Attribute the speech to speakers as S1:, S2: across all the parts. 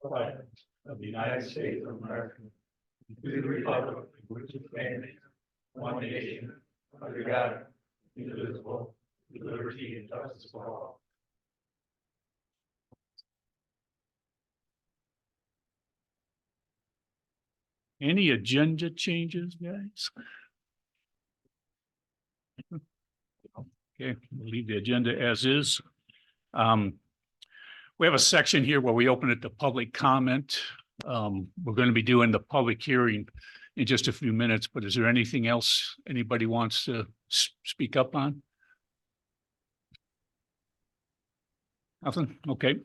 S1: flag of the United States of America, to the republic which is standing, one nation, under God, indivisible, with liberty and justice for all.
S2: Any agenda changes, guys? Okay, we'll leave the agenda as is. We have a section here where we open it to public comment. We're going to be doing the public hearing in just a few minutes, but is there anything else anybody wants to speak up on? Nothing? Okay.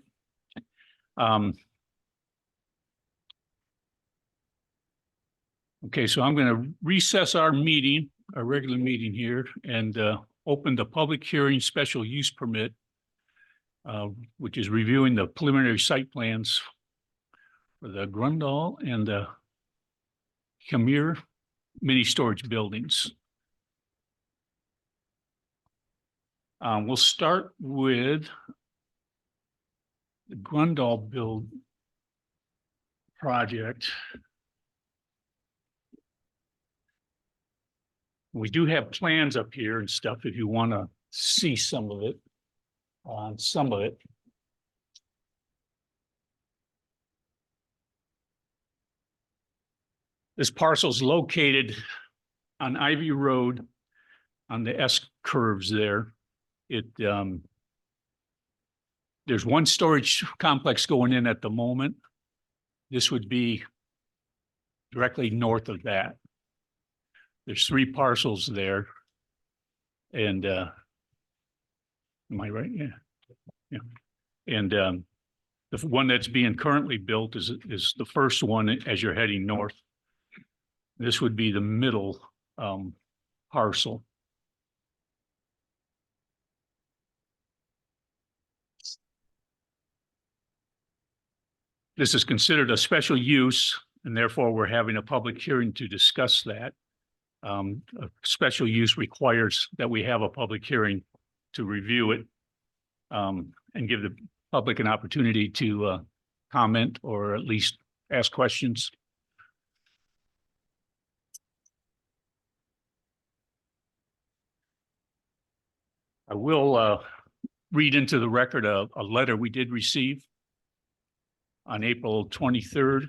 S2: Okay, so I'm going to recess our meeting, our regular meeting here, and open the public hearing special use permit, which is reviewing the preliminary site plans for the Grundall and the Khmer mini storage buildings. We'll start with the Grundall build project. We do have plans up here and stuff if you want to see some of it. This parcel is located on Ivy Road on the S curves there. There's one storage complex going in at the moment. This would be directly north of that. There's 3 parcels there. And am I right? Yeah. Yeah. And the one that's being currently built is the first one as you're heading north. This would be the middle parcel. This is considered a special use, and therefore we're having a public hearing to discuss that. A special use requires that we have a public hearing to review it and give the public an opportunity to comment or at least ask questions. I will read into the record a letter we did receive on April 23rd,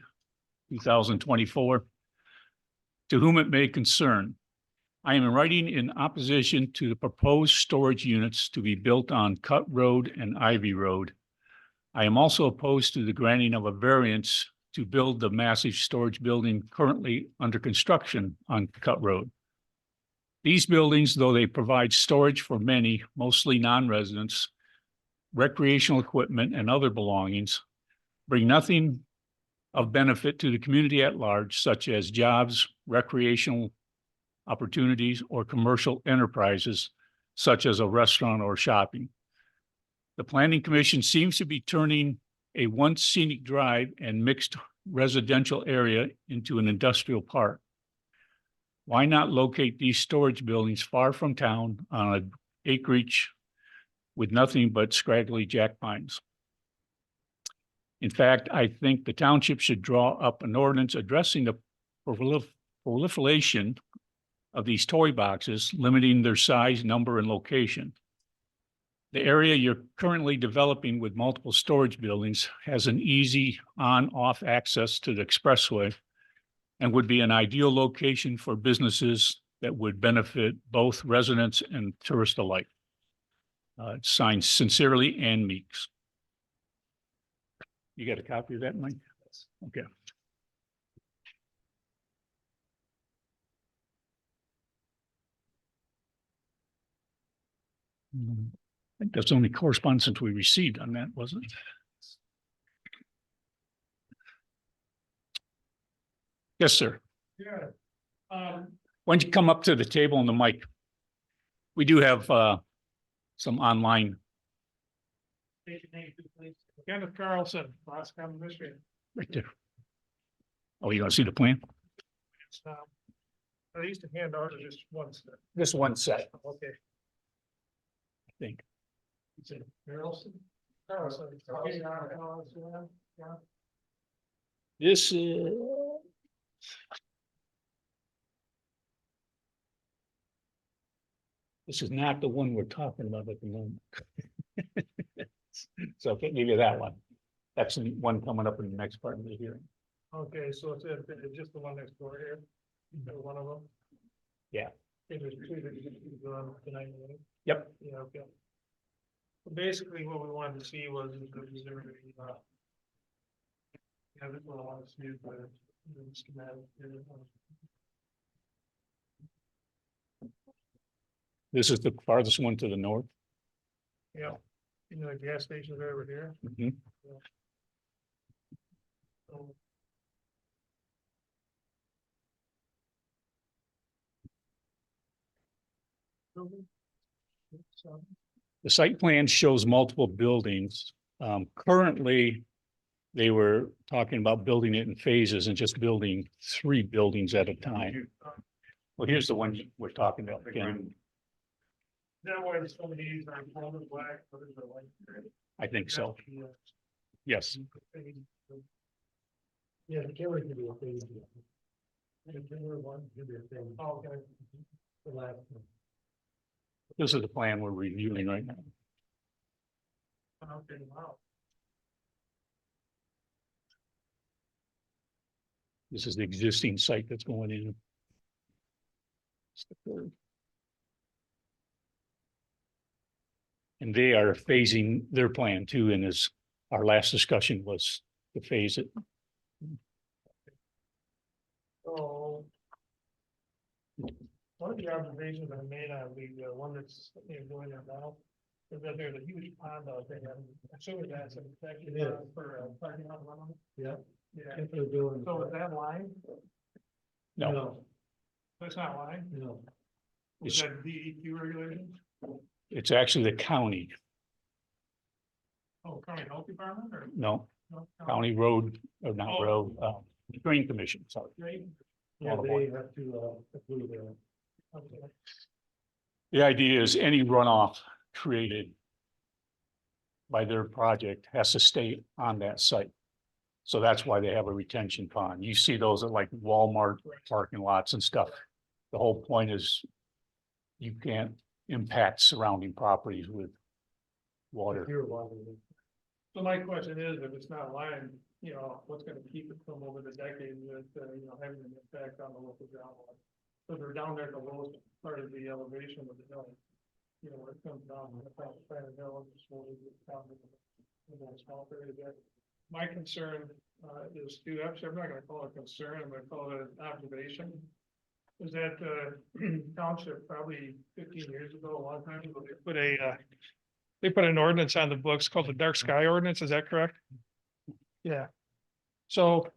S2: 2024. To whom it may concern, I am writing in opposition to the proposed storage units to be built on Cut Road and Ivy Road. I am also opposed to the granting of a variance to build the massive storage building currently under construction on Cut Road. These buildings, though they provide storage for many, mostly non-residents, recreational equipment, and other belongings, bring nothing of benefit to the community at large, such as jobs, recreational opportunities, or commercial enterprises, such as a restaurant or shopping. The Planning Commission seems to be turning a once scenic drive and mixed residential area into an industrial park. Why not locate these storage buildings far from town on an acreage with nothing but scraggly jack pines? In fact, I think the township should draw up an ordinance addressing the proliferation of these toy boxes, limiting their size, number, and location. The area you're currently developing with multiple storage buildings has an easy on-off access to the expressway and would be an ideal location for businesses that would benefit both residents and tourists alike. It's signed Sincerely, Ann Meeks. You got a copy of that, Mike? Okay. I think that's the only correspondence we received on that, wasn't it? Yes, sir.
S1: Yeah.
S2: Why don't you come up to the table and the mic? We do have some online.
S1: State your name, please. Kenneth Carlson, Roscommon, Michigan.
S2: Right there. Oh, you want to see the plan?
S1: I used to hand out just one set.
S2: This one set,
S1: Okay.
S2: I think.
S1: Is it Carlson? Carlson. Yeah.
S2: This is. This is not the one we're talking about at the moment. So I can't give you that one. That's the one coming up in the next part of the hearing.
S3: Okay, so it's just the one next door here, one of them?
S2: Yeah.
S3: Okay, there's two that you can go on tonight, right?
S2: Yep.
S3: Yeah, okay. So basically, what we wanted to see was, is there, yeah, this one I want to see is the schematic here.
S2: This is the farthest one to the north.
S3: Yeah, you know, the gas stations are over here.
S2: Mhm.
S3: So,
S2: The site plan shows multiple buildings. Currently, they were talking about building it in phases and just building 3 buildings at a time. Well, here's the one we're talking about again.
S3: That way, some of these are gold and black, others are white.
S2: I think so.
S3: Yeah.
S2: Yes.
S3: Yeah, the killer can be a thing. The killer one can be a thing. Oh, okay. The last one.
S2: This is the plan we're reviewing right now.
S3: Okay, wow.
S2: This is the existing site that's going in. It's the third. And they are phasing their plan too, and as our last discussion was to phase it.
S3: So. One of the observations I made on the one that's going there now. Is that there's a huge pond out there, I'm assuming that's an effective for parking lot. Yeah. Yeah. So is that line?
S2: No,
S3: That's not line? No. Is
S2: It's-
S3: that DEQ regulations?
S2: it's actually the county,
S3: Oh, county health department or?
S2: no,
S3: No,
S2: county road, or not
S3: Oh.
S2: road, Green Commission, sorry.
S3: Right?
S2: Yeah, they
S3: have to approve that. Okay.
S2: The idea is any runoff created by their project has to stay on that site. So that's why they have a retention pond. You see those at like Walmart parking lots and stuff. The whole point is you can't impact surrounding properties with water.
S3: So my question is, if it's not lined, you know, what's gonna keep it from over the decades with, you know, having an impact on the local groundwater? So they're down there at the lowest part of the elevation of the hill. You know, where it comes down, the side of the hill, and just slowly gets down to the small area there. My concern, is too, actually, I'm not gonna call it a concern, I'm gonna call it an observation. Is that, township probably 15 years ago, a long time ago, they put an ordinance on the books called the dark sky ordinance, is that correct? Yeah. So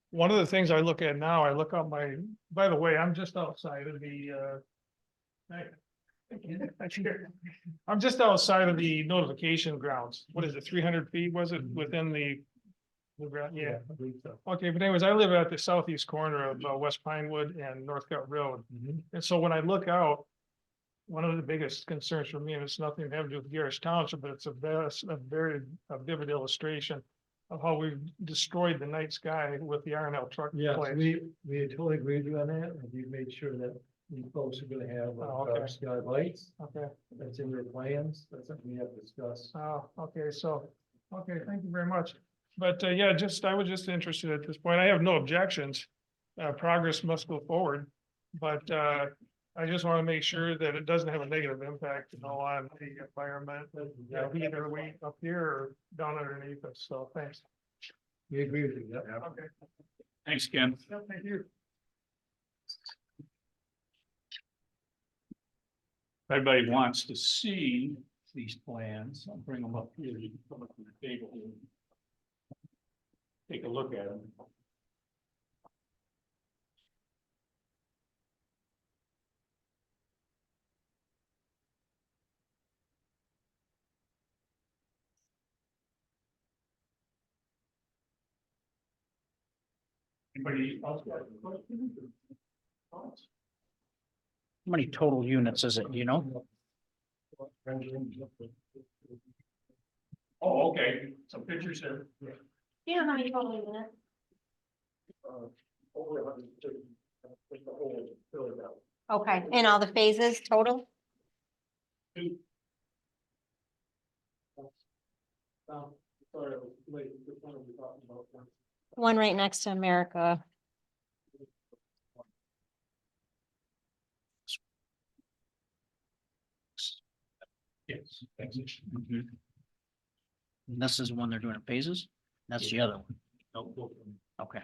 S3: one of the things I look at now, I look up by the way, I'm just outside of the, I'm just outside of the notification grounds. What is it, 300 feet, was it within the ground? Yeah. Okay, but anyways, I live at the southeast corner of West Pinewood and Northcutt Road. And so when I look out, one of the biggest concerns for me, and it's nothing to have to do with Garrish Township, but it's a very vivid illustration of how we've destroyed the night sky with the R&L truck.
S4: Yes,
S3: place.
S4: we totally agreed with you on that, and we made sure that you folks are gonna have
S3: Oh, okay.
S4: dark sky lights,
S3: Okay,
S4: that's in your plans, that's something we have discussed.
S3: oh, okay, so, okay, thank you very much. But yeah, I was just interested at this point. I have no objections. Progress must go forward, but I just want to make sure that it doesn't have a negative impact, you know, on the environment, either way up here or down underneath us. So thanks.
S4: We agree with you, yeah.
S3: Okay.
S2: Thanks, Ken.
S3: Yeah, thank you.
S2: If anybody wants to see these plans, I'll bring them up here. You can come up to the table here. Take a look at them. Anybody else got any questions or thoughts?
S5: How many total units is it, do you know?
S2: Oh, okay, some pictures here.
S6: Do you know how many total units?
S3: over 150, with the whole building out.
S6: Okay, and all the phases total?
S3: Sorry, I was late, which one are we talking about?
S6: One right next to America.
S2: Yes.
S5: And this is one they're doing in phases? That's the other one. Okay.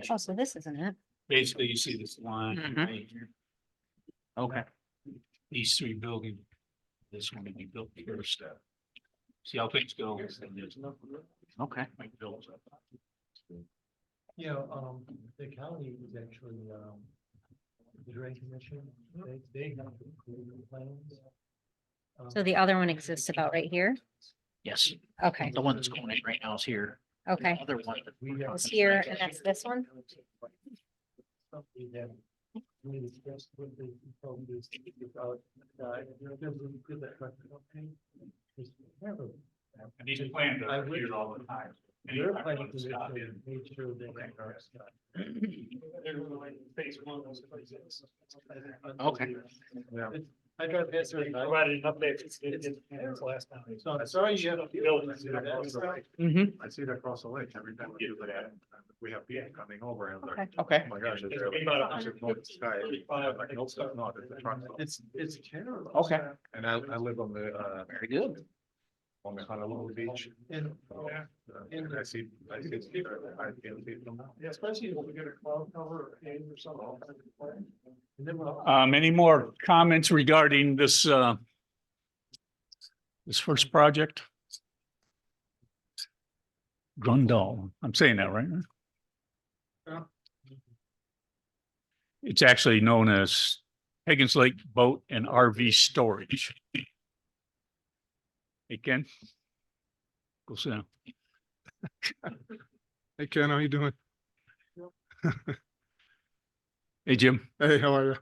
S6: Oh, so this isn't it.
S2: Basically, you see this line
S5: Mhm.
S2: right here,
S5: Okay.
S2: these three buildings. This one will be built first. See how things go.
S5: Okay.
S2: Like Bill's up.
S4: You know, the county is actually, the drain commission, they have the plans.
S6: So the other one exists about right here.
S5: Yes,
S6: Okay,
S5: the one that's going in right now is here.
S6: okay.
S5: The other one. that we're talking
S6: It's here
S5: about-
S6: and that's this one?
S4: Something that we discussed with the consultants about, because that trucking company is never.
S2: And these plans
S4: I
S2: are
S4: wish-
S2: here all the time.
S4: Their
S2: Anytime
S4: plan
S2: you want to
S4: is
S2: stop
S4: to
S2: in.
S4: make sure they are stuck.
S3: Phase one was phases.
S5: Okay.
S4: I tried to answer it.
S3: Provided an update, it's last time.
S4: So I'm sorry you have to build this.
S5: Mhm.
S1: I see that across the lake every time we do that. We have people coming over and they're,
S6: Okay.
S5: Okay.
S1: oh my gosh.
S3: It's been about 135.
S1: Like, no, it's not, it's a truck.
S4: It's terrible.
S5: Okay.
S1: And I live on the,
S5: Very good.
S1: on the Honolulu beach.
S4: And
S1: And I see, I can see them now.
S3: Yeah, especially if we get a cloud cover or haze or something.
S4: and then we'll-
S2: Any more comments regarding this, this first project? Grundall, I'm saying that right?
S3: Yeah.
S2: It's actually known as Higgins Lake Boat and RV Storage. Hey, Ken? Go sit down.
S7: Hey Ken, how you doing?
S2: Hey, Jim.
S7: Hey, how are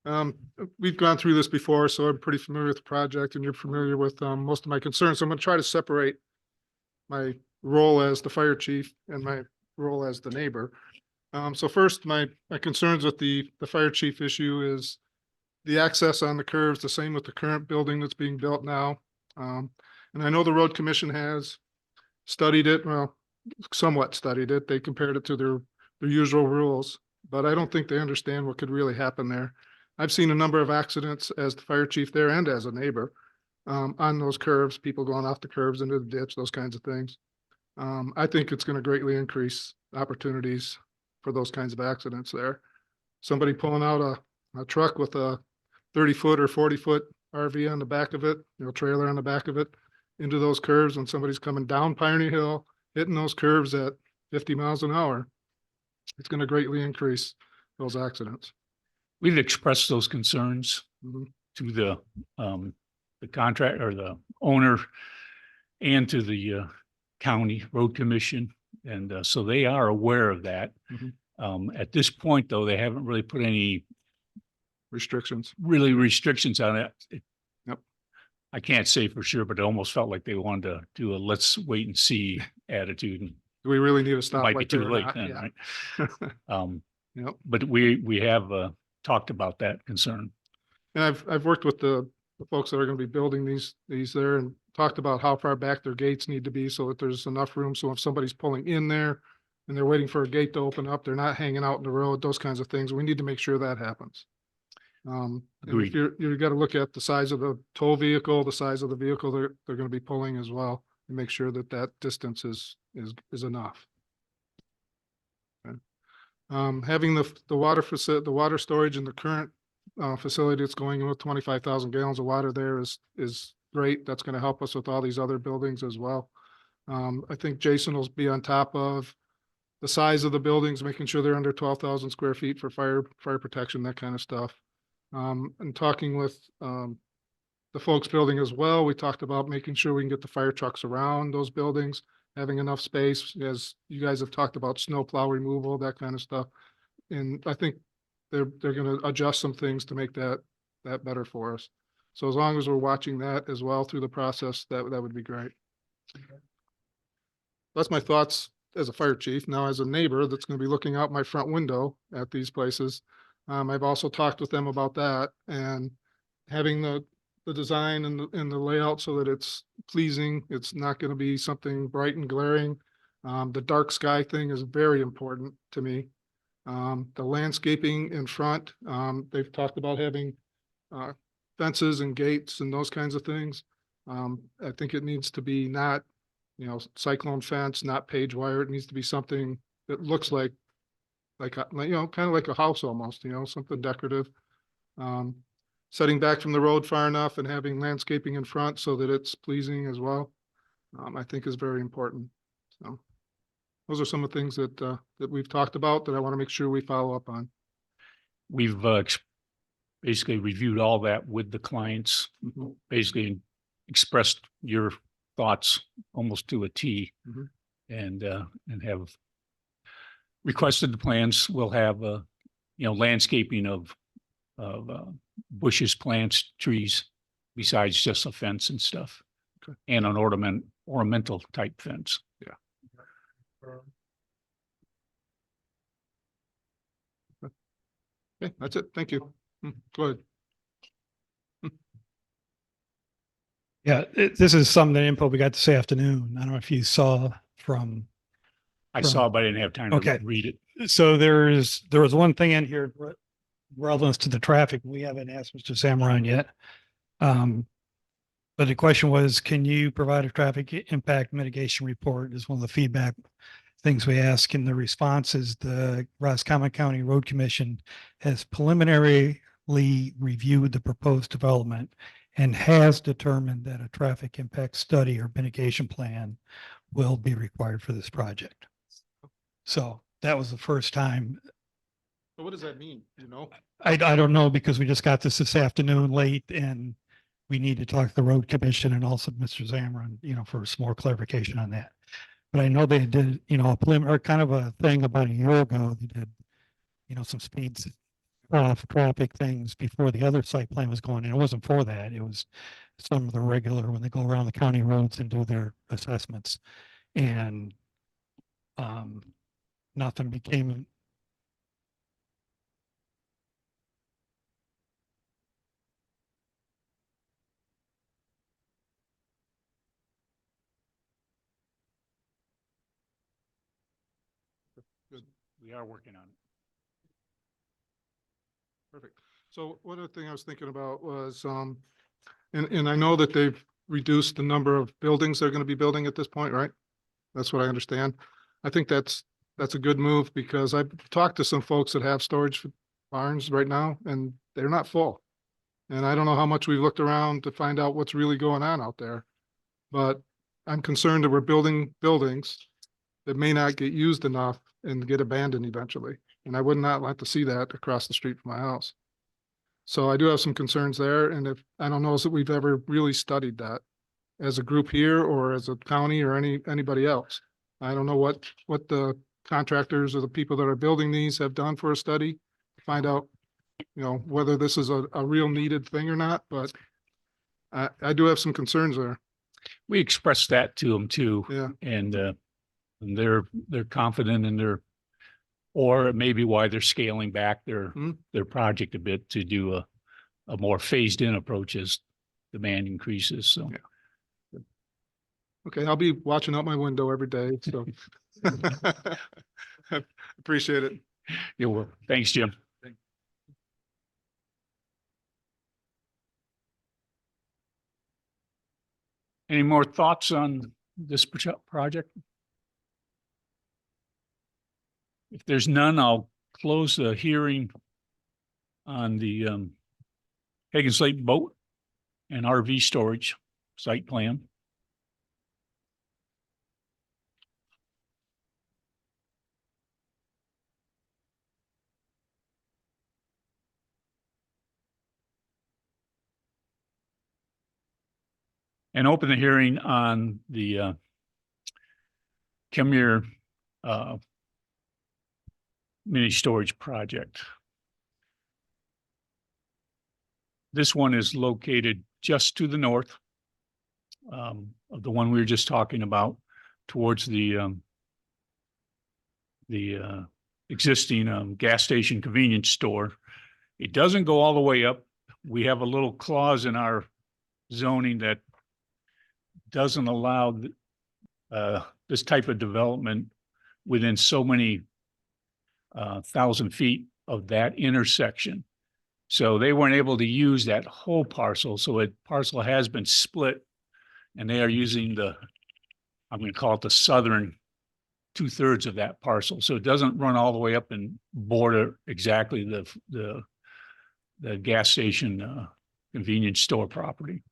S7: you? We've gone through this before, so I'm pretty familiar with the project and you're familiar with, most of my concerns. So I'm gonna try to separate my role as the fire chief and my role as the neighbor. So first, my concerns with the fire chief issue is the access on the curves, the same with the current building that's being built now. And I know the road commission has studied it, well, somewhat studied it. They compared it to their usual rules, but I don't think they understand what could really happen there. I've seen a number of accidents as the fire chief there and as a neighbor on those curves, people going off the curves into the ditch, those kinds of things. I think it's going to greatly increase opportunities for those kinds of accidents there. Somebody pulling out a truck with a 30-foot or 40-foot RV on the back of it, trailer on the back of it, into those curves when somebody's coming down Pioneer Hill, hitting those curves at 50 miles an hour. It's going to greatly increase those accidents.
S2: We've expressed those concerns
S7: Mhm.
S2: to the contract or the owner and to the county road commission. And so they are aware of that.
S7: Mhm.
S2: At this point, though, they haven't really put any
S7: Restrictions.
S2: really restrictions on it.
S7: Yep.
S2: I can't say for sure, but it almost felt like they wanted to do a let's wait and see attitude. And
S7: Do we really need to
S2: it
S7: stop?
S2: might be
S7: right there
S2: too
S7: or
S2: late
S7: not?
S2: then,
S7: Yeah.
S2: right?
S7: Yep.
S2: But we have talked about that concern.
S7: And I've worked with the folks that are gonna be building these there and talked about how far back their gates need to be so that there's enough room. So if somebody's pulling in there and they're waiting for a gate to open up, they're not hanging out in the road, those kinds of things. We need to make sure that happens. And
S2: Agreed.
S7: if you gotta look at the size of the tow vehicle, the size of the vehicle they're gonna be pulling as well, and make sure that that distance is enough. Okay. Having the water storage in the current facility that's going in with 25,000 gallons of water there is great. That's going to help us with all these other buildings as well. I think Jason will be on top of the size of the buildings, making sure they're under 12,000 square feet for fire protection, that kind of stuff. And talking with the folks building as well, we talked about making sure we can get the fire trucks around those buildings, having enough space, as you guys have talked about snow plow removal, that kind of stuff. And I think they're gonna adjust some things to make that better for us. So as long as we're watching that as well through the process, that would be great. that's my thoughts as a fire chief. Now, as a neighbor that's gonna be looking out my front window at these places. I've also talked with them about that and having the design and the layout so that it's pleasing. It's not gonna be something bright and glaring. The dark sky thing is very important to me. The landscaping in front, they've talked about having fences and gates and those kinds of things. I think it needs to be not, cyclone fence, not page wire. It needs to be something that looks like, kind of like a house almost, something decorative. Setting back from the road far enough and having landscaping in front so that it's pleasing as well, I think is very important. So those are some of the things that we've talked about that I want to make sure we follow up on.
S2: We've basically reviewed all that with the clients, basically expressed your thoughts almost to a T.
S7: Mhm.
S2: And have requested the plans. We'll have landscaping of bushes, plants, trees, besides just a fence and stuff.
S7: Okay.
S2: And an ornamental type fence.
S7: Okay, that's it. Thank you. Go ahead.
S8: Yeah, this is some of the info we got this afternoon. I don't know if you saw from,
S2: I
S8: From-
S2: saw, but I didn't have time
S8: Okay.
S2: to read it.
S8: so there was one thing in here relevant to the traffic. We haven't asked Mr. Samaron yet. But the question was, can you provide a traffic impact mitigation report? Is one of the feedback things we ask. And the response is the Roscommon County Road Commission has preliminarily reviewed the proposed development and has determined that a traffic impact study or mitigation plan will be required for this project. So that was the first time.
S7: So what does that mean?
S8: I don't know, because we just got this afternoon late and we need to talk to the road commission and also Mr. Zamarin, for some more clarification on that. But I know they did, a preliminary kind of a thing about a year ago. They did, some speeds off traffic things before the other site plan was going. And it wasn't for that. It was some of the regular when they go around the county roads and do their assessments. And nothing became.
S2: We are working on it.
S7: Perfect. So one other thing I was thinking about was, and I know that they've reduced the number of buildings they're going to be building at this point, right? That's what I understand. I think that's a good move because I've talked to some folks that have storage barns right now and they're not full. And I don't know how much we've looked around to find out what's really going on out there. But I'm concerned that we're building buildings that may not get used enough and get abandoned eventually. And I would not like to see that across the street from my house. So I do have some concerns there. And I don't know if we've ever really studied that as a group here or as a county or anybody else. I don't know what the contractors or the people that are building these have done for a study to find out, whether this is a real needed thing or not, but I do have some concerns there.
S2: We expressed that to them too.
S7: Yeah.
S2: And they're confident in or it may be why they're scaling back their project a bit to do a more phased in approach as demand increases. So.
S7: Yeah. Okay, I'll be watching out my window every day, so. Appreciate it.
S2: You're welcome. Thanks, Jim. Any more thoughts on this project? If there's none, I'll close the hearing on the Hagen Slate boat and RV storage site plan. And open the hearing on the Kemmerer mini storage project. This one is located just to the north of the one we were just talking about, towards the existing gas station convenience store. It doesn't go all the way up. We have a little clause in our zoning that doesn't allow this type of development within so many 1,000 feet of that intersection. So they weren't able to use that whole parcel. So it parcel has been split, and they are using I'm going to call it the southern 2/3 of that parcel. So it doesn't run all the way up and border exactly the gas station convenience store property.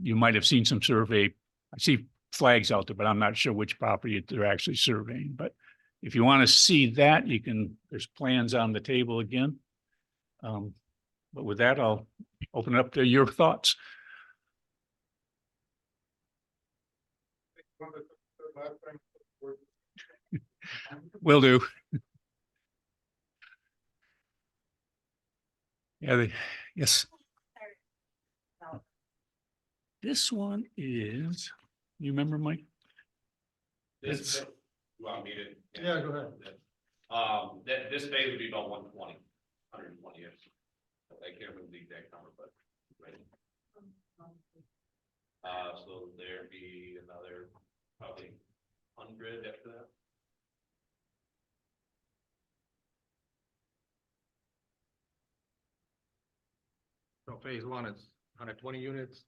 S2: You might have seen some survey. I see flags out there, but I'm not sure which property they're actually surveying. But if you want to see that, there's plans on the table again. But with that, I'll open it up to your thoughts. Will do. Yeah, yes. This one is, you remember, Mike?
S1: This,
S2: It's-
S1: you want me to?
S4: Yeah, go ahead.
S1: This phase would be about 120, 120-ish. I can't remember the exact number, but. Right. So there'd be another probably 100 after that.
S9: So phase one is 120 units.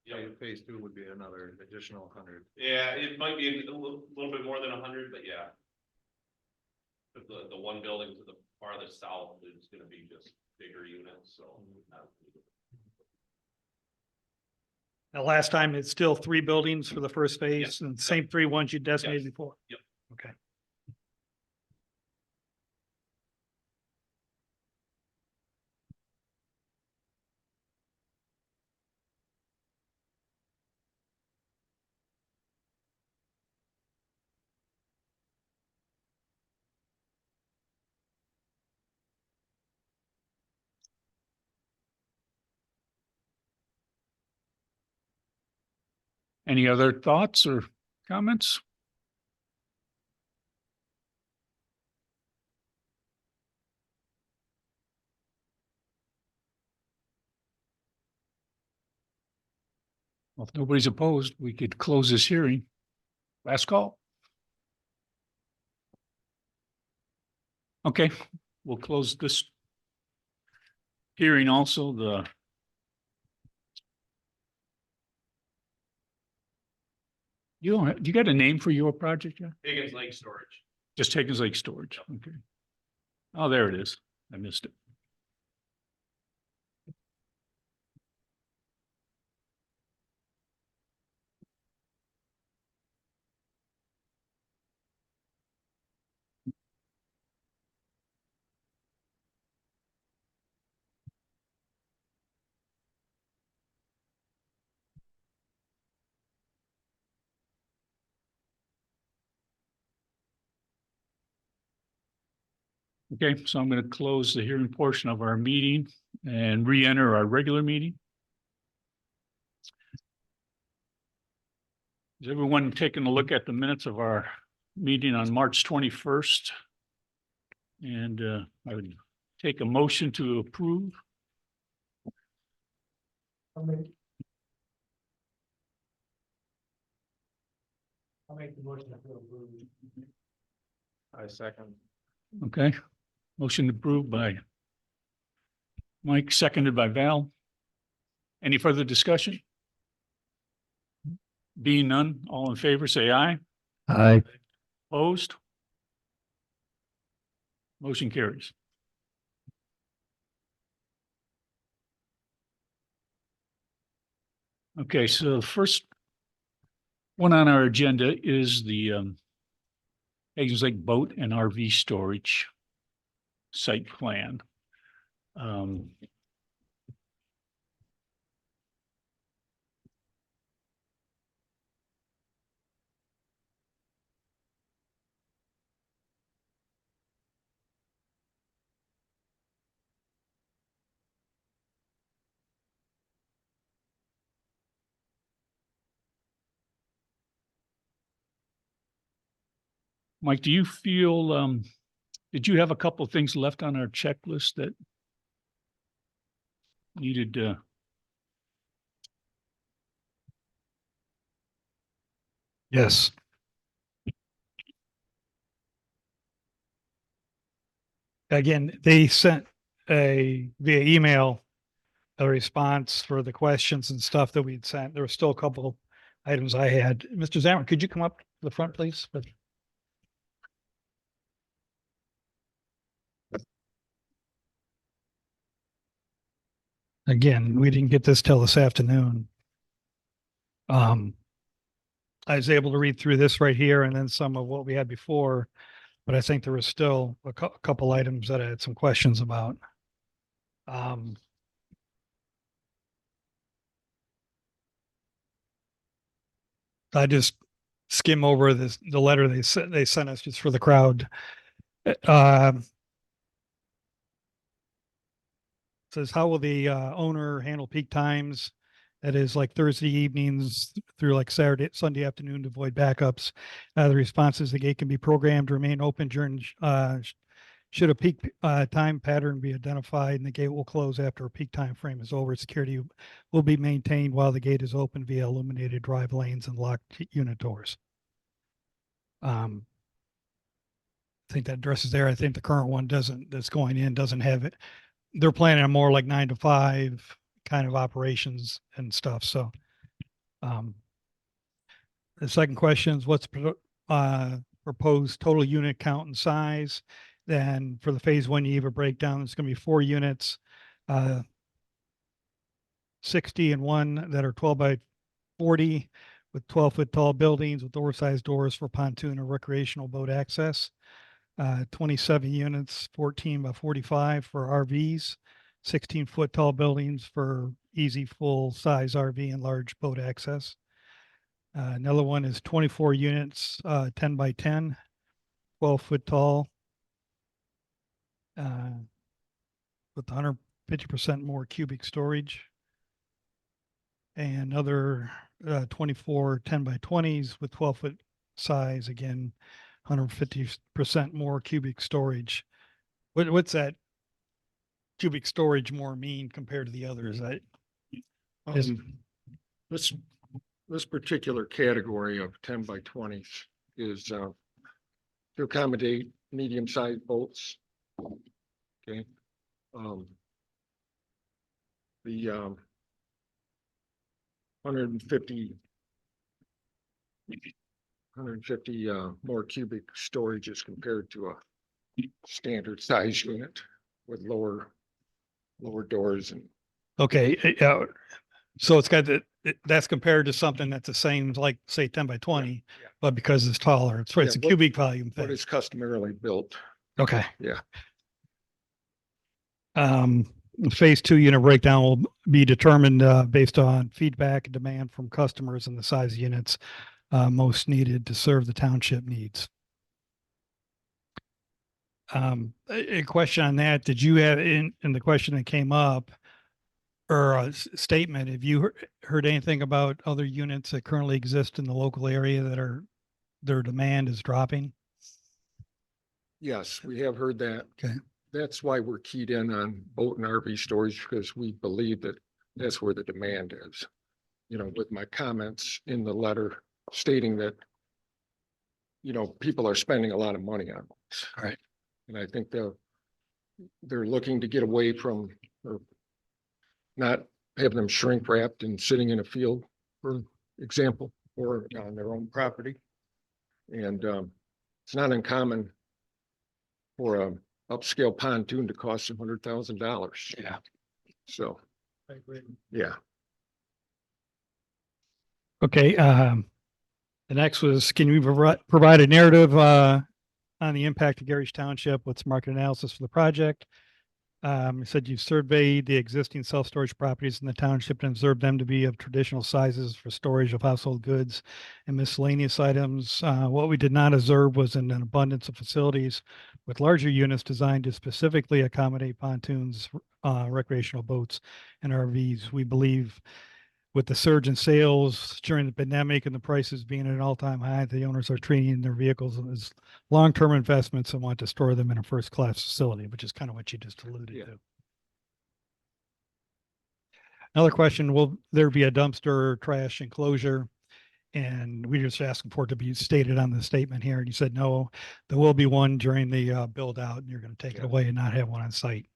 S1: Yeah,
S9: Phase two would be another additional 100.
S1: yeah, it might be a little bit more than 100, but yeah. But the one building to the farthest south is gonna be just bigger units, so.
S3: Now, last time, it's still 3 buildings for the first phase and same 3 ones you designated
S1: Yes.
S3: before.
S1: Yep.
S3: Okay.
S2: Any other thoughts or comments? Well, if nobody's opposed, we could close this hearing. Last call. Okay, we'll close this hearing also. You got a name for your project yet?
S1: Higgins Lake Storage.
S2: Just Higgins Lake Storage, okay. Oh, there it is. I missed it. Okay, so I'm going to close the hearing portion of our meeting and re-enter our regular meeting. Is everyone taking a look at the minutes of our meeting on March 21st? And I would take a motion to approve.
S4: I'll make the motion to approve.
S9: I second.
S2: Okay, motion approved by Mike, seconded by Val. Any further discussion? Being none, all in favor, say aye.
S8: Aye.
S2: Opposed? Motion carries. Okay, so the first one on our agenda is the Higgins Lake Boat and RV Storage site plan. Mike, do you feel, did you have a couple of things left on our checklist that needed,
S8: Yes. Again, they sent via email, a response for the questions and stuff that we'd sent. There were still a couple items I had. Mr. Zammer, could you come up to the front, please? Again, we didn't get this till this afternoon. I was able to read through this right here and then some of what we had before, but I think there was still a couple items that I had some questions about. I just skim over the letter they sent us just for the crowd. Says, how will the owner handle peak times? That is like Thursday evenings through like Saturday, Sunday afternoon to avoid backups. The response is the gate can be programmed to remain open during, should a peak time pattern be identified and the gate will close after a peak time frame is over. Security will be maintained while the gate is open via illuminated drive lanes and locked unit doors. I think that addresses there. I think the current one that's going in doesn't have it. They're planning on more like 9 to 5 kind of operations and stuff. So, the second question is what's proposed total unit count and size? Then for the phase 1, you have a breakdown. It's going to be 4 units, 60 and 1 that are 12 by 40 with 12-foot tall buildings with oversized doors for pontoon or recreational boat access. 27 units, 14 by 45 for RVs, 16-foot tall buildings for easy full-size RV and large boat access. Another one is 24 units, 10 by 10, 12-foot tall, with 150% more cubic storage. And another 24 10 by 20s with 12-foot size, again, 150% more cubic storage. What's that cubic storage more mean compared to the others?
S9: This particular category of 10 by 20s is to accommodate medium-sized boats. Okay. The 150 more cubic storage as compared to a standard size unit with lower doors and
S8: Okay, so it's got that's compared to something that's the same, like say 10 by 20, but because it's taller, it's a cubic volume
S9: what
S8: thing.
S9: is customarily built.
S8: Okay.
S9: Yeah.
S8: Phase 2 unit breakdown will be determined based on feedback and demand from customers and the size of units most needed to serve the township needs. A question on that, did you have in the question that came up or a statement, have you heard anything about other units that currently exist in the local area that their demand is dropping?
S9: Yes, we have heard that.
S8: Okay.
S9: That's why we're keyed in on boat and RV storage, because we believe that that's where the demand is. You know, with my comments in the letter stating that, you know, people are spending a lot of money on this.
S8: All right.
S9: And I think they're looking to get away from, or not having them shrink wrapped and sitting in a field, for example, or on their own property. And it's not uncommon for a upscale pontoon to cost $100,000.
S8: Yeah.
S9: So,
S4: I agree.
S9: yeah.
S8: Okay. The next was, can you provide a narrative on the impact of Garrish Township? What's market analysis for the project? You said you've surveyed the existing self-storage properties in the township and observed them to be of traditional sizes for storage of household goods and miscellaneous items. What we did not observe was an abundance of facilities with larger units designed to specifically accommodate pontoons, recreational boats, and RVs. We believe With the surge in sales during the pandemic and the prices being at an all-time high, the owners are treating their vehicles as long-term investments and want to store them in a first-class facility, which is kind of what you just alluded
S9: Yeah.
S8: to. Another question, will there be a dumpster or trash enclosure? And we just asking for it to be stated on the statement here. And you said, no, there will be one during the build out and you're going to take it
S9: Yeah.
S8: away and not have one on site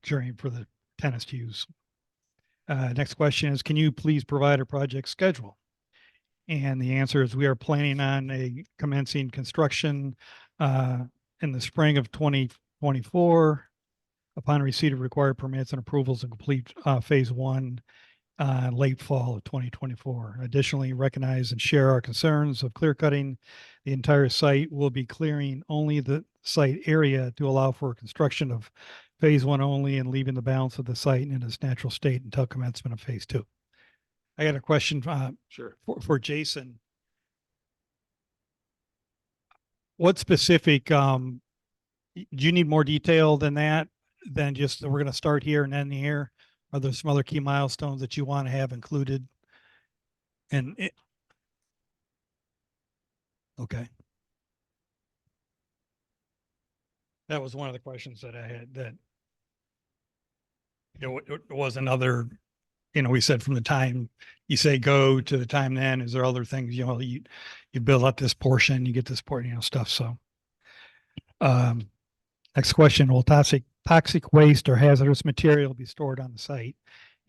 S8: during for the tenants to use. Next question is, can you please provide a project schedule? And the answer is we are planning on commencing construction in the spring of 2024 upon receipt of required permits and approvals and complete phase one late fall of 2024. Additionally, recognize and share our concerns of clear cutting the entire site. Will be clearing only the site area to allow for construction of phase one only and leaving the balance of the site in its natural state until commencement of phase two. I got a question
S9: Sure.
S8: for Jason. What specific, do you need more detail than that? Than just, we're going to start here and end here? Are there some other key milestones that you want to have included? And it, okay. That was one of the questions that I had that, it was another, we said from the time you say go to the time then, is there other things, you build up this portion, you get this portion, stuff. So, next question, will toxic waste or hazardous material be stored on the site?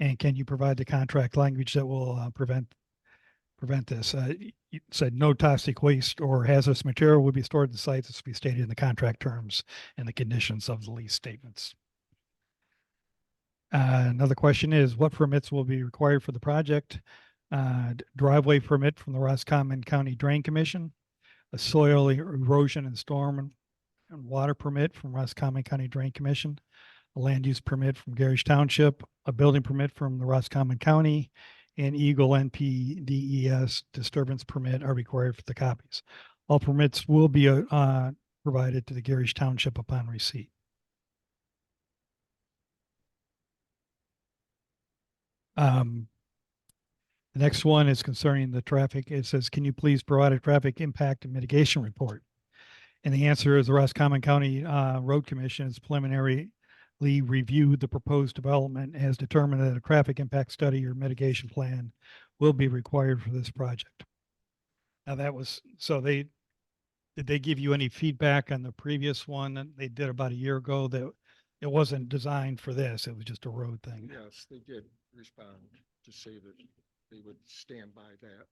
S8: And can you provide the contract language that will prevent this? You said no toxic waste or hazardous material will be stored at the site. This will be stated in the contract terms and the conditions of the lease statements. Another question is, what permits will be required for the project? Driveway permit from the Roscommon County Drain Commission, a soil erosion and storm and water permit from Roscommon County Drain Commission, a land use permit from Garrish Township, a building permit from the Roscommon County, and Eagle NPDES disturbance permit are required for the copies. All permits will be provided to the Garrish Township upon receipt. The next one is concerning the traffic. It says, can you please provide a traffic impact and mitigation report? And the answer is the Roscommon County Road Commission has preliminarily reviewed the proposed development and has determined that a traffic impact study or mitigation plan will be required for this project. Now that was, did they give you any feedback on the previous one that they did about a year ago that it wasn't designed for this? It was just a road thing.
S9: Yes, they did respond to say that they would stand by that.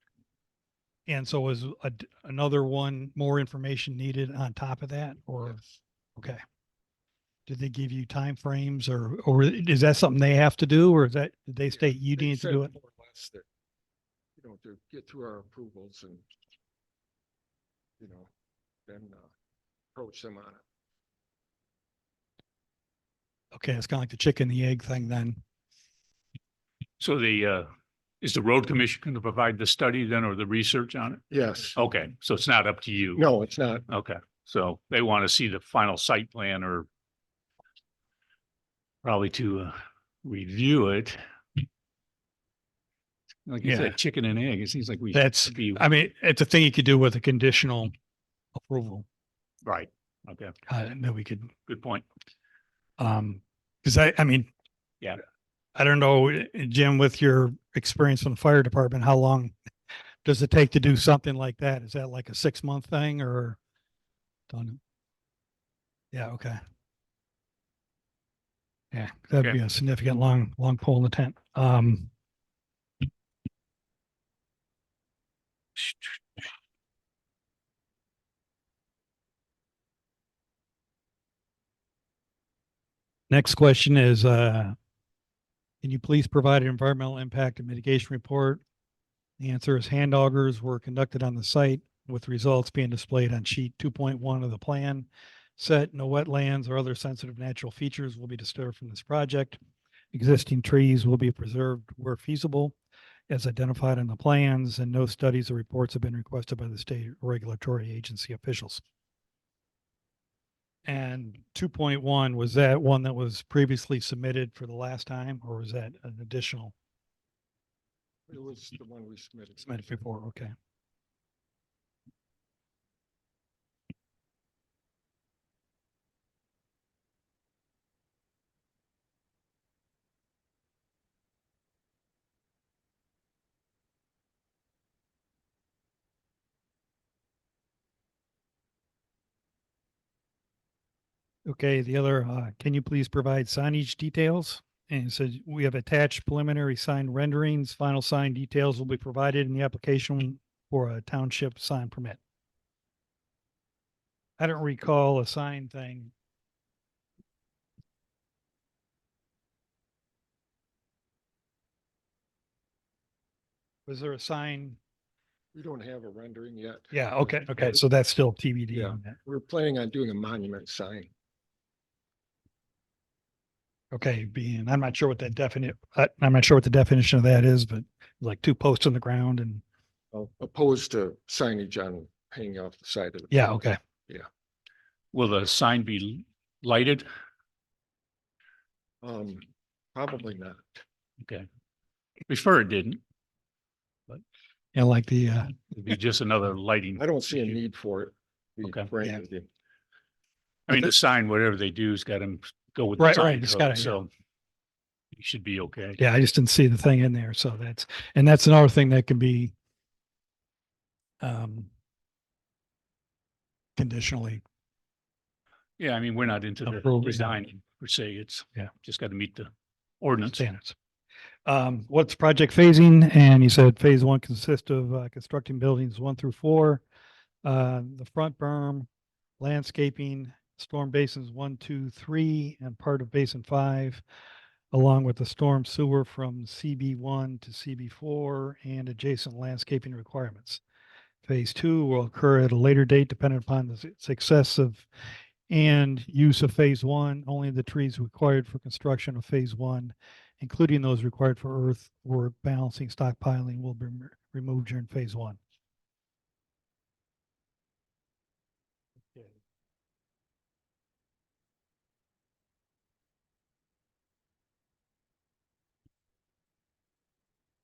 S8: And so was another one, more information needed on top of that, or?
S9: Yes.
S8: Okay. Did they give you timeframes or is that something they have to do, or is that, did they state you
S9: They
S8: need to
S9: said
S8: do it?
S9: more or less that, to get through our approvals and, then approach them on it.
S8: Okay, it's kind of like the chicken and the egg thing then.
S2: So is the road commission going to provide the study then or the research on it?
S9: Yes.
S2: Okay, so it's not up to you.
S9: No, it's not.
S2: Okay, so they want to see the final site plan or probably to review it. Like you
S8: Yeah.
S2: said, chicken and egg. It seems like we.
S8: That's,
S2: should be
S8: I mean, it's a thing you could do with a conditional approval,
S2: right. Okay,
S8: that we could,
S2: good point.
S8: cause I mean.
S2: Yeah.
S8: I don't know, Jim, with your experience from the fire department, how long does it take to do something like that? Is that like a 6-month thing or? Don't know. Yeah, okay. Yeah, that'd
S2: Okay.
S8: be a significant long pole in the tent. Next question is, can you please provide an environmental impact and mitigation report? The answer is hand augers were conducted on the site with results being displayed on sheet 2.1 of the plan. Set no wetlands or other sensitive natural features will be disturbed from this project. Existing trees will be preserved where feasible as identified in the plans, and no studies or reports have been requested by the state regulatory agency officials. And 2.1, was that one that was previously submitted for the last time, or was that an additional?
S9: It was the one we submitted.
S8: Submitted before, okay. Okay, the other, can you please provide signage details? And it says we have attached preliminary sign renderings. Final sign details will be provided in the application for a township sign permit. I don't recall a sign thing. Was there a sign?
S9: We don't have a rendering yet.
S8: Yeah, okay, so that's still TBD
S9: Yeah.
S8: on that.
S9: We're planning on doing a monument sign.
S8: Okay, being, I'm not sure what that I'm not sure what the definition of that is, but like two posts on the ground and,
S9: Opposed to signage on hanging off the side of the.
S8: yeah,
S9: building.
S8: okay.
S2: Will the sign be lighted?
S9: Probably not.
S2: Okay. Prefer it didn't.
S8: Yeah, like the,
S2: It'd be just another lighting.
S9: I don't see a
S2: issue.
S9: need for it. to be
S2: Okay.
S9: frank
S8: Yeah.
S9: with you.
S2: I mean, the sign, whatever they do, has got to go with the
S8: Right,
S2: sign
S8: right, it's
S2: code,
S8: gotta, yeah.
S2: so you should be okay.
S8: yeah, I just didn't see the thing in there. So and that's another thing that can be conditionally.
S2: Yeah, I mean, we're not into the
S8: Approved, yeah.
S2: design per se. It's
S8: Yeah.
S2: just got to meet the ordinance.
S8: Standards. What's project phasing? And you said phase one consists of constructing buildings 1 through 4. The front berm, landscaping, storm basins 1, 2, 3, and part of basin 5, along with the storm sewer from CB1 to CB4 and adjacent landscaping requirements. Phase 2 will occur at a later date depending upon the success of and use of phase 1. Only the trees required for construction of phase 1, including those required for earthwork balancing stockpiling, will be removed during phase 1.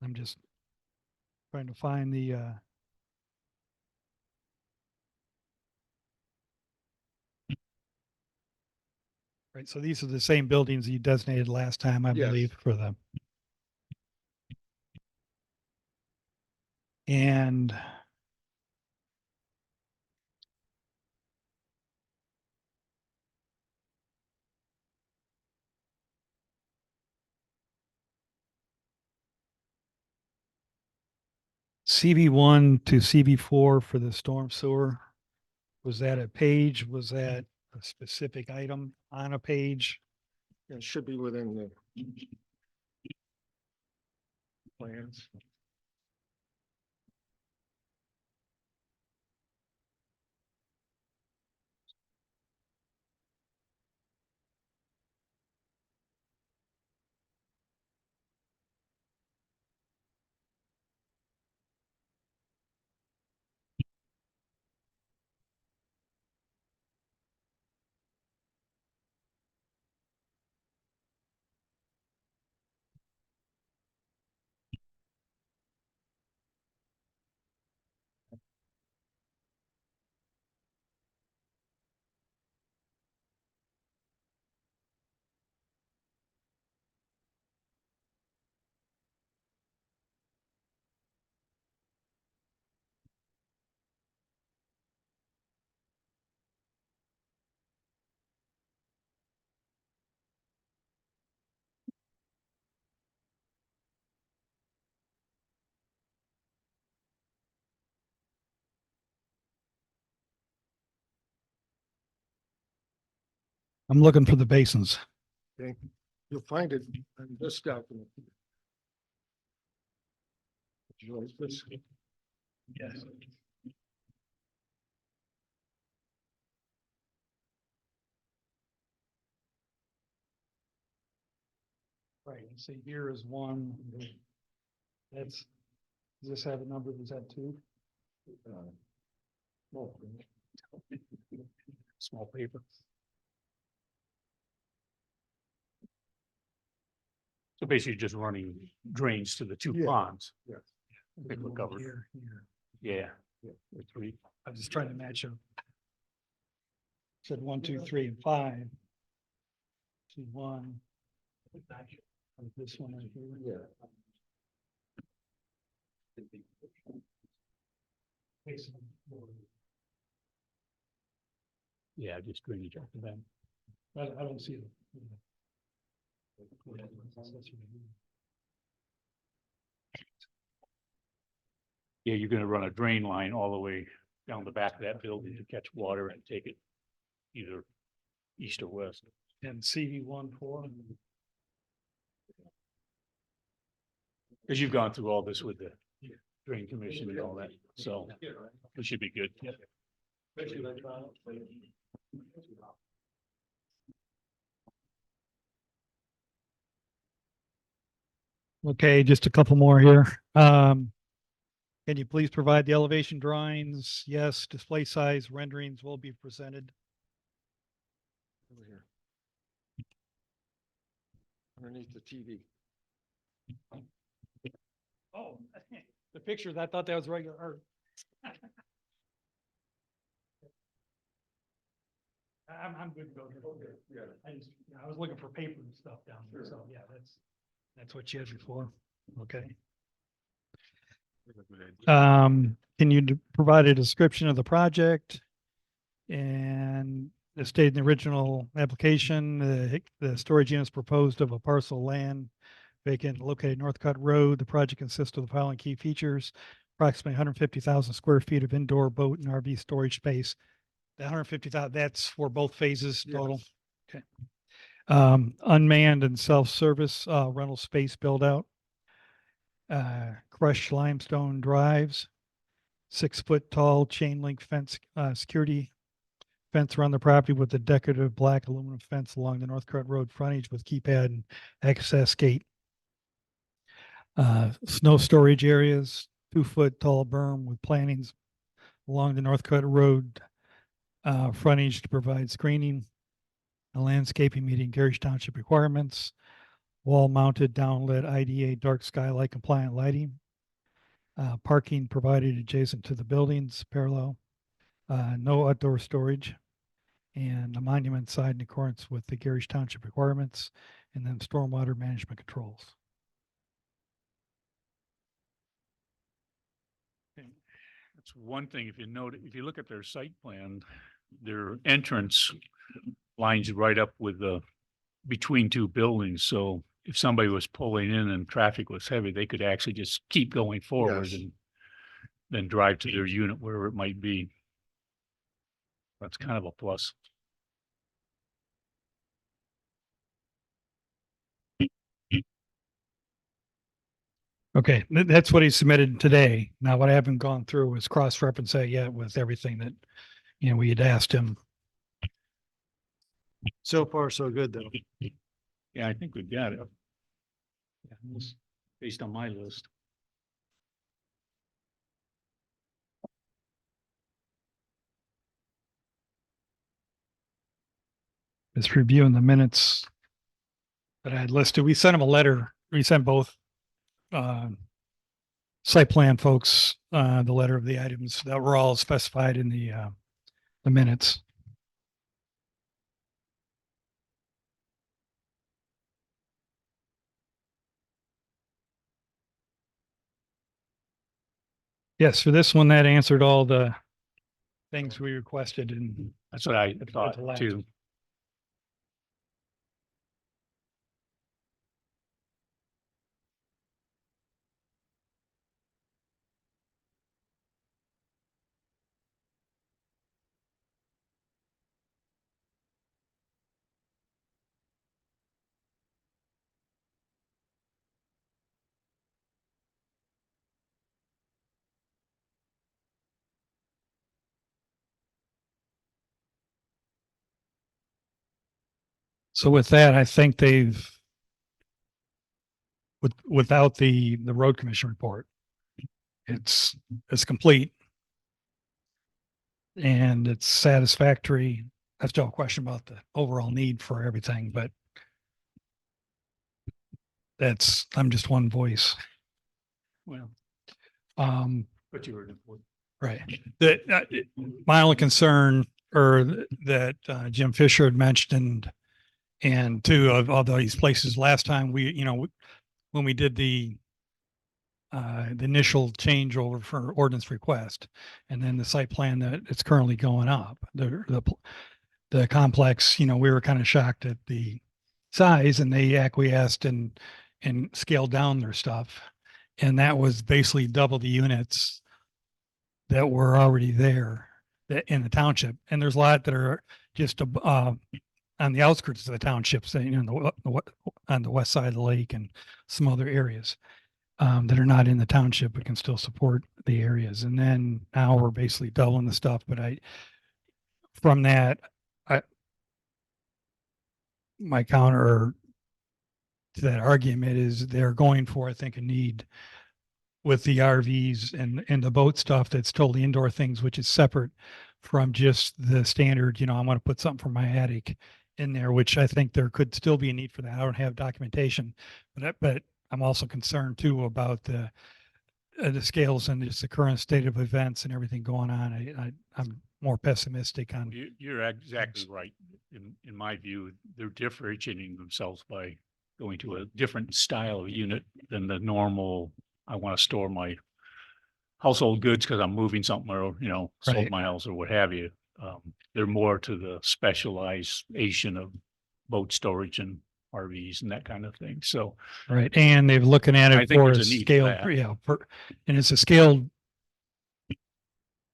S8: I'm just trying to find the right. So these are the same buildings you designated last time, I
S9: Yes.
S8: believe, for the. And CB1 to CB4 for the storm sewer, was that a page? Was that a specific item on a page?
S9: It should be within the plans.
S8: I'm looking for the basins.
S9: Okay, you'll find it in this document. Would you like this?
S2: Yes.
S8: Right, and see here is one. That's, does this have a number? Is that 2?
S2: Small paper. So basically just running drains to the two
S7: Yeah.
S2: ponds.
S7: Yeah.
S2: I think we're covered.
S8: Here, here.
S2: Yeah. The three.
S8: I was just trying to match them. Said 1, 2, 3, and 5. See 1. This one right here.
S2: Yeah, just drainage off the bank.
S8: I don't see it.
S2: Yeah, you're gonna run a drain line all the way down the back of that building to catch water and take it either east or west.
S8: And CV 1, 4.
S2: Because you've gone through all this with the drain commission and all that, so we should be good.
S8: Okay, just a couple more here. Can you please provide the elevation drawings? Yes, display size renderings will be presented.
S9: Over here. Underneath the TV.
S8: Oh, the pictures, I thought that was regular art. I'm good to go here. I was looking for paper and stuff down there, so yeah, that's what you had before. Okay. Can you provide a description of the project? And as stated in the original application, the storage units proposed of a parcel of land vacant located Northcutt Road. The project consists of the following key features: approximately 150,000 square feet of indoor boat and RV storage space. The 150,000, that's for both phases total. Okay. Unmanned and self-service rental space build out. Crushed limestone drives, 6-foot tall chain link fence, security fence around the property with a decorative black aluminum fence along the Northcutt Road frontage with keypad and access gate. Snow storage areas, 2-foot tall berm with plantings along the Northcutt Road frontage to provide screening and landscaping meeting Garrish Township requirements. Wall mounted downlit IDA dark skylight compliant lighting. Parking provided adjacent to the buildings parallel. No outdoor storage. And a monument site in accordance with the Garrish Township requirements, and then stormwater management controls.
S2: That's one thing, if you note, if you look at their site plan, their entrance lines right up with the, between two buildings, so if somebody was pulling in and traffic was heavy, they could actually just keep going forward
S9: Yes.
S2: and then drive to their unit, wherever it might be. That's kind of a plus.
S8: Okay, that's what he submitted today. Now, what I haven't gone through is cross-reference that yet with everything that, we had asked him.
S4: So far, so good, though.
S2: Yeah, I think we've got it. Yeah, this- based on my list.
S8: Just reviewing the minutes that I had listed. We sent him a letter. We sent both site plan folks the letter of the items that were all specified in the minutes. Yes, for this one, that answered all the things we requested, and
S2: That's what I thought
S8: last.
S2: too.
S8: so with that, I think they've without the road commission report, it's complete. And it's satisfactory. I still have a question about the overall need for everything, but I'm just one voice.
S2: Well,
S8: But
S2: you were important.
S8: right. My only concern that Jim Fisher had mentioned and two of all these places last time when we did the initial changeover for ordinance request and then the site plan that it's currently going up, the complex, we were kind of shocked at the size and they acquiesced and scaled down their stuff. And that was basically double the units that were already there in the township. And there's a lot that are just on the outskirts of the townships, on the west side of the lake and some other areas that are not in the township, but can still support the areas. And then now we're basically doubling the stuff. But my counter to that argument is they're going for, I think, a need with the RVs and the boat stuff that's totally indoor things, which is separate from just the standard, I want to put something for my attic in there, which I think there could still be a need for that. I don't have documentation, but I'm also concerned too about the scales and just the current state of events and everything going on. I'm more pessimistic on.
S2: You're exactly right. In my view, they're differentiating themselves by going to a different style of unit than the normal. I want to store my household goods because I'm moving something or, sold
S8: Right.
S2: my house or what have you. They're more to the specialization of boat storage and RVs and that kind of thing. So
S8: Right. And they're looking at
S2: I
S8: it
S2: think
S8: for a
S2: there's a need for
S8: scale,
S2: that.
S8: and it's a scaled,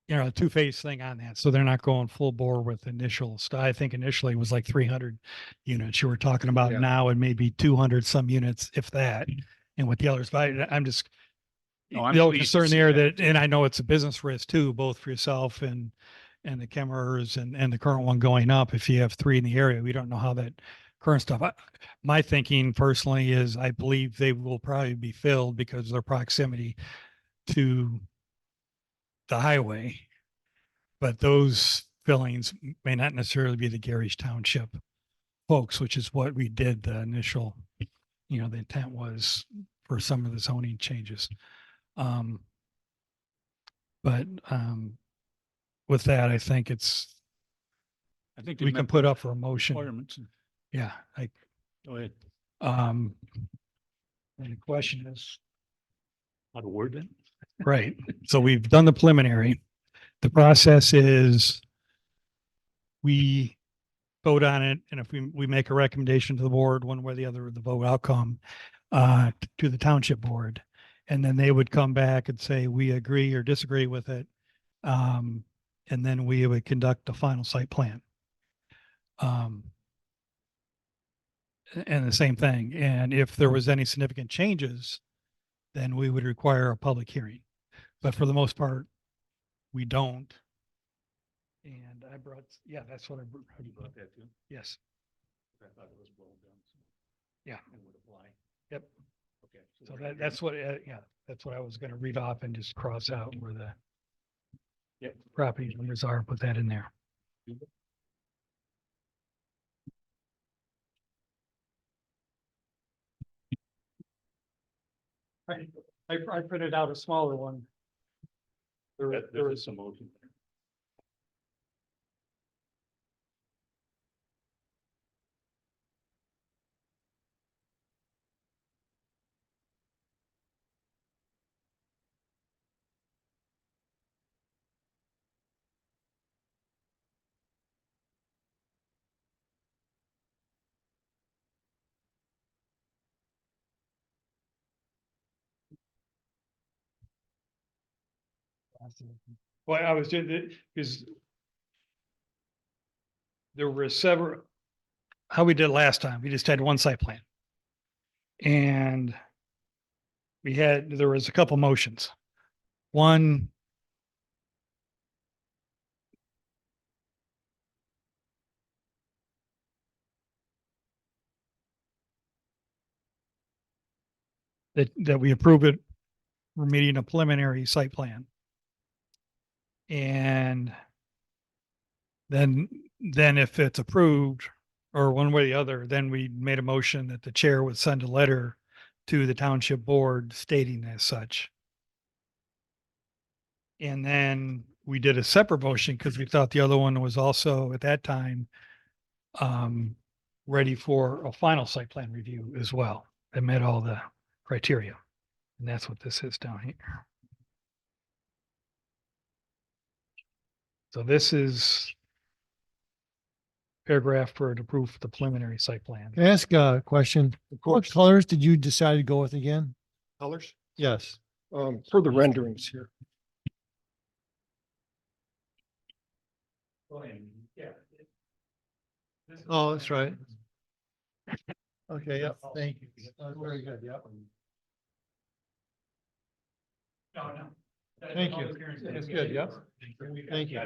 S8: a two-phase thing on that. So they're not going full bore with initial stuff. I think initially it was like 300 units you were talking about.
S9: Yeah.
S8: Now it may be 200 some units, if that, and with the others. But I'm just,
S2: No, I'm
S8: the only
S2: pleased to
S8: concern
S2: see
S8: there
S2: that.
S8: and I know it's a business risk too, both for yourself and the Kemmers and the current one going up. If you have three in the area, we don't know how that current stuff. My thinking personally is I believe they will probably be filled because of their proximity to the highway. But those fillings may not necessarily be the Garrish Township folks, which is what we did the initial, the intent was for some of the zoning changes. But with that, I think
S2: I think they
S8: we can
S2: met
S8: put
S2: the
S8: up for a motion.
S2: requirements.
S8: Yeah,
S2: Go ahead.
S8: and the question is,
S2: How to word it?
S8: right, so we've done the preliminary. The process is we vote on it, and if we make a recommendation to the board, one way or the other, the vote outcome to the township board, and then they would come back and say, we agree or disagree with it. And then we would conduct the final site plan. And the same thing. And if there was any significant changes, then we would require a public hearing. But for the most part, we don't. And that's what I brought.
S2: You brought that too?
S8: Yes.
S2: I thought it was well done. So
S8: Yeah.
S2: it would apply.
S8: Yep.
S2: Okay.
S8: So that's what I was going to read off and just cross out where the property numbers are, put that in there. I printed out a smaller one.
S2: There is some motion.
S3: Well, I was just, because there were several,
S8: How we did last time, we just had one site plan. And there was a couple motions. One, that we approve it, we're meeting a preliminary site plan. And then if it's approved or one way or the other, then we made a motion that the chair would send a letter to the township board stating as such. And then we did a separate motion because we thought the other one was also at that time ready for a final site plan review as well. It met all the criteria. And that's what this is down here. So this is paragraph for to approve the preliminary site plan.
S4: Can I ask a question?
S9: Of
S4: What
S9: course,
S4: colors did you decide to go with again?
S9: colors,
S4: Yes.
S9: for the renderings here.
S4: Oh, that's right. Okay, yep, thank you. Very good, yep. Thank you. That's good, yep. Thank you.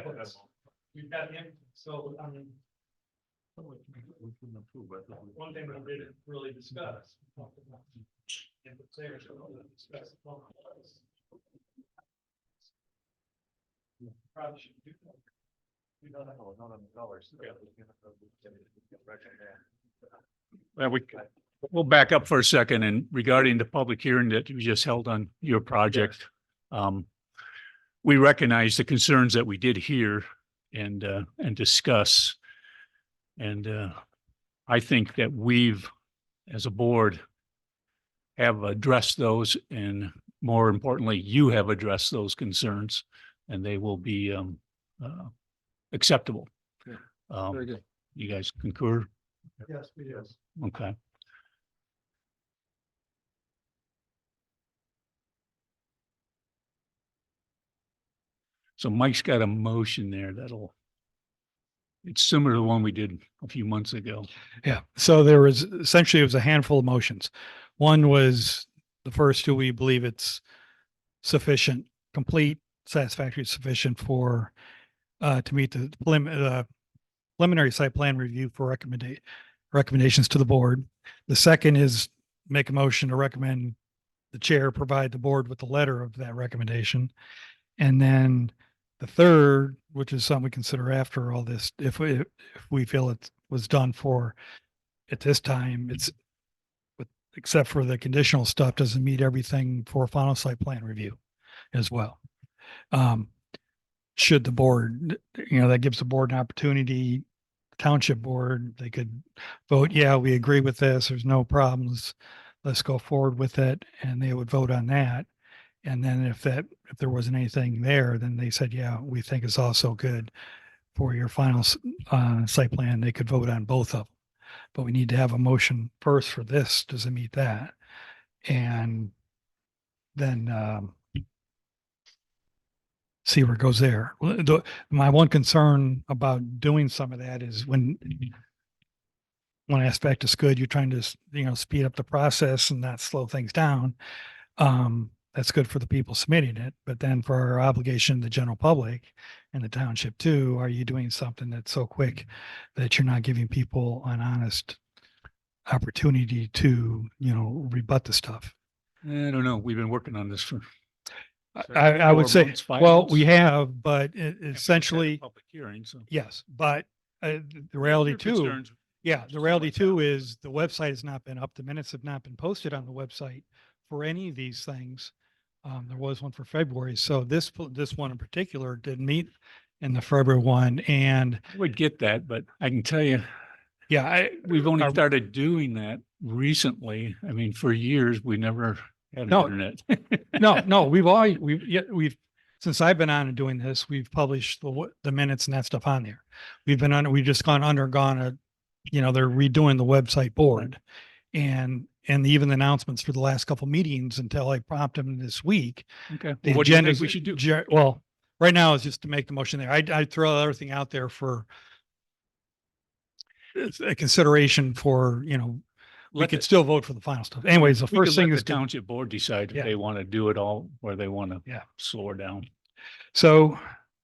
S3: We've got him, so, I mean. One thing we didn't really discuss. And the players don't really discuss. Probably should do that. We don't have not on the dollars.
S2: Well, we'll back up for a second and regarding the public hearing that we just held on your project. We recognize the concerns that we did hear and discuss. And I think that we've, as a board, have addressed those, and more importantly, you have addressed those concerns, and they will be acceptable.
S9: Very good.
S2: You guys concur?
S3: Yes, we do.
S2: Okay. So Mike's got a motion there it's similar to the one we did a few months ago.
S8: Yeah, so there was essentially, it was a handful of motions. One was the first two, we believe it's sufficient, complete, satisfactory, sufficient for to meet the preliminary site plan review for recommendations to the board. The second is make a motion to recommend the chair provide the board with the letter of that recommendation. And then the third, which is something we consider after all this, if we feel it was done for at this time, except for the conditional stuff, doesn't meet everything for final site plan review as well. Should the board, that gives the board an opportunity, township board, they could vote, yeah, we agree with this, there's no problems, let's go forward with it, and they would vote on that. And then if there wasn't anything there, then they said, yeah, we think it's also good for your final site plan, they could vote on both of them. But we need to have a motion first for this, does it meet that? And then see where it goes there. My one concern about doing some of that is when one aspect is good, you're trying to, speed up the process and not slow things down. That's good for the people submitting it, but then for our obligation to the general public and the township too, are you doing something that's so quick that you're not giving people an honest opportunity to, rebut the stuff?
S2: I don't know. We've been working on this for.
S8: I would
S2: 4
S8: say,
S2: months, 5
S8: well,
S2: months.
S8: we have, but
S2: And we just had a
S8: essentially,
S2: Public hearing, so.
S8: yes, but the reality
S2: Your
S8: too.
S2: concerns-
S8: Yeah, the
S2: Just
S8: reality
S2: what's
S8: too
S2: happening.
S8: is the website has not been up, the minutes have not been posted on the website for any of these things. There was one for February, so this one in particular didn't meet in the February one, and
S2: I would get that, but I can tell you,
S8: yeah,
S2: we've only
S8: Our-
S2: started doing that recently. I mean, for years, we never had
S8: No.
S2: internet.
S8: no, we've, since I've been on and doing this, we've published the minutes and that stuff on there. We've just undergone they're redoing the website board. And even the announcements for the last couple meetings until I prompt them this week.
S2: Okay.
S8: The
S2: Well, what do you think
S8: agendas-
S2: we should do?
S8: Well, right now is just to make the motion there. I throw everything out there for it's a consideration for, we
S2: Let
S8: could
S2: the-
S8: still vote for the final stuff. Anyways, the
S2: We could
S8: first
S2: let
S8: thing
S2: the
S8: is to,
S2: township board decide if
S8: Yeah.
S2: they want to do it all or they want to
S8: Yeah.
S2: slow her down.
S8: so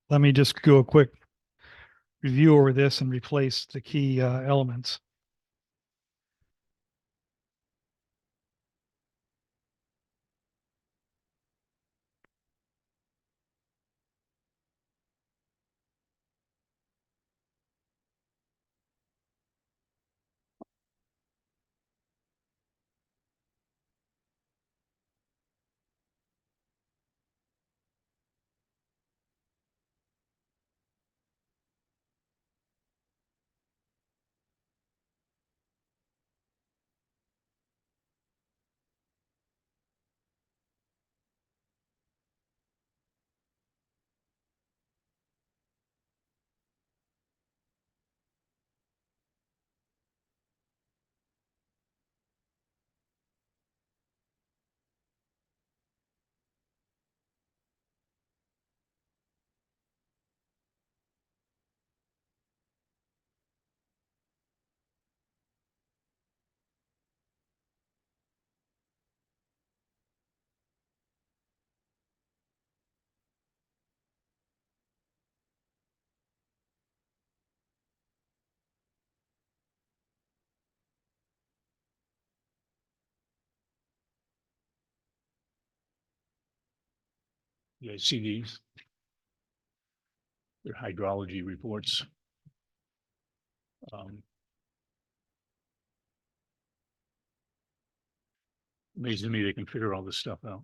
S8: let me just do a quick review over this and replace the key elements.
S2: You guys see these? They're hydrology reports. Amazing to me they can figure all this stuff out.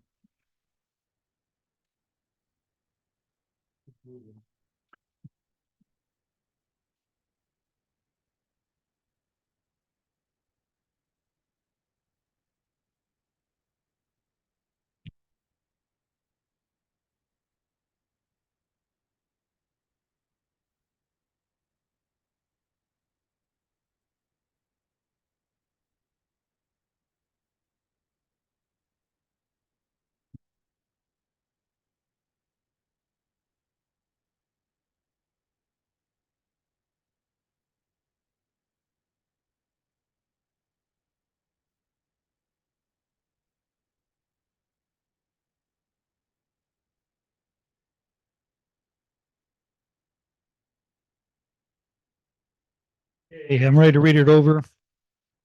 S8: Hey, I'm ready to read it over.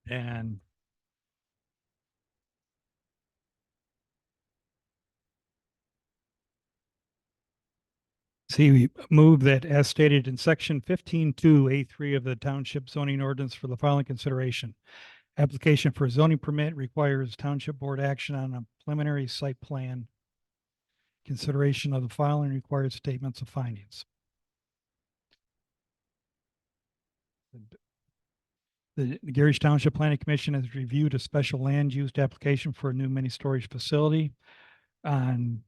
S8: And see, we move that as stated in section 15(2)(A)(3) of the Township zoning ordinance for the following consideration. Application for a zoning permit requires township board action on a preliminary site plan. Consideration of the following required statements of findings. The Garrish Township Planning Commission has reviewed a special land use application for a new mini storage facility on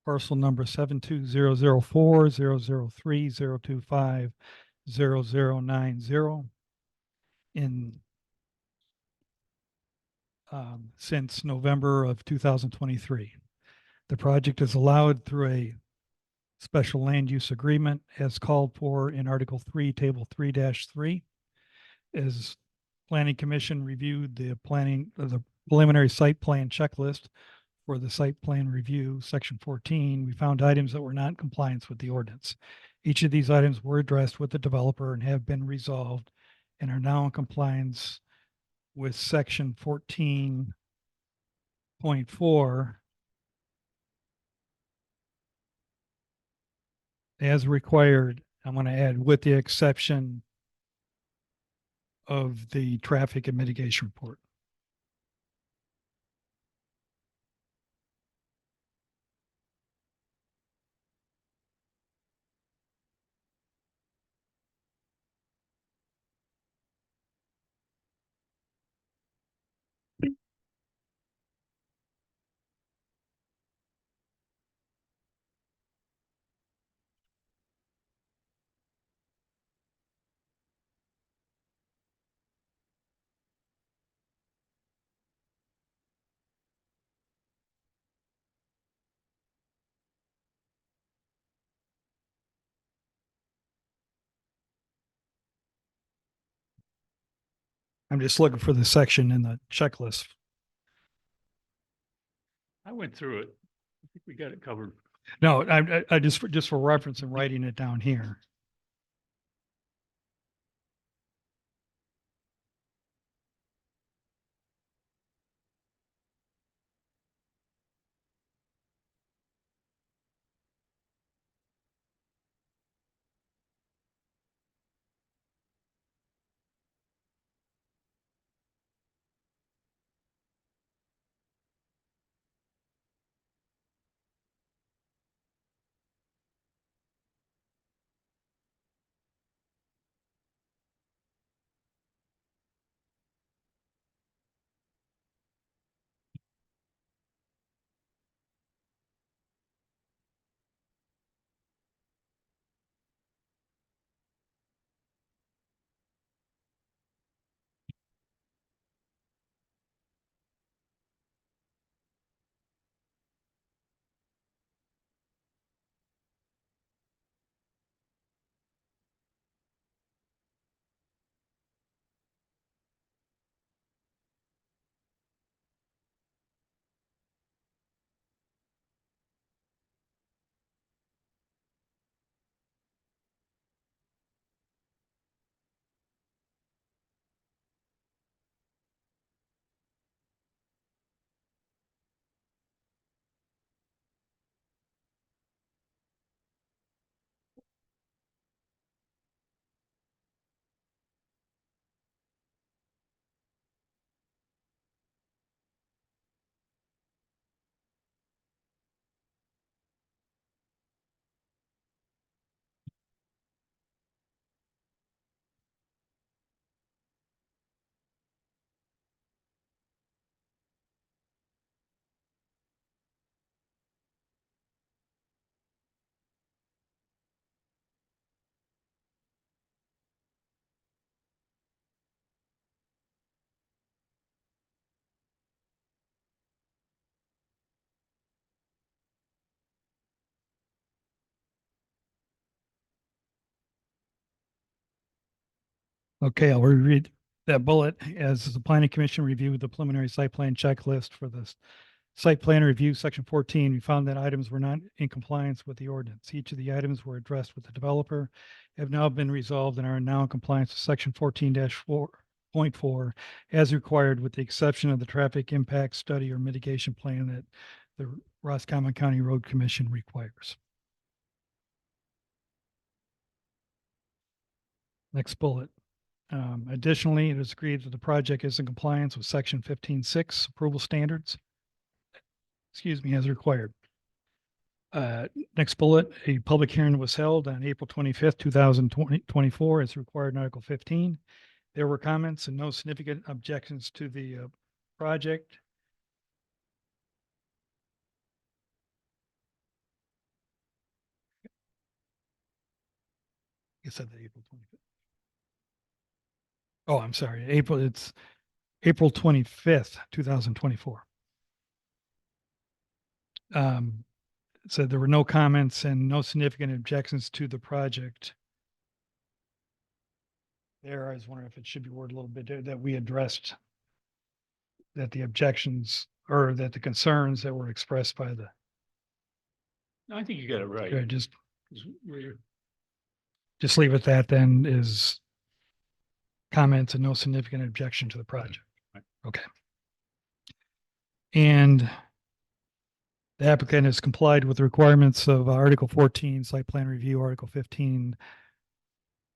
S8: parcel number 7204003025090 in since November of 2023. The project is allowed through a special land use agreement as called for in Article 3, Table 3-3. As Planning Commission reviewed the preliminary site plan checklist for the site plan review, section 14, we found items that were not in compliance with the ordinance. Each of these items were addressed with the developer and have been resolved and are now in compliance with section 14.4 as required. I'm going to add with the exception of the traffic and mitigation report. I'm just looking for the section in the checklist.
S2: I went through it. I think we got it covered.
S8: No, I just for reference and writing it down here. Okay, I'll reread that bullet. As the planning commission reviewed the preliminary site plan checklist for the site plan review, section 14, we found that items were not in compliance with the ordinance. Each of the items were addressed with the developer, have now been resolved and are now in compliance with section 14-4.4 as required, with the exception of the traffic impact study or mitigation plan that the Roscommon County Road Commission requires. Next bullet. Additionally, it is agreed that the project is in compliance with section 15.6 approval standards. Excuse me, as required. Next bullet, a public hearing was held on April 25th, 2024, as required in Article 15. There were comments and no significant objections to the project. You said that April 25th. Oh, I'm sorry. It's April 25th, 2024. It said there were no comments and no significant objections to the project. There, I was wondering if it should be worded a little bit that we addressed that the objections or that the concerns that were expressed by the,
S2: I think you got it right.
S8: okay, just
S2: 'Cause we're-
S8: leave it that then is comments and no significant objection to the project.
S2: Right.
S8: Okay. And the applicant has complied with the requirements of Article 14, site plan review, Article 15,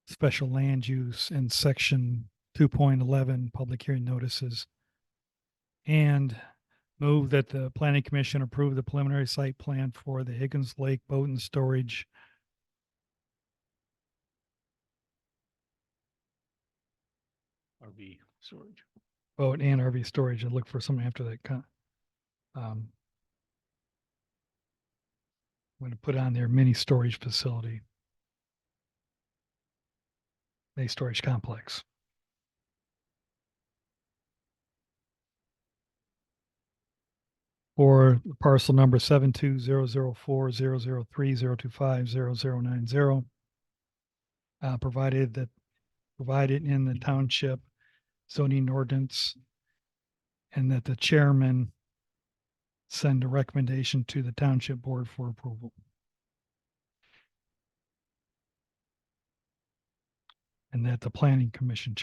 S8: special land use, and Section 2.11, public hearing notices. And move that the planning commission approve the preliminary site plan for the Higgins Lake Boat and Storage
S2: RV storage.
S8: boat and RV storage. I look for something after that. I'm going to put on their mini storage facility. Mini storage complex. For parcel number 720040030030250090. Provided in the township zoning ordinance, and that the chairman send a recommendation to the township board for approval. And that the planning commission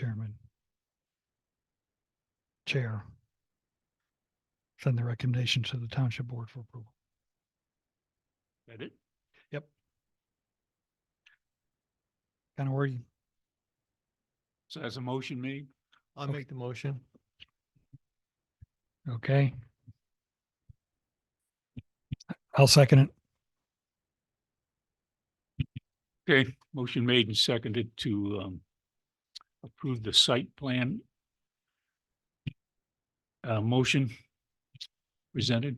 S8: chair send the recommendation to the township board for approval.
S2: That it?
S8: Yep. Kind of wordy.
S2: So as a motion made,
S4: I'll make the motion.
S8: Okay. I'll second it.
S2: okay, motion made and seconded to approve the site plan. Motion presented.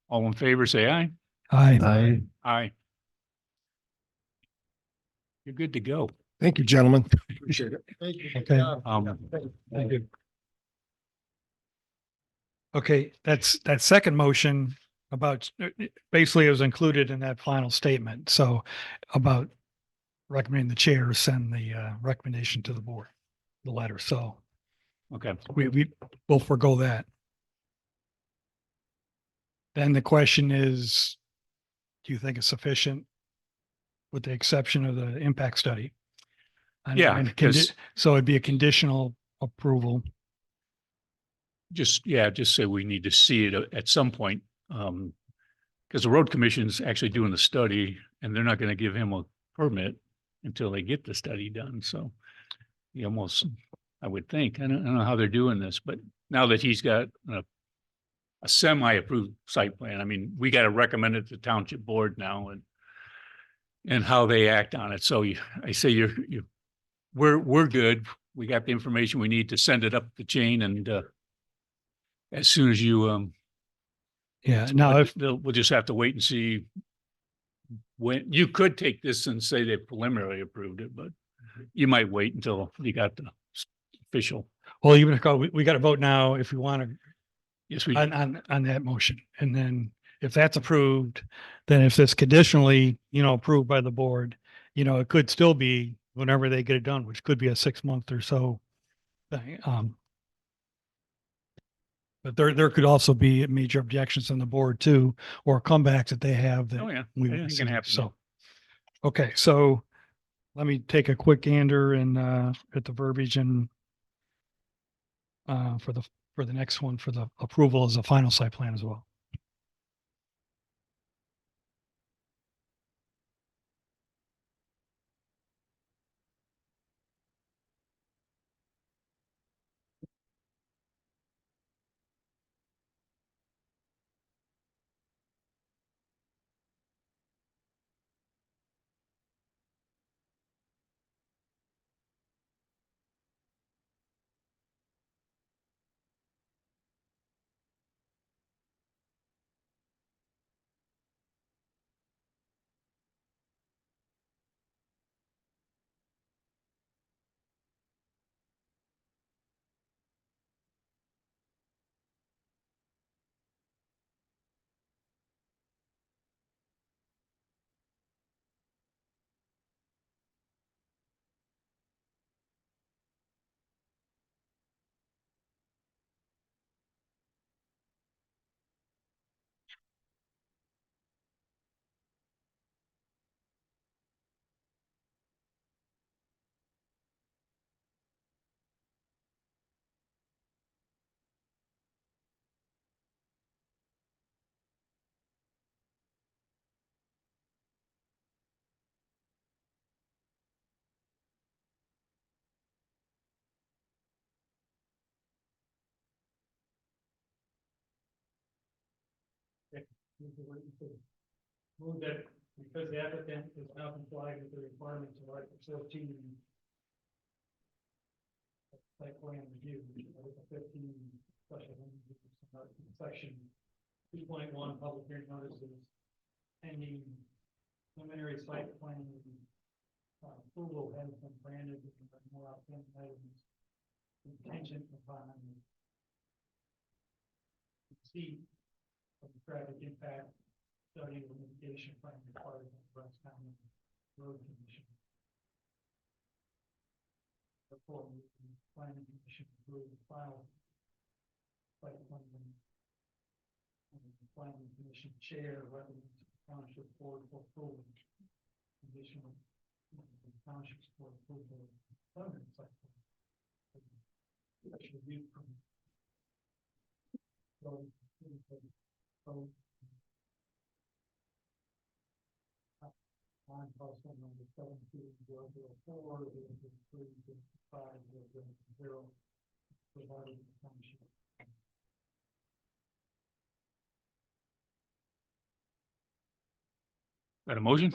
S2: All in favor, say aye.
S8: Aye.
S2: Aye. You're good to go.
S9: Thank you, gentlemen. Appreciate it.
S4: Thank you.
S8: Okay.
S2: Thank
S8: you. Okay, that second motion about, basically it was included in that final statement. So about recommending the chair send the recommendation to the board, the letter. So
S2: Okay,
S8: we'll forego that. Then the question is, do you think it's sufficient with the exception of the impact study?
S2: Yeah, because-
S8: So it'd be a conditional approval.
S2: just say we need to see it at some point. Because the road commission's actually doing the study and they're not going to give him a permit until they get the study done. So you almost, I would think, I don't know how they're doing this, but now that he's got a semi-approved site plan, I mean, we got to recommend it to township board now and how they act on it. So I say we're good. We got the information we need to send it up the chain, and as soon as you
S8: Yeah. Now,
S2: we'll just have to wait and see when you could take this and say they preliminarily approved it, but you might wait until you got the official.
S8: well, even if we got to vote now if we want to
S2: Yes, we,
S8: on that motion. And then if that's approved, then if it's conditionally, approved by the board, it could still be whenever they get it done, which could be a 6 month or so thing. But there could also be major objections on the board too, or comebacks that they have that
S2: Oh, yeah.
S8: we
S2: Anything
S8: would
S2: can
S8: see.
S2: happen.
S8: So, okay, so let me take a quick gander and at the verbiage and for the next one, for the approval as a final site plan as well.
S3: Move that because the applicant is not compliant with the requirements of Article 14. Site plan review, Article 15, special section 2.1, public hearing notices, pending preliminary site plan. Approval has been granted, with more outstanding items contingent upon receipt of the traffic impact study or mitigation plan required by the Russ County Road Commission. Therefore, the planning commission approved the final site plan. And the planning commission chair recommends the township board for approval. Additional township board approval. Permanent site plan. Special use permit. On parcel number 17,004, 3,5,000, provided the township.
S2: Got a motion?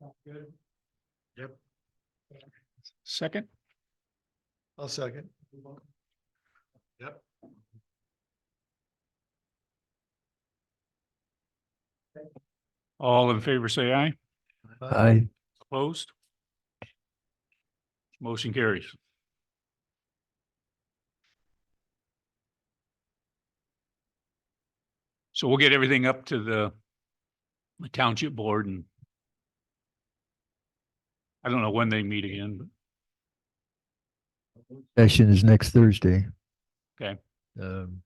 S3: Sounds good.
S2: Second?
S4: I'll second.
S2: All in favor, say aye.
S4: Aye.
S2: Opposed? Motion carries. So we'll get everything up to the township board, and I don't know when they meet again, but
S10: Session is next Thursday.
S2: Okay.
S10: Um,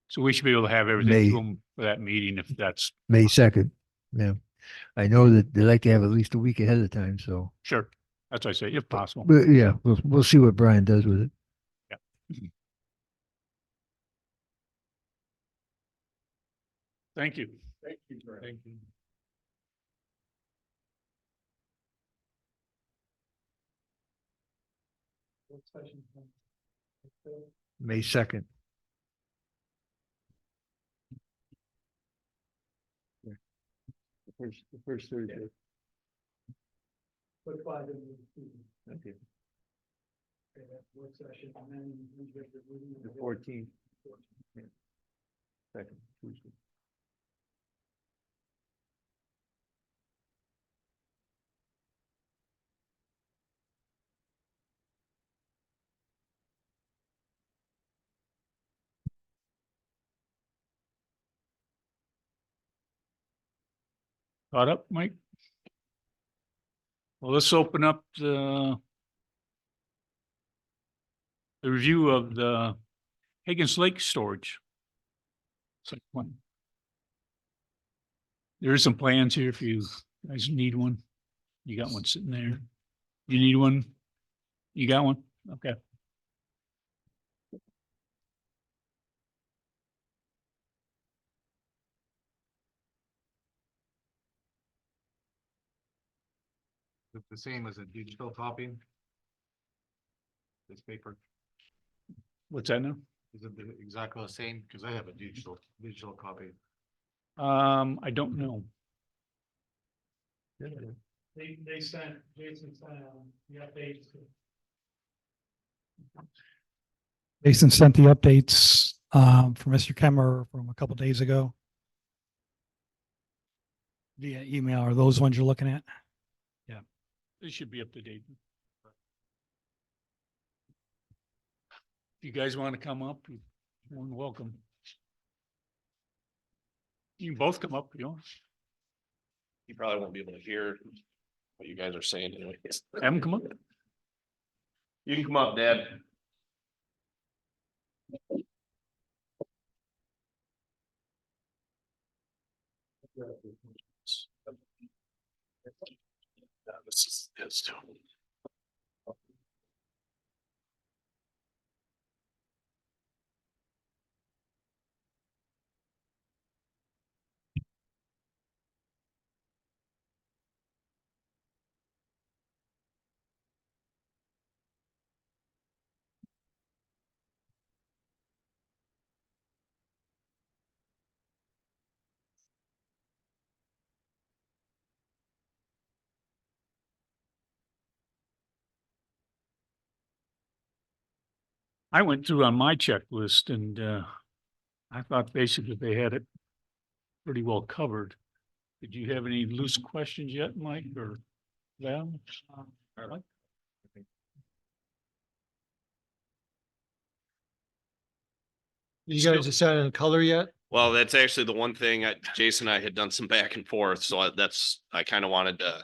S2: so we should be able to have everything
S10: May-
S2: to them for that meeting if that's
S10: May 2nd. Yeah. I know that they like to have at least a week ahead of time, so.
S2: sure. That's what I say, if possible.
S10: But yeah, we'll see what Brian does with it.
S2: Thank you.
S3: Thank you. Thank you. What session?
S10: May 2nd.
S9: The first Thursday.
S3: Put 5 in the.
S9: Okay.
S3: Okay, that's work session, and then we get the meeting.
S9: The 14th. Second Tuesday.
S2: Caught up, Mike? Well, let's open up the review of the Higgins Lake storage. Site plan. There is some plans here if you guys need one. You got one sitting there. You need one? You got one? Okay.
S11: It's the same as a digital copy. This paper,
S2: What's that now?
S11: is it exactly the same? Because I have a digital copy.
S2: I don't know.
S3: They sent, Jason sent, the updates.
S8: Jason sent the updates for Mr. Kemmer from a couple days ago. Via email. Are those ones you're looking at?
S2: This should be up to date. If you guys want to come up, you're more than welcome. You can both come up, if you want.
S12: You probably won't be able to hear what you guys are saying anyway.
S2: Have them come up.
S12: You can come up, Dad. This is his too.
S2: I went through on my checklist and I thought basically they had it pretty well covered. Did you have any loose questions yet, Mike or Val? Mike?
S4: You guys decided on color yet?
S12: Well, that's actually the one thing Jason and I had done some back and forth, so I kind of wanted to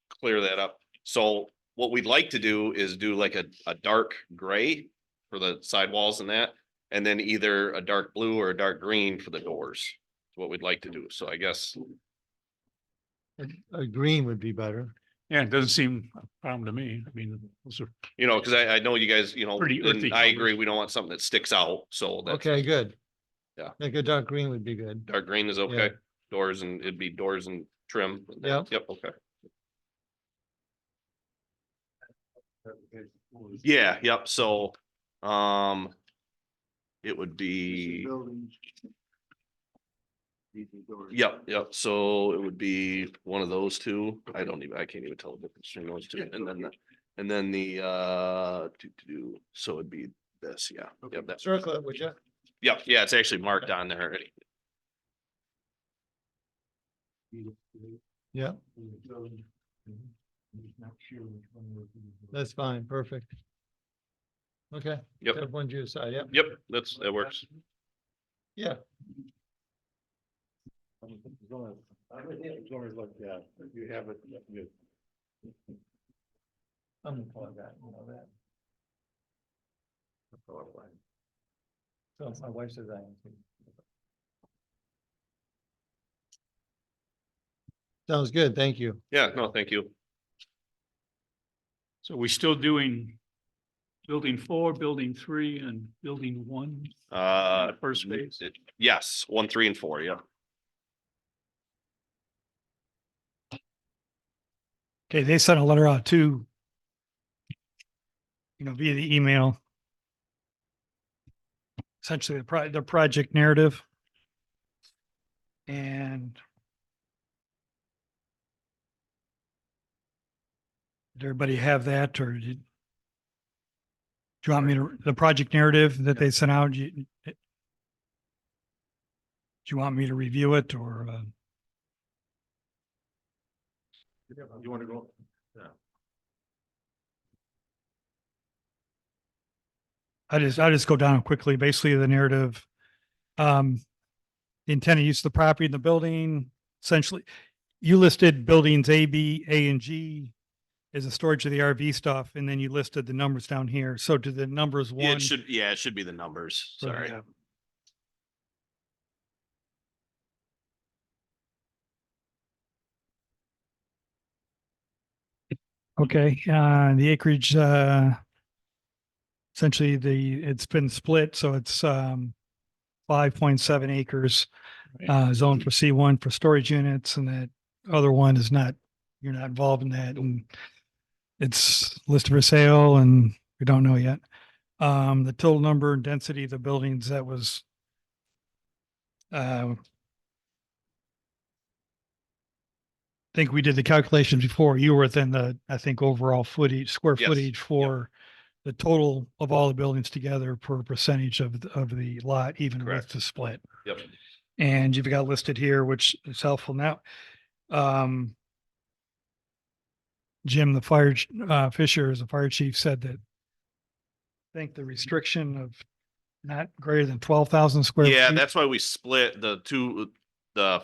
S12: clear that up. So what we'd like to do is do like a dark gray for the sidewalls and that, and then either a dark blue or a dark green for the doors. Is what we'd like to do. So I guess,
S4: A green would be better.
S2: Yeah, it doesn't seem a problem to me. I mean, those are
S12: you know, because I know you guys,
S2: Pretty earthy
S12: and I agree,
S2: colors.
S12: we don't want something that sticks out. So that's
S4: Okay, good.
S12: Yeah.
S4: Like a dark green would be good.
S12: dark green is okay. Doors and it'd be doors and trim.
S4: Yep.
S12: Yep, okay. Yeah, yep, so, it would be, yep, so it would be one of those two. I can't even tell the difference between those two, and then the, so it'd be this, yeah, yep, that's,
S4: Circle it, would you?
S12: yep, yeah, it's actually marked on there already.
S4: Yeah, that's fine, perfect. Okay.
S12: Yep.
S4: Everyone you decide, yep.
S12: Yep, that works.
S4: Yeah.
S11: You have it.
S4: I'm gonna call that, you know that. So my wife says I am too. Sounds good, thank you.
S12: Yeah, no, thank you.
S2: So we still doing building 4, building 3 and building 1? First phase.
S12: Yes, 1, 3, and 4, yeah.
S8: Okay, they sent a letter out too. Via the email. Essentially the project narrative. And did everybody have that or do you want me to, the project narrative that they sent out? Do you want me to review it or?
S11: You want to go? Yeah.
S8: I'll just go down quickly. Basically, the narrative, the intended use of the property in the building, essentially, you listed buildings A, B, A, and G. is a storage of the RV stuff, and then you listed the numbers down here. So do the numbers
S12: Yeah,
S8: one?
S12: it should be the numbers.
S8: for the,
S12: Sorry.
S8: Okay, the acreage, essentially it's been split, so it's 5.7 acres, zoned for C1 for storage units, and that other one is not, you're not involved in that, and it's listed for sale, and we don't know yet. The total number and density of the buildings that was I think we did the calculations before. You were within the, I think, overall square
S12: Yes.
S8: footage for the total of all the buildings together per percentage of the lot, even with
S12: Correct.
S8: the split.
S12: Yep.
S8: And you've got listed here, which is helpful now. Jim, the Fisher, as the fire chief, said that I think the restriction of not greater than 12,000 square.
S12: Yeah,
S8: feet-
S12: that's why we split the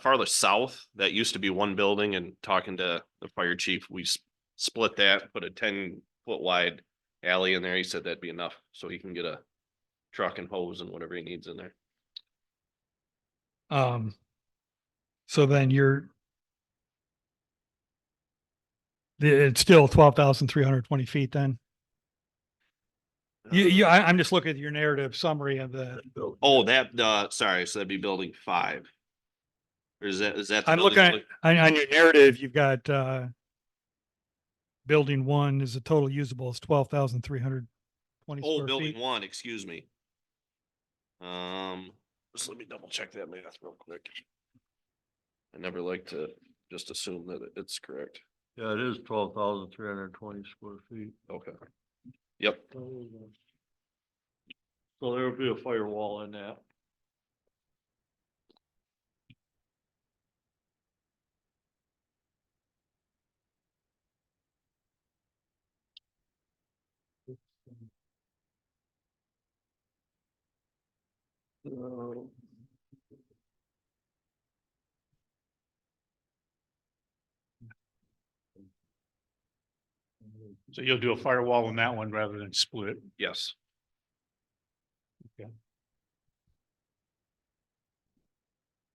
S12: farther south, that used to be one building, and talking to the fire chief, we split that, put a 10-foot wide alley in there. He said that'd be enough, so he can get a truck and hose and whatever he needs in there.
S8: So then it's still 12,320 feet then? I'm just looking at your narrative summary of the,
S12: Oh, sorry, so that'd be building 5. Or is that the
S8: I'm
S12: building
S8: looking at, on your narrative, you've got, building 1 is the total usable is 12,320
S12: Oh,
S8: square
S12: building
S8: feet.
S12: 1, excuse me. Just let me double check that math real quick. I never like to just assume that it's correct.
S1: Yeah, it is 12,320 square feet.
S12: Okay. Yep.
S1: So there would be a firewall in that.
S2: So you'll do a firewall on that one rather than split.
S12: Yes.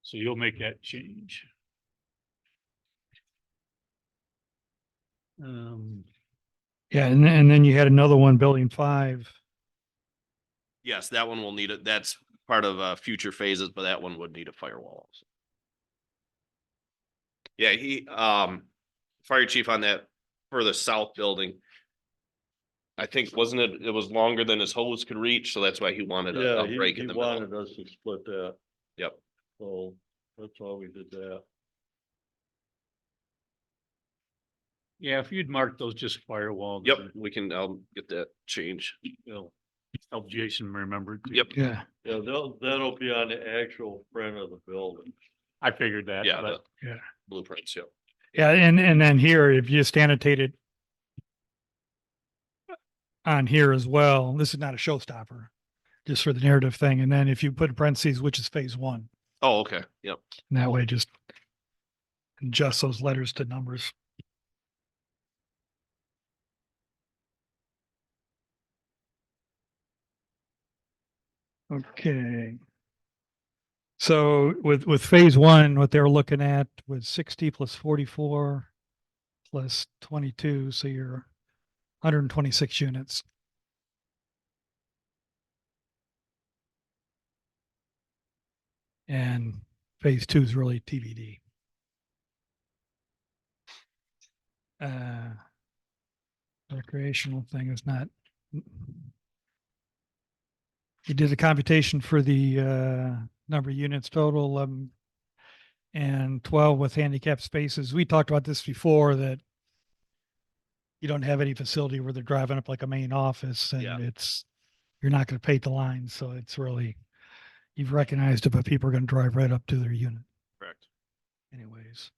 S2: So you'll make that change.
S8: Yeah, and then you had another one, building 5.
S12: Yes, that one will need it. That's part of future phases, but that one would need a firewall. Yeah, fire chief on that further south building. I think, wasn't it, it was longer than his hose could reach, so that's why he wanted a break in the middle.
S1: Wanted us to split that.
S12: Yep.
S1: So that's why we did that.
S2: Yeah, if you'd mark those just firewall.
S12: Yep, I'll get that changed.
S2: You know, help Jason remember.
S12: Yep.
S8: Yeah.
S1: Yeah, that'll be on the actual front of the building.
S2: I figured that.
S12: Yeah,
S2: but
S12: the
S8: Yeah.
S12: blueprints, yep.
S8: Yeah, and then here, if you just annotate it on here as well, this is not a showstopper, just for the narrative thing. And then if you put in parentheses, which is phase 1,
S12: Oh, okay, yep.
S8: and that way just adjust those letters to numbers. Okay. So with phase 1, what they're looking at was 60 plus 44 plus 22, so you're 126 units. And phase 2 is really TBD. Recreational thing is not. You did a computation for the number of units total, 11 and 12 with handicap spaces. We talked about this before, that you don't have any facility where they're driving up like a main office, and
S12: Yeah.
S8: you're not going to paint the lines. So it's really, you've recognized it, but people are going to drive right up to their unit
S12: Correct.
S8: anyways.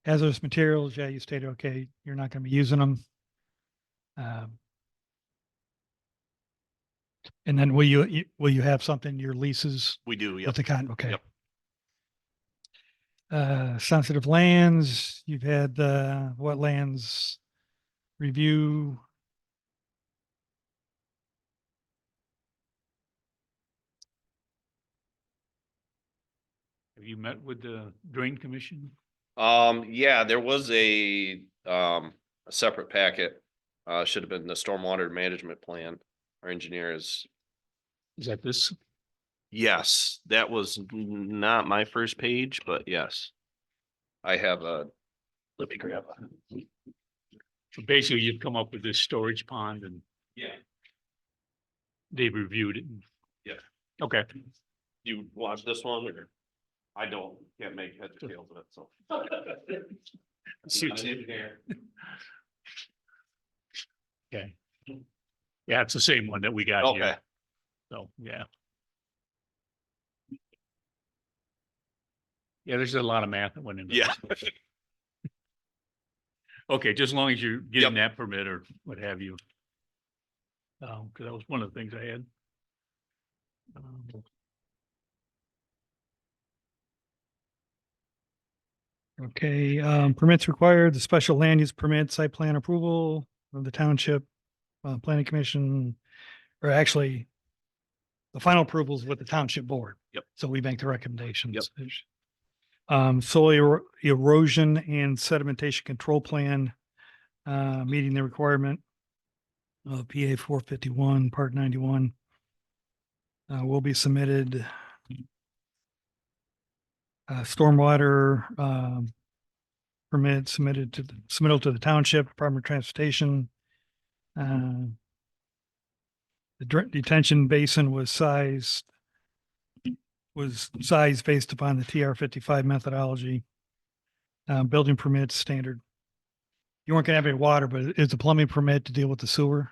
S8: Hazardous materials, yeah, you stated, okay, you're not going to be using them. And then will you have something in your leases
S12: We do, yep.
S8: with the okay.
S12: Yep.
S8: sensitive lands, you've had wetlands review.
S2: Have you met with the Drain Commission?
S12: Yeah, there was a separate packet. Should have been the stormwater management plan. Our engineer is,
S2: Is that this?
S12: yes, that was not my first page, but yes. I have a, let me grab a.
S2: So basically, you've come up with this storage pond and
S12: Yeah.
S2: they've reviewed it.
S12: Yeah.
S2: Okay.
S12: You watch this one or? I don't, can't make heads or tails of it, so.
S2: See what you- Okay. Yeah, it's the same one that we got
S12: Okay,
S2: here. So, yeah. Yeah, there's a lot of math that went into
S12: yeah.
S2: this. Okay, just as long as you're getting that permit or what have you. Cause that was one of the things I had.
S8: Okay, permits required, the special land use permit, site plan approval of the township, planning commission, or actually the final approvals with the township board.
S12: Yep.
S8: So we make the recommendations. Soil erosion and sedimentation control plan, meeting the requirement of PA 451, part 91. Will be submitted. Stormwater, permit submitted to submittal to the township Department of Transportation. The detention basin was sized based upon the TR 55 methodology. Building permits standard. You weren't gonna have any water, but it's a plumbing permit to deal with the sewer,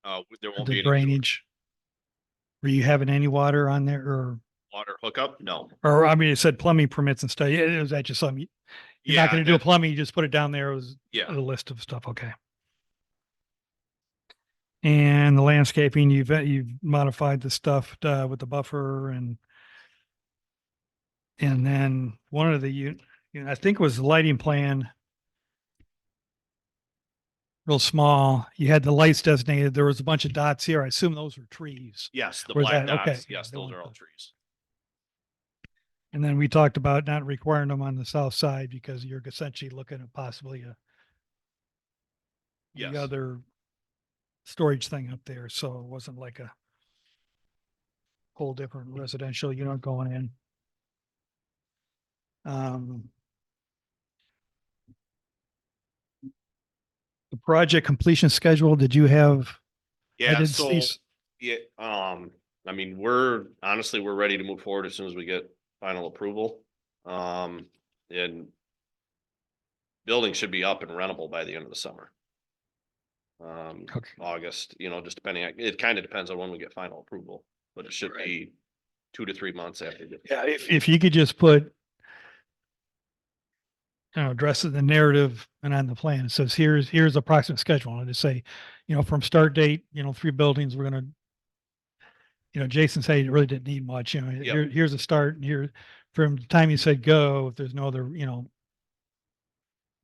S12: There won't be
S8: the
S12: any
S8: drainage. Were you having any water on there
S12: water hookup, no.
S8: or I mean, it said plumbing permits and stuff. Yeah, it was actually something. You're not gonna do a plumbing, you just put it down there. It was
S12: Yeah,
S8: a list of stuff. Okay. And the landscaping, you've modified the stuff with the buffer and then one of the, I think it was the lighting plan. Real small. You had the lights designated. There was a bunch of dots here. I assume those were trees.
S12: yes, the
S8: Where's
S12: black
S8: that? Okay.
S12: dots, yes,
S8: They
S12: those
S8: want
S12: are all
S8: the-
S12: trees.
S8: And then we talked about not requiring them on the south side because you're essentially looking at possibly
S12: Yes.
S8: the other storage thing up there. So it wasn't like a whole different residential unit going in. The project completion schedule, did you have?
S12: Yeah,
S8: did
S12: so,
S8: see s-
S12: yeah, I mean, honestly, we're ready to move forward as soon as we get final approval. And building should be up and rentable by the end of the summer.
S8: Okay.
S12: August, just depending, it kind of depends on when we get final approval, but it should be 2 to 3 months after.
S8: Yeah, if you could just put address the narrative and on the plan, it says here's approximate schedule. And just say, from start date, 3 buildings, we're gonna, Jason said he really didn't need much, here's a start and here, from the time you said go, if there's no other,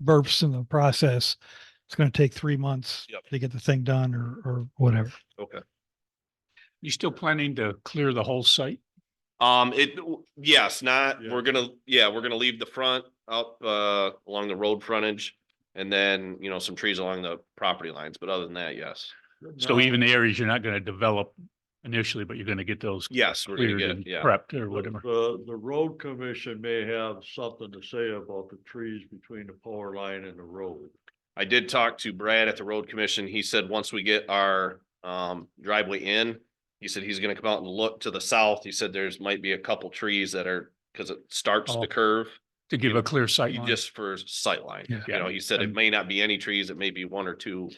S8: burps in the process, it's gonna take 3 months
S12: Yep.
S8: to get the thing done or whatever.
S12: Okay.
S2: You still planning to clear the whole site?
S12: Yes, not,
S1: Yeah.
S12: we're gonna leave the front up, along the road frontage. And then, some trees along the property lines, but other than that, yes.
S2: So even the areas you're not gonna develop initially, but you're gonna get those
S12: Yes, we're gonna
S2: cleared
S12: get,
S2: and
S12: yeah.
S2: prepped or whatever.
S1: The road commission may have something to say about the trees between the power line and the road.
S12: I did talk to Brad at the road commission. He said, once we get our, driveway in, he said he's gonna come out and look to the south. He said might be a couple trees that are, cause it starts
S2: Oh.
S12: the curve.
S2: To give a clear sight line.
S12: Just for sightline,
S2: Yeah.
S12: he said it
S2: And-
S12: may not be any trees, it may be 1 or 2,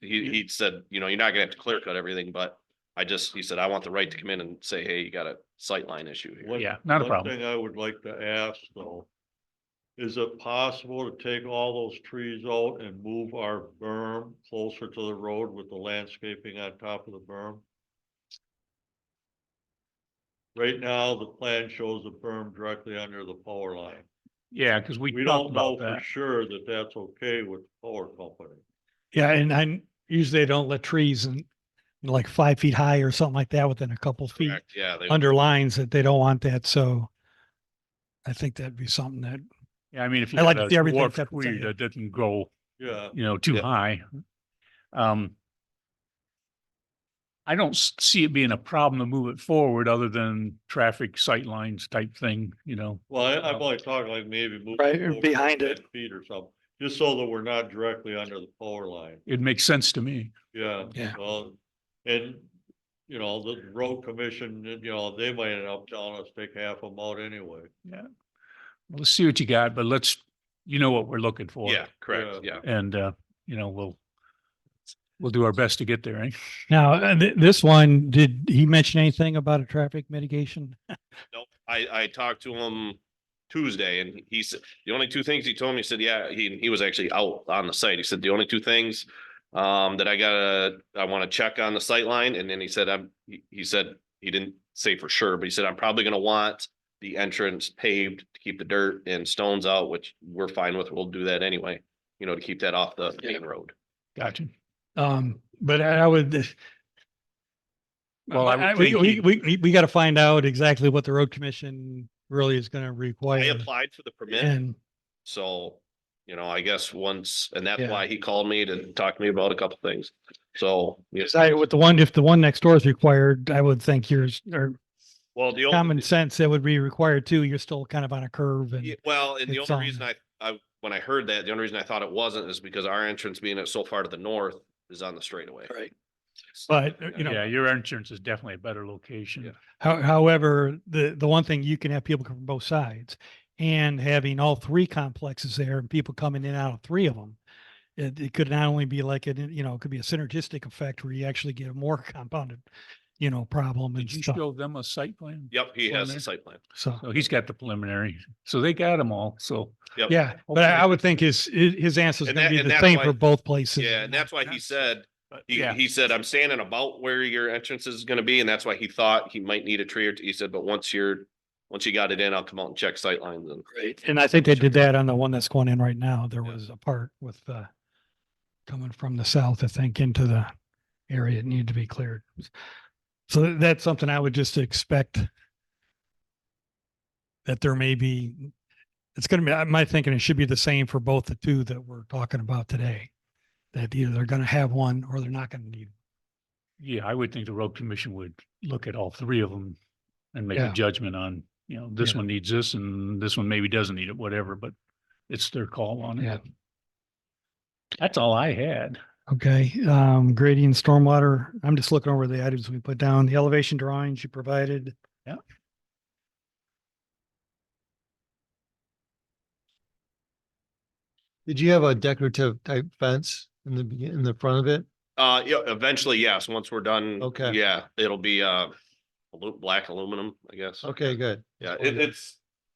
S12: he said, you're not gonna have to clear cut everything, but he said, I want the right to come in and say, hey, you got a sightline issue here.
S2: Yeah, not a
S1: One
S2: problem.
S1: thing I would like to ask though, is it possible to take all those trees out and move our berm closer to the road with the landscaping on top of the berm? Right now, the plan shows a berm directly under the power line.
S2: Yeah, because we
S1: We
S2: talked
S1: don't know
S2: about
S1: for
S2: that.
S1: sure that that's okay with the power company.
S8: Yeah, and I usually they don't let trees and like 5 feet high or something like that within a couple feet
S12: Correct, yeah, they,
S8: under lines that they don't want that. So I think that'd be something that
S2: Yeah, I mean, if you
S8: I like
S2: had
S8: to
S2: a
S8: see everything
S2: dwarf
S8: kept the
S2: tree
S8: same.
S2: that didn't grow,
S1: Yeah.
S2: too
S12: Yeah.
S2: high. I don't see it being a problem to move it forward other than traffic sight lines type thing,
S1: Well, I'm only talking like maybe move.
S8: Right,
S1: over
S8: behind it.
S1: 10 feet or something, just so that we're not directly under the power line.
S2: It makes sense to me.
S1: Yeah.
S8: Yeah.
S1: Well, and, the road commission, they might end up telling us take half of them out anyway.
S2: Yeah. Well, let's see what you got, but you know what we're looking for.
S12: yeah, correct, yeah.
S2: And, we'll do our best to get there, eh?
S8: Now, this one, did he mention anything about a traffic mitigation?
S12: Nope, I talked to him Tuesday and he said, the only two things he told me, he said, yeah, he was actually out on the site. He said, the only two things that I want to check on the sight line. And then he said, he said, he didn't say for sure, but he said, I'm probably going to want the entrance paved to keep the dirt and stones out, which we're fine with. We'll do that anyway, to keep that off the main road.
S2: Gotcha.
S8: But I would,
S2: Well, I would
S8: we,
S2: think
S8: we got to find out exactly what the road commission really is going to
S12: I
S8: require.
S12: applied for the permit.
S8: And
S12: So, I guess and that's
S8: Yeah.
S12: why he called me to talk to me about a couple things. So,
S8: if the one next door is required, I would think yours or
S12: well, the
S8: common
S12: only,
S8: sense that would be required too. You're still kind of on a curve and
S12: well, and the
S8: it's
S12: only
S8: on-
S12: reason when I heard that, the only reason I thought it wasn't is because our entrance being so far to the north is on the straightaway.
S8: Right. But,
S2: yeah, your entrance is definitely a better location.
S12: Yeah.
S8: However, the one thing you can have people come from both sides and having all three complexes there and people coming in and out of three of them. It could not only be like it could be a synergistic effect where you actually get a more compounded, problem and
S2: Did you
S8: stuff.
S2: show them a site plan?
S12: Yep, he has
S2: Preliminary?
S12: the site plan.
S8: So,
S2: So he's got the preliminary. So they got them all. So
S12: Yep.
S8: yeah, but I would think his answer is
S12: And
S8: going to
S12: that-
S8: be
S12: and
S8: the
S12: that's
S8: same
S12: why-
S8: for both places.
S12: Yeah, and that's why he said,
S2: yeah,
S12: he said, I'm standing about where your entrance is gonna be, and that's why he thought he might need a tree or two. He said, but once you got it in, I'll come out and check sight lines and.
S8: Right. And I think they did that on the one that's going in right now. There
S12: Yeah.
S8: was a part with coming from the south, I think, into the area that needed to be cleared. So that's something I would just expect that there may be, it's going to be, my thinking, it should be the same for both the two that we're talking about today. That either they're going to have one or they're not going to need.
S2: yeah, I would think the road commission would look at all three of them and make a
S8: Yeah.
S2: judgment on, this
S8: Yeah.
S2: one needs this and this one maybe doesn't need it, whatever, but it's their call on it.
S8: Yeah.
S2: That's all I had.
S8: Okay, grading stormwater. I'm just looking over the items we put down, the elevation drawings you provided.
S2: Yeah.
S4: Did you have a decorative type fence in the front of it?
S12: Yeah, eventually, yes, once we're done.
S4: Okay.
S12: Yeah, it'll be, black aluminum, I guess.
S4: Okay, good.
S12: Yeah,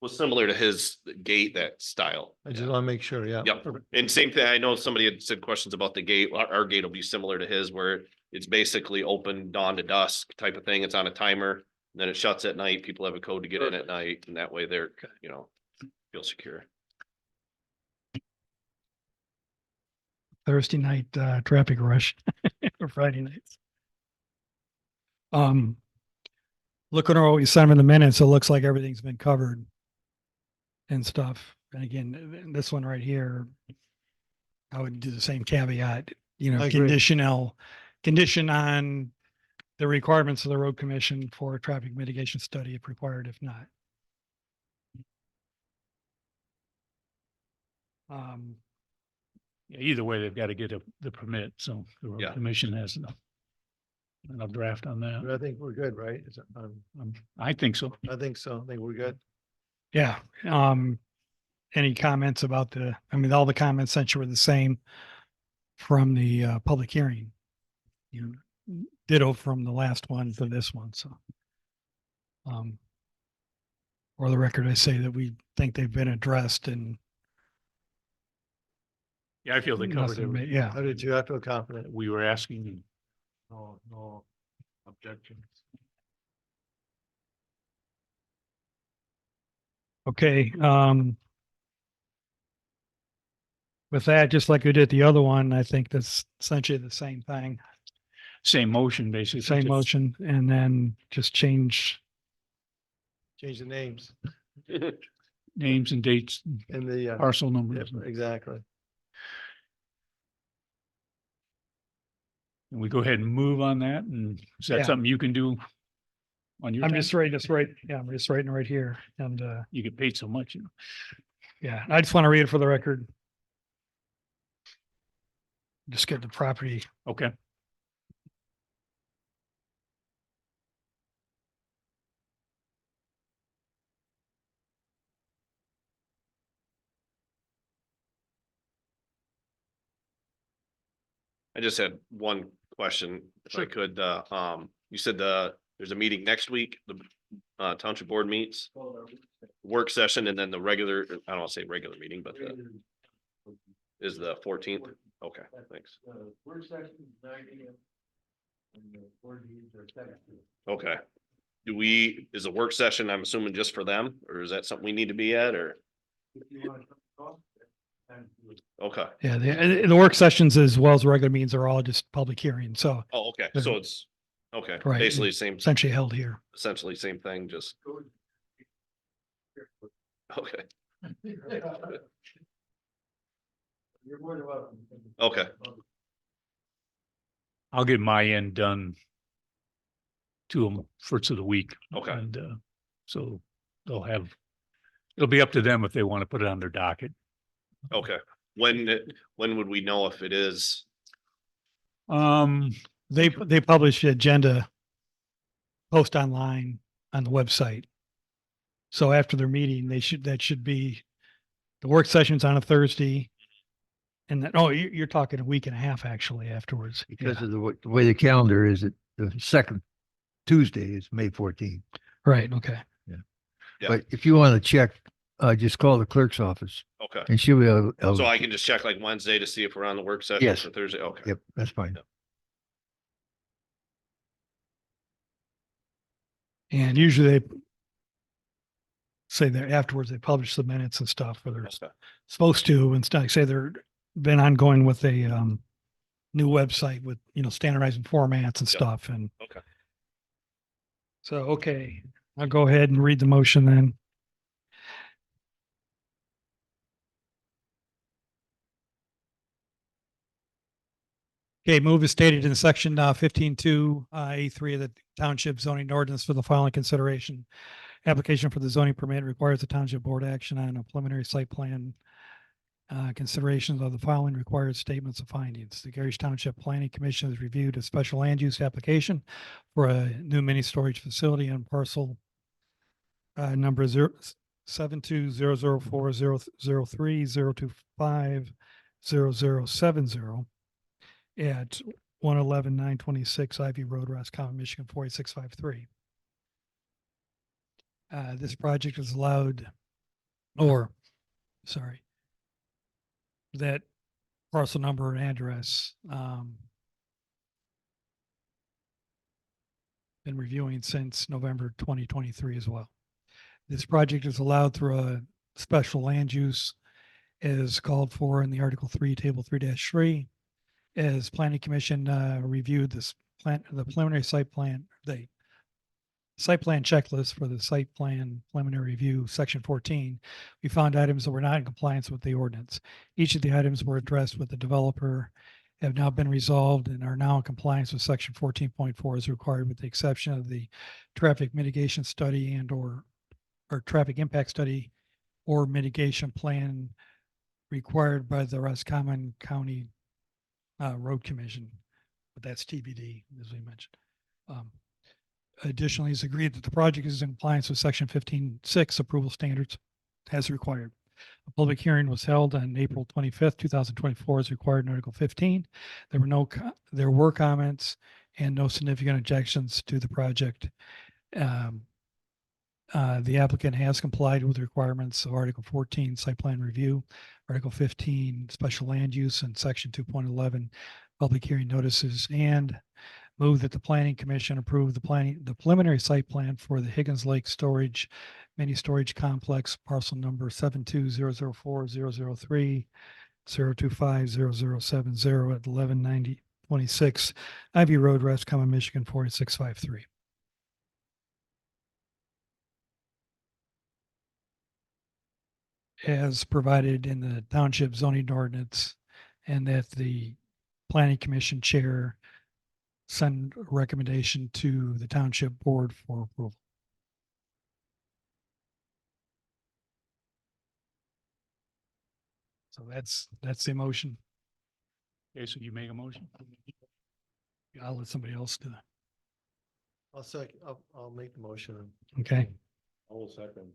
S12: was similar to his gate, that style.
S4: I just
S12: Yeah.
S4: want to make sure, yeah.
S12: Yep. And same thing, I know somebody had said questions about the gate. Our gate will be similar to his where it's basically open dawn to dusk type of thing. It's on a timer. Then it shuts at night. People have a code to get in at night and that way they're, feel secure.
S8: Thursday night traffic rush or Friday nights. Looking at what you sent them in the minutes, it looks like everything's been covered and stuff. And again, this one right here, I would do the same caveat,
S4: I agree.
S8: condition on the requirements of the road commission for a traffic mitigation study if required, if not.
S2: Yeah, either way, they've got to get the permit. So the road
S12: Yeah.
S2: commission has enough draft on that.
S4: I think we're good, right?
S2: I think so.
S4: I think so. I think we're good.
S8: Yeah. Any comments about all the comments sent you were the same from the public hearing. Ditto from the last one to this one, so. For the record, I say that we think they've been addressed and.
S2: Yeah, I feel they covered
S8: nothing ma-
S2: everything
S8: Yeah,
S4: I did too. I feel confident.
S2: we were asking.
S1: No objections.
S8: okay, with that, just like we did the other one, I think that's essentially the same thing,
S2: Same motion, basically.
S8: same
S2: just-
S8: motion, and then just change.
S4: Change the names
S2: Names and dates,
S4: and the,
S2: parcel numbers.
S4: exactly.
S2: And we go ahead and move on that. And is that
S8: Yeah.
S2: something you can do on your
S8: I'm
S2: time?
S8: just writing this right, yeah, I'm just writing right here, and,
S2: You get paid so much, you know.
S8: yeah, I just want to read it for the record. Just get the property.
S2: Okay.
S12: I just had one question, if I
S2: Sure.
S12: could, you said there's a meeting next week, the township board meets. Work session and then the regular, I don't want to say regular meeting, but is the 14th. Okay, thanks. Okay. Is a work session, I'm assuming just for them, or is that something we need to be at, or? Okay,
S8: Yeah, the work sessions as well as regular meetings are all just public hearings, so
S12: oh, okay, so it's, okay,
S8: Right.
S12: basically same,
S8: essentially held here.
S12: essentially same thing, just. Okay, okay,
S2: I'll get my end done to them first of the week.
S12: okay,
S2: And so they'll have, it'll be up to them if they want to put it on their docket.
S12: okay. When would we know if it is?
S8: They publish the agenda post online on the website. So after their meeting, that should be, the work session's on a Thursday. And then, oh, you're talking a week and a half actually afterwards.
S10: Because
S8: Yeah.
S10: of the way the calendar is, it the second Tuesday is May 14th.
S8: Right, okay.
S12: Yeah.
S10: But if you want to check, just call the clerk's office
S12: Okay,
S10: and she'll be able.
S12: so I can just check like Wednesday to see if we're on the work session
S10: Yes.
S12: for Thursday, okay.
S10: Yep, that's fine.
S8: And usually they say that afterwards they publish the minutes and stuff, where they're
S12: Okay.
S8: supposed to, and stuff. Say they're been ongoing with a new website with, standardizing formats and
S12: Yep.
S8: stuff. And
S12: Okay.
S8: so, okay, I'll go ahead and read the motion then. Okay, move is stated in section 15.2 A3 of the Township zoning ordinance for the following consideration. Application for the zoning permit requires the township board action on a preliminary site plan. Considerations of the following required statements of findings. The Garrish Township Planning Commission has reviewed a special land use application for a new mini storage facility on parcel number 7200400300302500070 at 111-926 Ivy Road, Roscommon, Michigan 48653. This project is allowed, that parcel number and address, been reviewing since November 2023 as well. This project is allowed through a special land use as called for in the Article 3, Table 3-3. As Planning Commission reviewed the preliminary site plan, the site plan checklist for the site plan preliminary review, section 14, we found items that were not in compliance with the ordinance. Each of the items were addressed with the developer, have now been resolved and are now in compliance with section 14.4 as required, with the exception of the traffic mitigation study or traffic impact study or mitigation plan required by the Roscommon County Road Commission, but that's TBD, as we mentioned. Additionally, it's agreed that the project is in compliance with section 15.6 approval standards as required. A public hearing was held on April 25th, 2024 as required in Article 15. There were comments and no significant objections to the project. The applicant has complied with the requirements of Article 14 site plan review, Article 15 special land use, and Section 2.11 public hearing notices, and move that the Planning Commission approve the preliminary site plan for the Higgins Lake Storage Mini Storage Complex, parcel number 72004003003 0250070 at 119026 Ivy Road, Roscommon, Michigan 48653. As provided in the township zoning ordinance, and that the planning commission chair send a recommendation to the township board for approval. So that's the motion.
S2: Okay, so you make a motion?
S8: I'll let somebody else do that.
S4: I'll make the motion.
S8: Okay.
S11: I will second.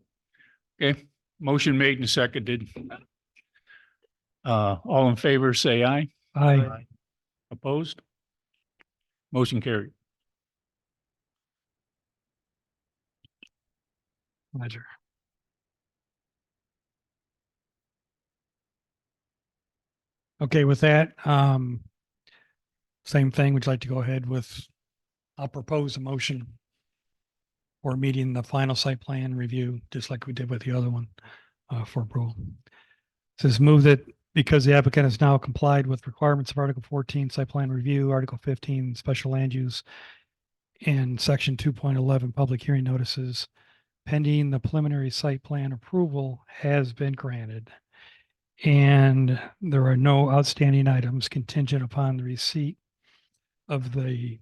S2: Okay, motion made and seconded. All in favor, say aye.
S8: Aye.
S2: Opposed? Motion carried.
S8: Ledger. Okay, with that, same thing, would you like to go ahead with, I'll propose a motion for meeting the final site plan review, just like we did with the other one, for approval. It says move that because the applicant has now complied with requirements of Article 14 site plan review, Article 15 special land use, and Section 2.11 public hearing notices, pending the preliminary site plan approval has been granted. And there are no outstanding items contingent upon the receipt of the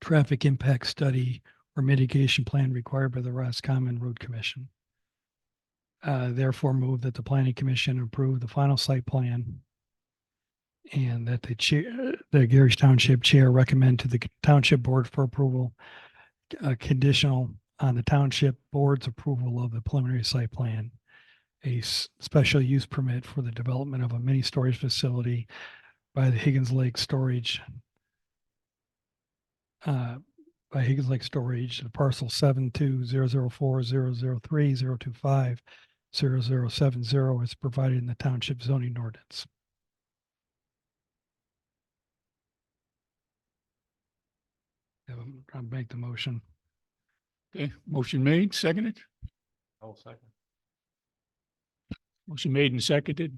S8: traffic impact study or mitigation plan required by the Roscommon Road Commission. Therefore move that the planning commission approve the final site plan and that the Garrish Township Chair recommend to the Township Board for approval, conditional on the Township Board's approval of the preliminary site plan, a special use permit for the development of a mini storage facility by the Higgins Lake Storage, the parcel 7200400300300250070 is provided in the Township zoning ordinance. I'll make the motion.
S2: Okay, motion made, seconded.
S11: I will second.
S2: Motion made and seconded.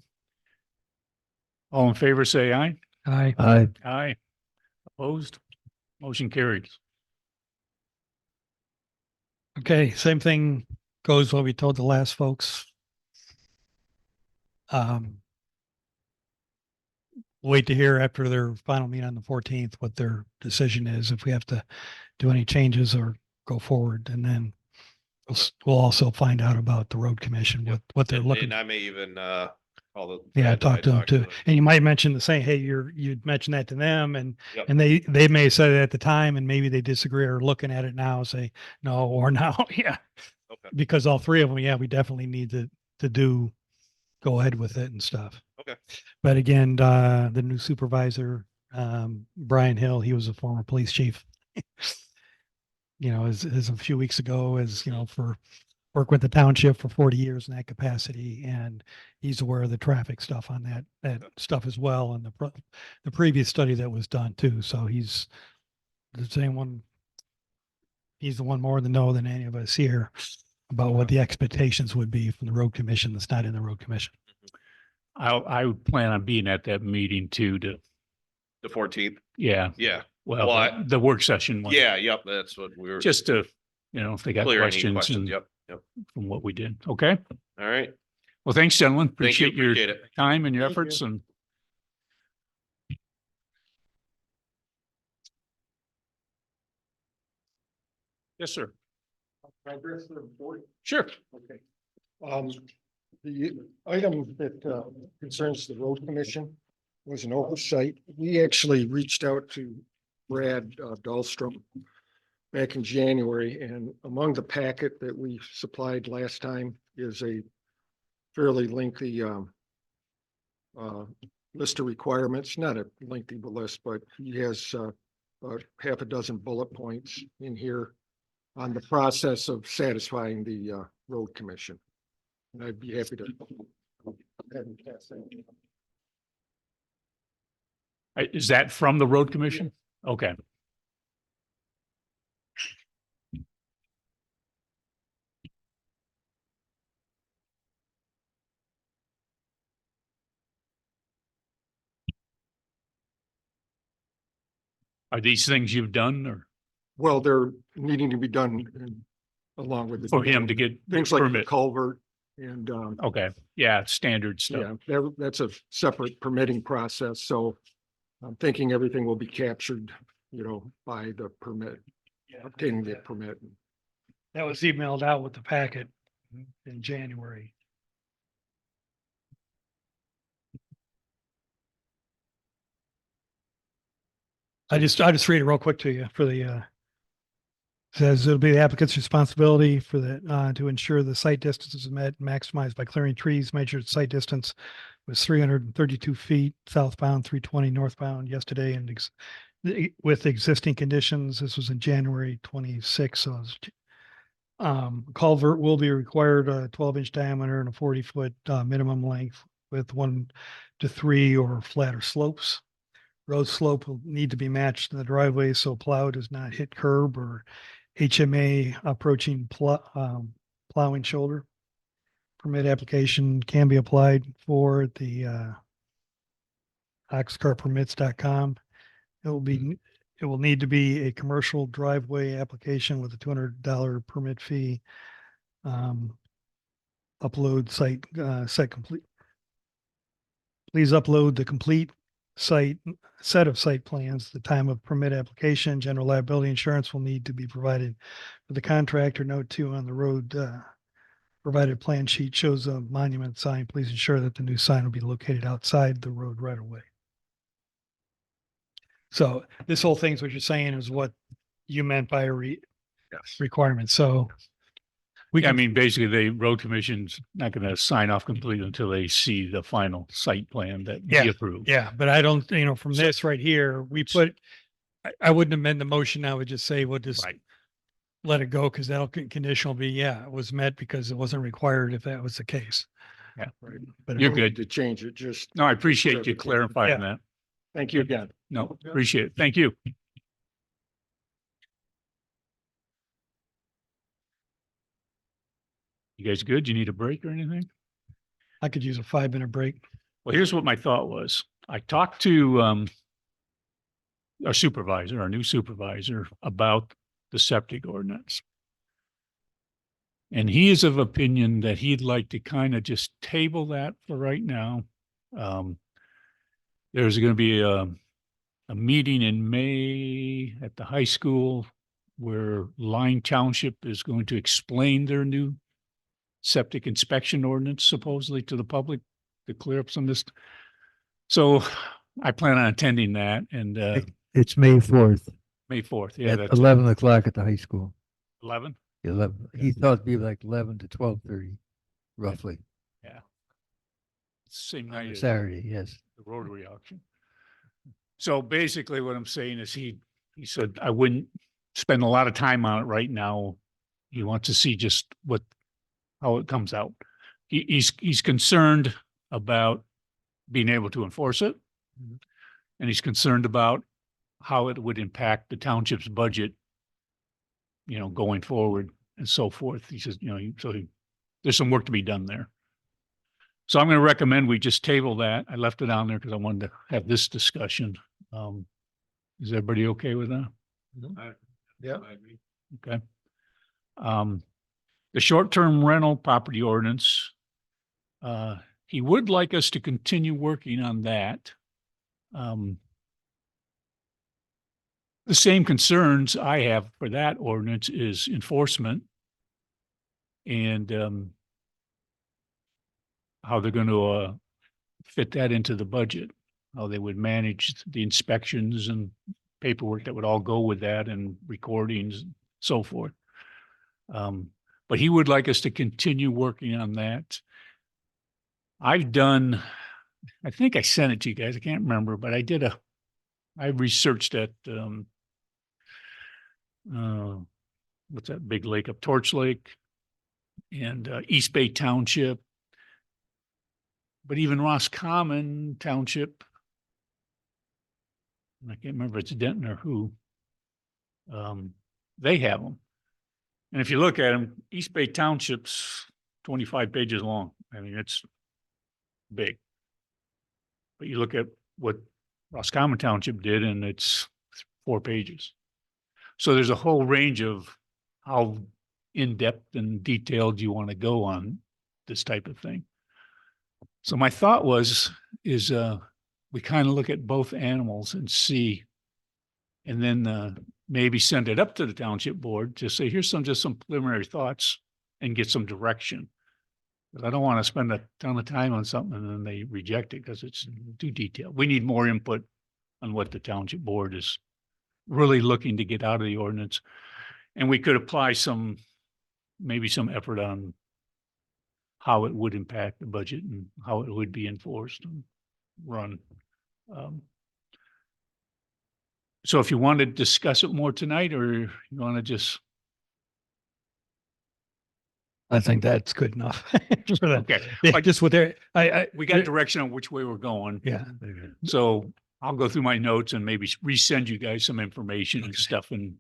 S2: All in favor, say aye.
S8: Aye.
S10: Aye.
S2: Aye. Opposed? Motion carried.
S8: Okay, same thing goes what we told the last folks. Wait to hear after their final meeting on the 14th what their decision is, if we have to do any changes or go forward, and then we'll also find out about the road commission, what they're looking.
S12: And I may even, call the.
S8: Yeah,
S12: guys that I
S8: talk to them
S12: talked
S8: too. And you might mention the same, hey, you'd mentioned that to them, and
S12: Yep.
S8: and they may have said it at the time, and maybe they disagree or looking at it now, say no or no. Yeah.
S12: Okay.
S8: Because all three of them, yeah, we definitely need to go ahead with it and stuff.
S12: Okay.
S8: But again, the new supervisor, Brian Hill, he was a former police chief. As a few weeks ago, for work with the township for 40 years in that capacity, and he's aware of the traffic stuff on that stuff as well, and the previous study that was done too. So he's the one more to know than any of us here about what the expectations would be from the road commission that's not in the road commission.
S2: I would plan on being at that meeting too,
S12: The 14th.
S2: yeah,
S12: Yeah.
S2: well,
S12: Well,
S2: the work session one.
S12: Yeah. Yep. That's what we were.
S2: Just to, if they got
S12: clear any
S2: questions
S12: questions. Yep.
S2: from what we did. Okay.
S12: All right.
S2: Well, thanks, gentlemen.
S12: Thank you.
S2: Appreciate your
S12: Appreciate it.
S2: time and your
S7: Thank you.
S2: efforts and. Yes, sir. Sure.
S9: Okay. The item that concerns the road commission was an oversight. We actually reached out to Brad Dahlstrom back in January, and among the packet that we supplied last time is a fairly lengthy list of requirements, not a lengthy list, but he has about half a dozen bullet points in here on the process of satisfying the road commission. And I'd be happy to have him pass that.
S2: Is that from the road commission? Okay. Are these things you've done or
S9: Well, they're needing to be done along with the.
S2: for him to get
S9: Things like the
S2: permit?
S9: culvert and,
S2: Okay, yeah, standard stuff.
S9: yeah, that's a separate permitting process. So I'm thinking everything will be captured, by the permit, obtaining the permit.
S8: That was emailed out with the packet in January. I just read it real quick to you for the, says it'll be the applicant's responsibility for to ensure the site distance is met and maximized by clearing trees. Measured site distance was 332 feet southbound, 320 northbound yesterday, and with existing conditions, this was in January 26. So culvert will be required a 12-inch diameter and a 40-foot minimum length with 1 to 3 or flatter slopes. Road slope will need to be matched in the driveway so plow does not hit curb or HMA approaching plowing shoulder. Permit application can be applied for the oxcartpermits.com. It will need to be a commercial driveway application with a $200 permit fee. Upload site complete. Please upload the complete set of site plans. The time of permit application, general liability insurance will need to be provided for the contractor. Note 2 on the road provided plan sheet shows a monument sign. Please ensure that the new sign will be located outside the road right away. So this whole thing's what you're saying is what you meant by a requirement. So
S2: Yeah, I mean, basically, the road commission's not gonna sign off completely until they see the final site plan that we approve.
S8: yeah, but I don't, from this right here, I wouldn't amend the motion. I would just say, we'll just
S2: Right.
S8: let it go because that'll condition will be, it was met because it wasn't required if that was the case.
S2: Yeah.
S9: Right.
S8: But
S2: You're
S9: No need
S2: good.
S9: To change it, just,
S2: No, I appreciate you
S9: Clarification.
S2: clarifying
S8: Yeah.
S2: that.
S9: thank you again.
S2: No, appreciate it. Thank you. You guys good? You need a break or anything?
S8: I could use a 5-minute break.
S2: Well, here's what my thought was. I talked to our new supervisor about the septic ordinance. And he is of opinion that he'd like to kind of just table that for right now. There's going to be a meeting in May at the high school where Line Township is going to explain their new septic inspection ordinance supposedly to the public to clear up some of this. So I plan on attending that and
S10: It's May 4th
S2: May 4th. Yeah,
S10: at
S2: that's
S10: 11 o'clock at the high school.
S2: 11.
S10: 11. He thought it'd be like 11 to 12:30, roughly.
S2: Same
S10: On
S2: night
S10: a
S2: as
S10: Saturday, yes.
S2: the Rotary auction. So basically what I'm saying is he said, I wouldn't spend a lot of time on it right now. He wants to see just how it comes out. He's concerned about being able to enforce it. And he's concerned about how it would impact the township's budget, going forward and so forth. He says, there's some work to be done there. So I'm going to recommend we just table that. I left it on there because I wanted to have this discussion. Is everybody okay with that?
S9: Yeah.
S2: Okay. The short-term rental property ordinance, he would like us to continue working on that. The same concerns I have for that ordinance is enforcement and how they're going to fit that into the budget, how they would manage the inspections and paperwork that would all go with that and recordings and so forth. But he would like us to continue working on that. I think I sent it to you guys. I can't remember, but I researched that, what's that big lake up Torch Lake and East Bay Township. But even Roscommon Township, I can't remember if it's Denton or who, they have them. And if you look at them, East Bay Township's 25 pages long. I mean, it's big. But you look at what Roscommon Township did and it's 4 pages. So there's a whole range of how in-depth and detailed you want to go on this type of thing. So my thought is we kind of look at both animals and see, and then maybe send it up to the township board, just say, here's just some preliminary thoughts and get some direction. But I don't want to spend a ton of time on something and then they reject it because it's too detailed. We need more input on what the township board is really looking to get out of the ordinance. And we could apply maybe some effort on how it would impact the budget and how it would be enforced and run. So if you want to discuss it more tonight, or you want to just,
S8: I think that's good enough. For that.
S2: okay,
S8: Yeah, just with their,
S2: we got direction on which way we're going.
S8: yeah.
S2: So I'll go through my notes and maybe resend you guys some information and stuff and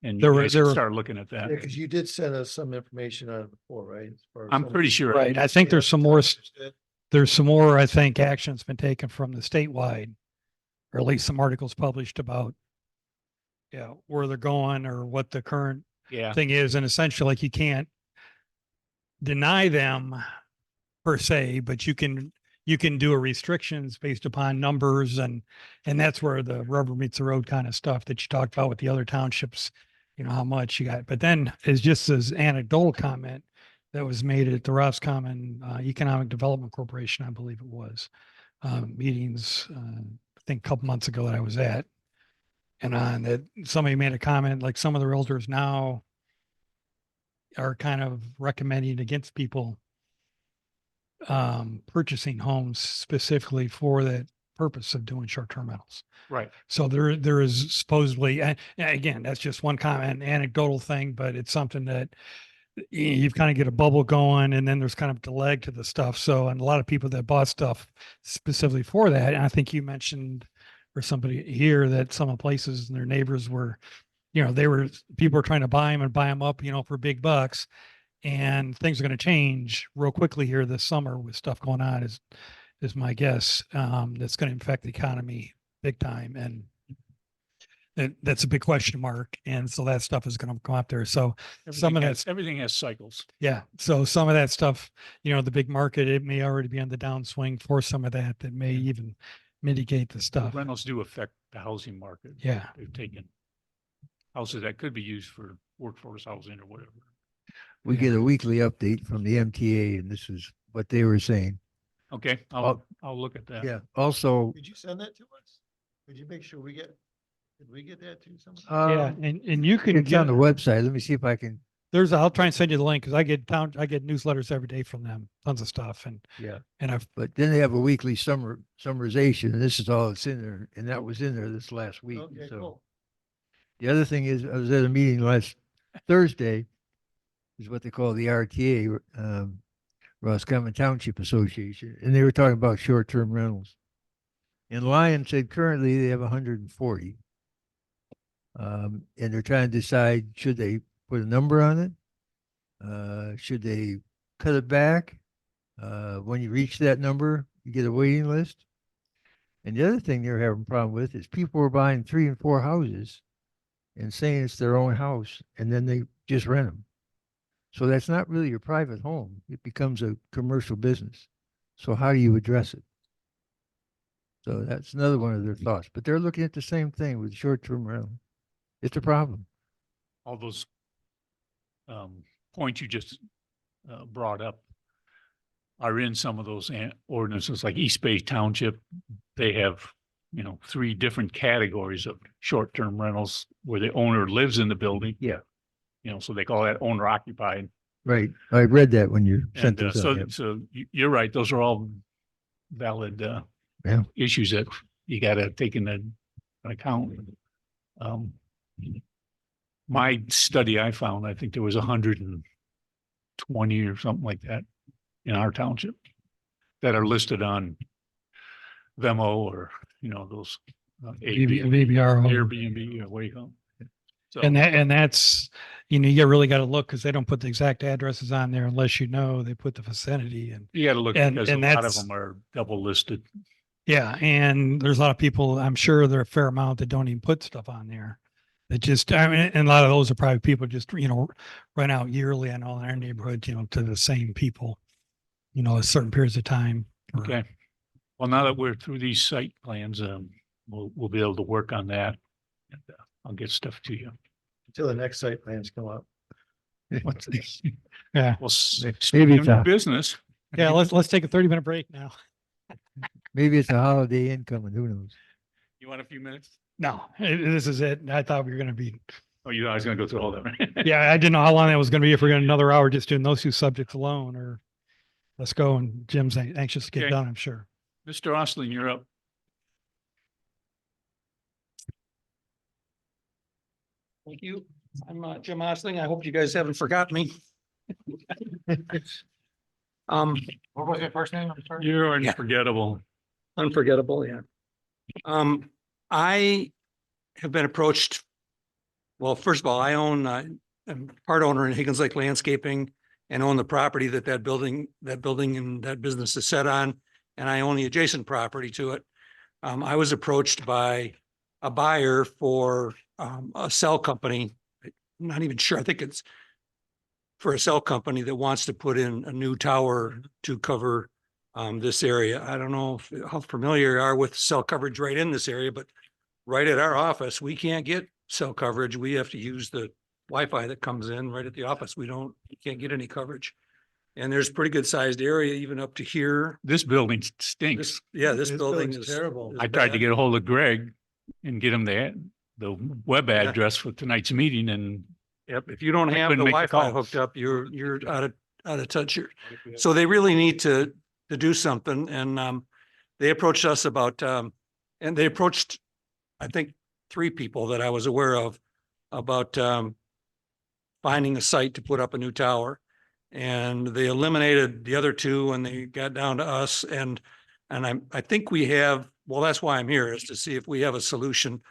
S8: There
S2: you
S8: were-
S2: guys
S8: there
S2: can
S8: were-
S2: start looking at that.
S4: Yeah, because you did send us some information on it before, right? As far as
S2: I'm
S4: some-
S2: pretty sure.
S8: Right. I think there's some more, I think, action's been taken from the statewide, or at least some articles published about, yeah, where they're going or what the current
S2: Yeah.
S8: thing is. And essentially, like, you can't deny them per se, but you can do a restrictions based upon numbers, and that's where the rubber meets the road kind of stuff that you talked about with the other townships, how much you got. But then it's just as anecdotal comment that was made at the Roscommon Economic Development Corporation, I believe it was, meetings, I think a couple months ago that I was at. And on that, somebody made a comment, like some of the realtors now are kind of recommending against people purchasing homes specifically for that purpose of doing short-term rentals.
S2: Right.
S8: So there is supposedly, and again, that's just one comment, anecdotal thing, but it's something that you've kind of get a bubble going, and then there's kind of the leg to the stuff. So, and a lot of people that bought stuff specifically for that, and I think you mentioned, or somebody here, that some of the places and their neighbors were, people were trying to buy them and buy them up, for big bucks. And things are going to change real quickly here this summer with stuff going on, is my guess. That's going to affect the economy big time. And that's a big question mark. And so that stuff is going to come up there. So some of that's,
S2: everything has cycles.
S8: yeah. So some of that stuff, the big market, it may already be on the downswing for some of that may even mitigate the stuff.
S2: Rentals do affect the housing market.
S8: Yeah.
S2: They've taken houses that could be used for workforce housing or whatever.
S10: We get a weekly update from the MTA, and this is what they were saying.
S2: Okay, I'll look at that.
S10: Yeah, also,
S4: Did you send that to us? Did you make sure did we get that too?
S8: Yeah. And you can
S10: it's on
S8: get,
S10: the website. Let me see if I can,
S8: I'll try and send you the link, because I get newsletters every day from them, tons of stuff.
S10: yeah.
S8: And I've,
S10: But then they have a weekly summarization, and this is all that's in there, and that was in there this last week.
S4: Okay,
S10: So
S4: cool.
S10: the other thing is, I was at a meeting last Thursday, is what they call the RTA, Roscommon Township Association, and they were talking about short-term rentals. And Lyon said currently they have 140. And they're trying to decide, should they put a number on it? Should they cut it back? When you reach that number, you get a waiting list. And the other thing they're having a problem with is people are buying 3 and 4 houses and saying it's their own house, and then they just rent them. So that's not really your private home. It becomes a commercial business. So how do you address it? So that's another one of their thoughts, but they're looking at the same thing with short-term rental. It's a problem.
S2: All those points you just brought up are in some of those ordinances, like East Bay Township. They have, 3 different categories of short-term rentals where the owner lives in the building.
S10: Yeah.
S2: So they call that owner occupied.
S10: Right. I read that when you sent
S2: And
S10: this out. Yeah.
S2: so you're right. Those are all valid
S10: Yeah.
S2: issues that you got to take into account. My study, I found, I think there was 120 or something like that in our township that are listed on Venmo or, those
S8: VBR.
S2: Airbnb or what do you call them? So,
S8: And that's, you really got to look, because they don't put the exact addresses on there unless they put the vicinity. And
S2: you got to look
S8: and-
S2: because
S8: and
S2: a lot of
S8: that's-
S2: them are double listed.
S8: Yeah, and there's a lot of people, I'm sure there are a fair amount that don't even put stuff on there. That just, I mean, and a lot of those are probably people just, run out yearly in all their neighborhoods, to the same people, at certain periods of time. or-
S2: Okay. Well, now that we're through these site plans, we'll be able to work on that. And, I'll get stuff to you.
S4: Until the next site plans come up.
S2: What's this?
S8: Yeah,
S2: Well,
S10: Maybe
S2: speaking
S10: it's
S2: of new
S10: a-
S2: business.
S8: yeah, let's take a 30-minute break now.
S10: Maybe it's a holiday incoming, who knows?
S2: You want a few minutes?
S8: No, this is it. I thought we were gonna be,
S2: Oh, you, I was gonna go through all that, right?
S8: yeah, I didn't know how long that was gonna be, if we're gonna another hour just doing those two subjects alone, or let's go, and Jim's anxious to get
S2: Okay.
S8: done, I'm sure.
S2: Mr. Osling, you're up.
S3: Thank you. I'm Jim Osling. I hope you guys haven't forgotten me.
S11: What was your first name? I'm sorry.
S2: You're unforgettable.
S3: Unforgettable, yeah. I have been approached. Well, first of all, I'm part owner in Higgins Lake Landscaping and own the property that building and that business is set on. And I own the adjacent property to it. I was approached by a buyer for a cell company. I'm not even sure. I think it's for a cell company that wants to put in a new tower to cover this area. I don't know how familiar you are with cell coverage right in this area, but right at our office, we can't get cell coverage. We have to use the Wi-Fi that comes in right at the office. We can't get any coverage. And there's pretty good sized area even up to here.
S2: This building stinks.
S3: This building
S4: building's
S3: is
S4: terrible.
S3: is
S2: I tried to
S3: bad.
S2: get a hold of Greg and get him the web
S3: Yeah.
S2: address for tonight's meeting, and
S3: Yep, if you don't
S2: I
S3: have the
S2: couldn't make the
S3: Wi-Fi
S2: call.
S3: hooked up, you're out of touch here. So they really need to do something, and they approached us about and they approached, I think, 3 people that I was aware of about finding a site to put up a new tower. And they eliminated the other 2 and they got down to us, and I think we have, well, that's why I'm here, is to see if we have a solution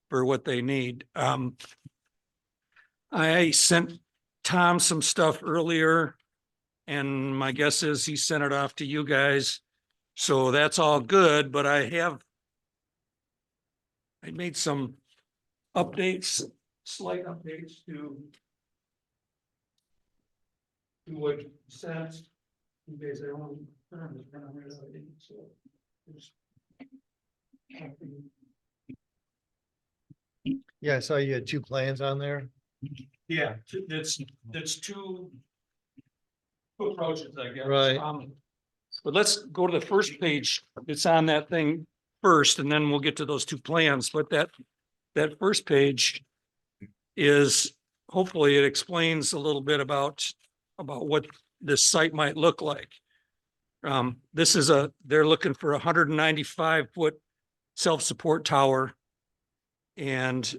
S3: for what they need. I sent Tom some stuff earlier, and my guess is he sent it off to you guys. So that's all good, but I made some updates, slight updates to what sent. You guys are on term is kind of weird, I think, so. there's-
S4: Yeah, I saw you had 2 plans on there.
S3: Yeah, that's 2 approaches, I guess.
S4: Right.
S3: But let's go to the first page. It's on that thing first, and then we'll get to those 2 plans. But that first page is, hopefully it explains a little bit about what this site might look like. They're looking for a 195-foot self-support tower. And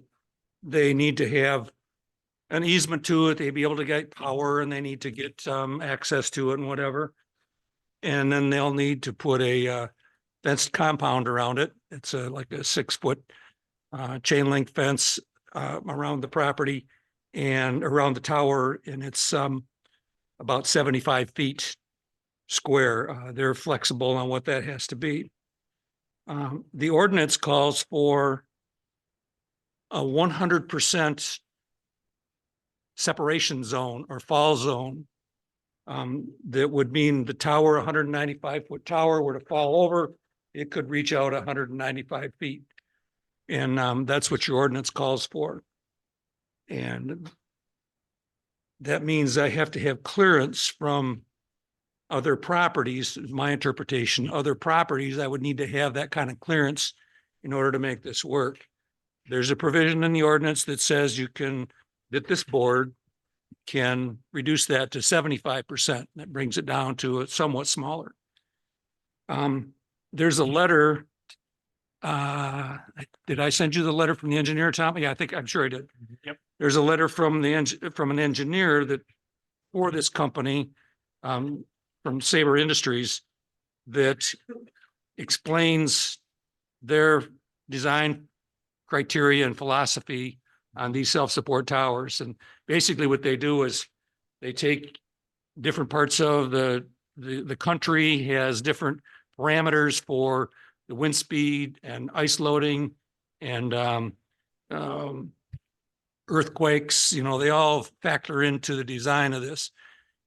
S3: they need to have an easement to it. They'd be able to get power, and they need to get access to it and whatever. And then they'll need to put a fenced compound around it. It's like a 6-foot chain link fence around the property and around the tower. And it's about 75 feet square. They're flexible on what that has to be. The ordinance calls for a 100% separation zone or fall zone. That would mean the tower, 195-foot tower, were to fall over, it could reach out 195 feet. And that's what your ordinance calls for. And that means I have to have clearance from other properties, my interpretation, other properties, I would need to have that kind of clearance in order to make this work. There's a provision in the ordinance that says that this board can reduce that to 75%. That brings it down to a somewhat smaller. There's a letter. Did I send you the letter from the engineer, Tom? Yeah, I'm sure I did.
S2: Yep.
S3: There's a letter from an engineer that for this company, from Sabre Industries, that explains their design criteria and philosophy on these self-support towers. And basically what they do is they take different parts of the country, has different parameters for
S2: the wind speed and ice loading and earthquakes, you know, they all factor into the design of this.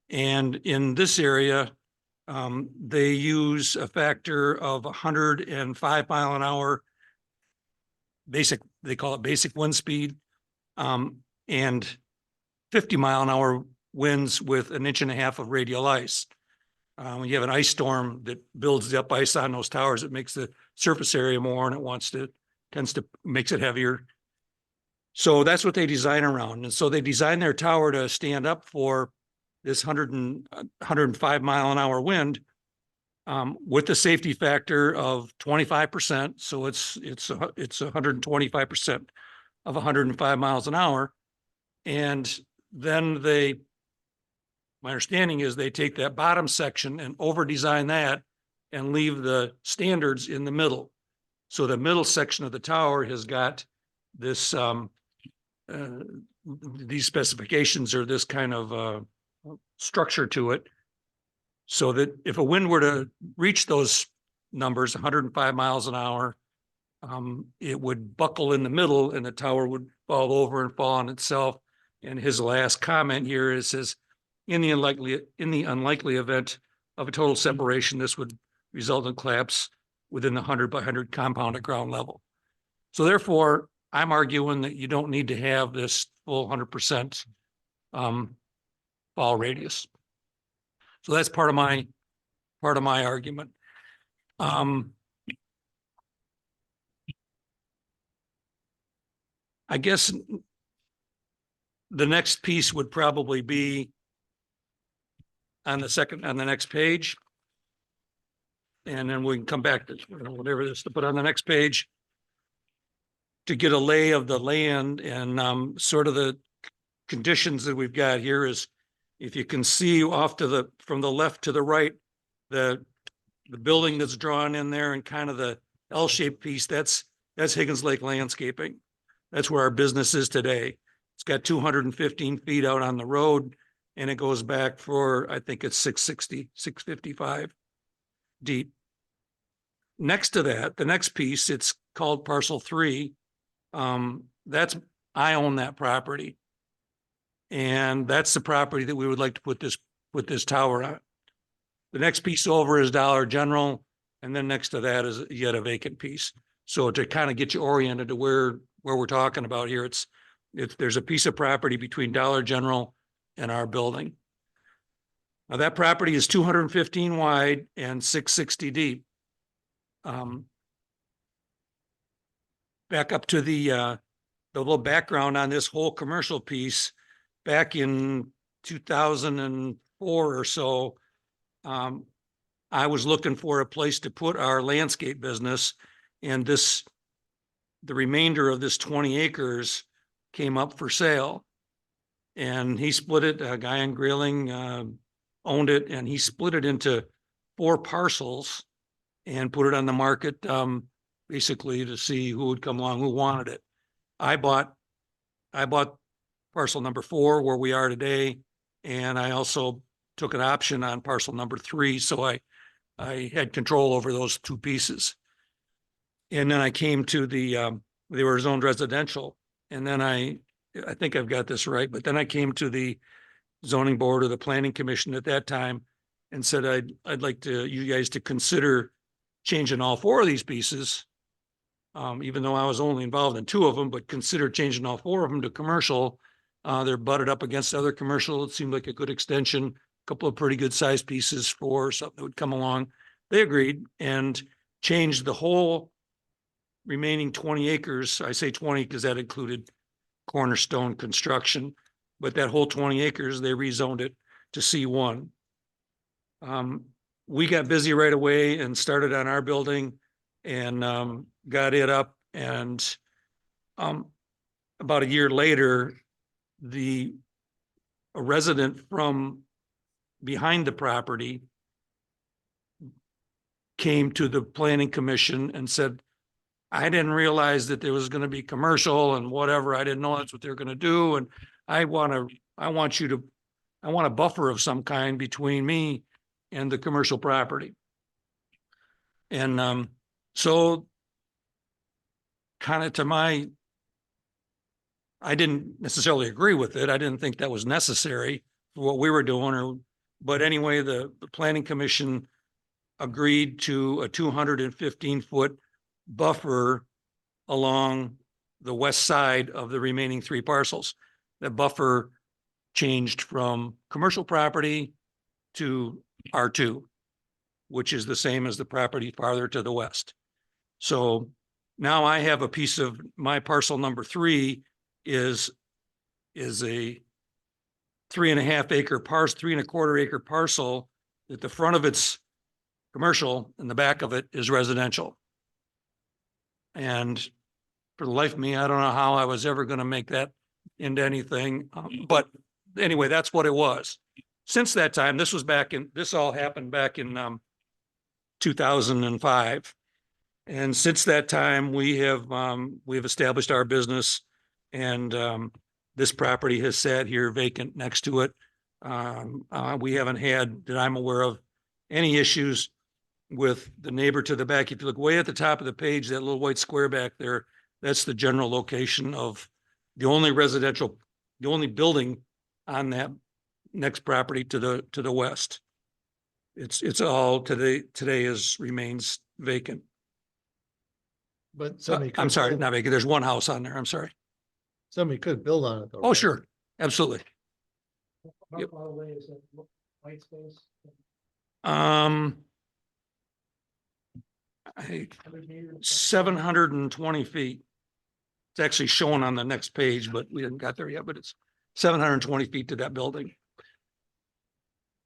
S2: And in this area, they use a factor of 105 mile an hour basic, they call it basic wind speed, and 50 mile an hour winds with 1.5 inches of radial ice. When you have an ice storm that builds up ice on those towers, it makes the surface area more and makes it heavier. So that's what they design around. And so they design their tower to stand up for this 105 mile an hour wind, with the safety factor of 25%. So it's 125% of 105 miles an hour. And then my understanding is they take that bottom section and over design that and leave the standards in the middle. So the middle section of the tower has got this, these specifications or this kind of structure to it. So that if a wind were to reach those numbers, 105 miles an hour, it would buckle in the middle and the tower would fall over and fall on itself. And his last comment here is, says, in the unlikely event of a total separation, this would result in collapse within the 100 by 100 compound at ground level. So therefore, I'm arguing that you don't need to have this full 100% fall radius. So that's part of my argument. I guess the next piece would probably be on the next page. And then we can come back to whatever this to put on the next page to get a lay of the land and sort of the conditions that we've got here is, if you can see off to from the left to the right, the building that's drawn in there and kind of the L-shaped piece, that's Higgins Lake Landscaping. That's where our business is today. It's got 215 feet out on the road and it goes back for, I think it's 660, 655 deep. Next to that, the next piece, it's called parcel 3. I own that property. And that's the property that we would like to put this tower on. The next piece over is Dollar General, and then next to that is yet a vacant piece. So to kind of get you oriented to where we're talking about here, there's a piece of property between Dollar General and our building. Now that property is 215 wide and 660 deep. Back up to the little background on this whole commercial piece. Back in 2004 or so, I was looking for a place to put our landscape business, and the remainder of this 20 acres came up for sale. And he split it, a guy in Grayling owned it, and he split it into 4 parcels and put it on the market, basically to see who would come along, who wanted it. I bought parcel number 4, where we are today. And I also took an option on parcel number 3. So I had control over those 2 pieces. And then I came to they were zoned residential. And then I think I've got this right, but then I came to the zoning board or the planning commission at that time and said, I'd like you guys to consider changing all 4 of these pieces. Even though I was only involved in 2 of them, but consider changing all 4 of them to commercial. They're butted up against other commercial. It seemed like a good extension, a couple of pretty good sized pieces for something that would come along. They agreed and changed the whole remaining 20 acres. I say 20 because that included Cornerstone construction, but that whole 20 acres, they rezoned it to C1. We got busy right away and started on our building and got it up. And about a year later, a resident from behind the property came to the planning commission and said, I didn't realize that there was going to be commercial and whatever. I didn't know that's what they're going to do. And I want a buffer of some kind between me and the commercial property. And
S13: So kind of I didn't necessarily agree with it. I didn't think that was necessary for what we were doing but anyway, the planning commission agreed to a 215-foot buffer along the west side of the remaining 3 parcels. The buffer changed from commercial property to R2, which is the same as the property farther to the west. So now I have a piece of my parcel number 3 is a 3.5 acre parcel, 3.25 acre parcel that the front of it's commercial and the back of it is residential. And for the life of me, I don't know how I was ever going to make that into anything. But anyway, that's what it was. Since that time, this all happened back in 2005. And since that time, we've established our business, and this property has sat here vacant next to it. We haven't had, that I'm aware of, any issues with the neighbor to the back. If you look way at the top of the page, that little white square back there, that's the general location of the only building on that next property to the west. It's all today remains vacant.
S4: But somebody.
S13: I'm
S4: could
S13: sorry,
S4: build-
S13: not vacant. There's one house on there. I'm sorry.
S4: Somebody could build on it though.
S13: Oh,
S4: right?
S13: sure. Absolutely.
S3: How
S13: Yep.
S3: far away is that white space?
S13: I
S3: 100 meters?
S13: 720 feet. It's actually shown on the next page, but we didn't got there yet, but it's 720 feet to that building.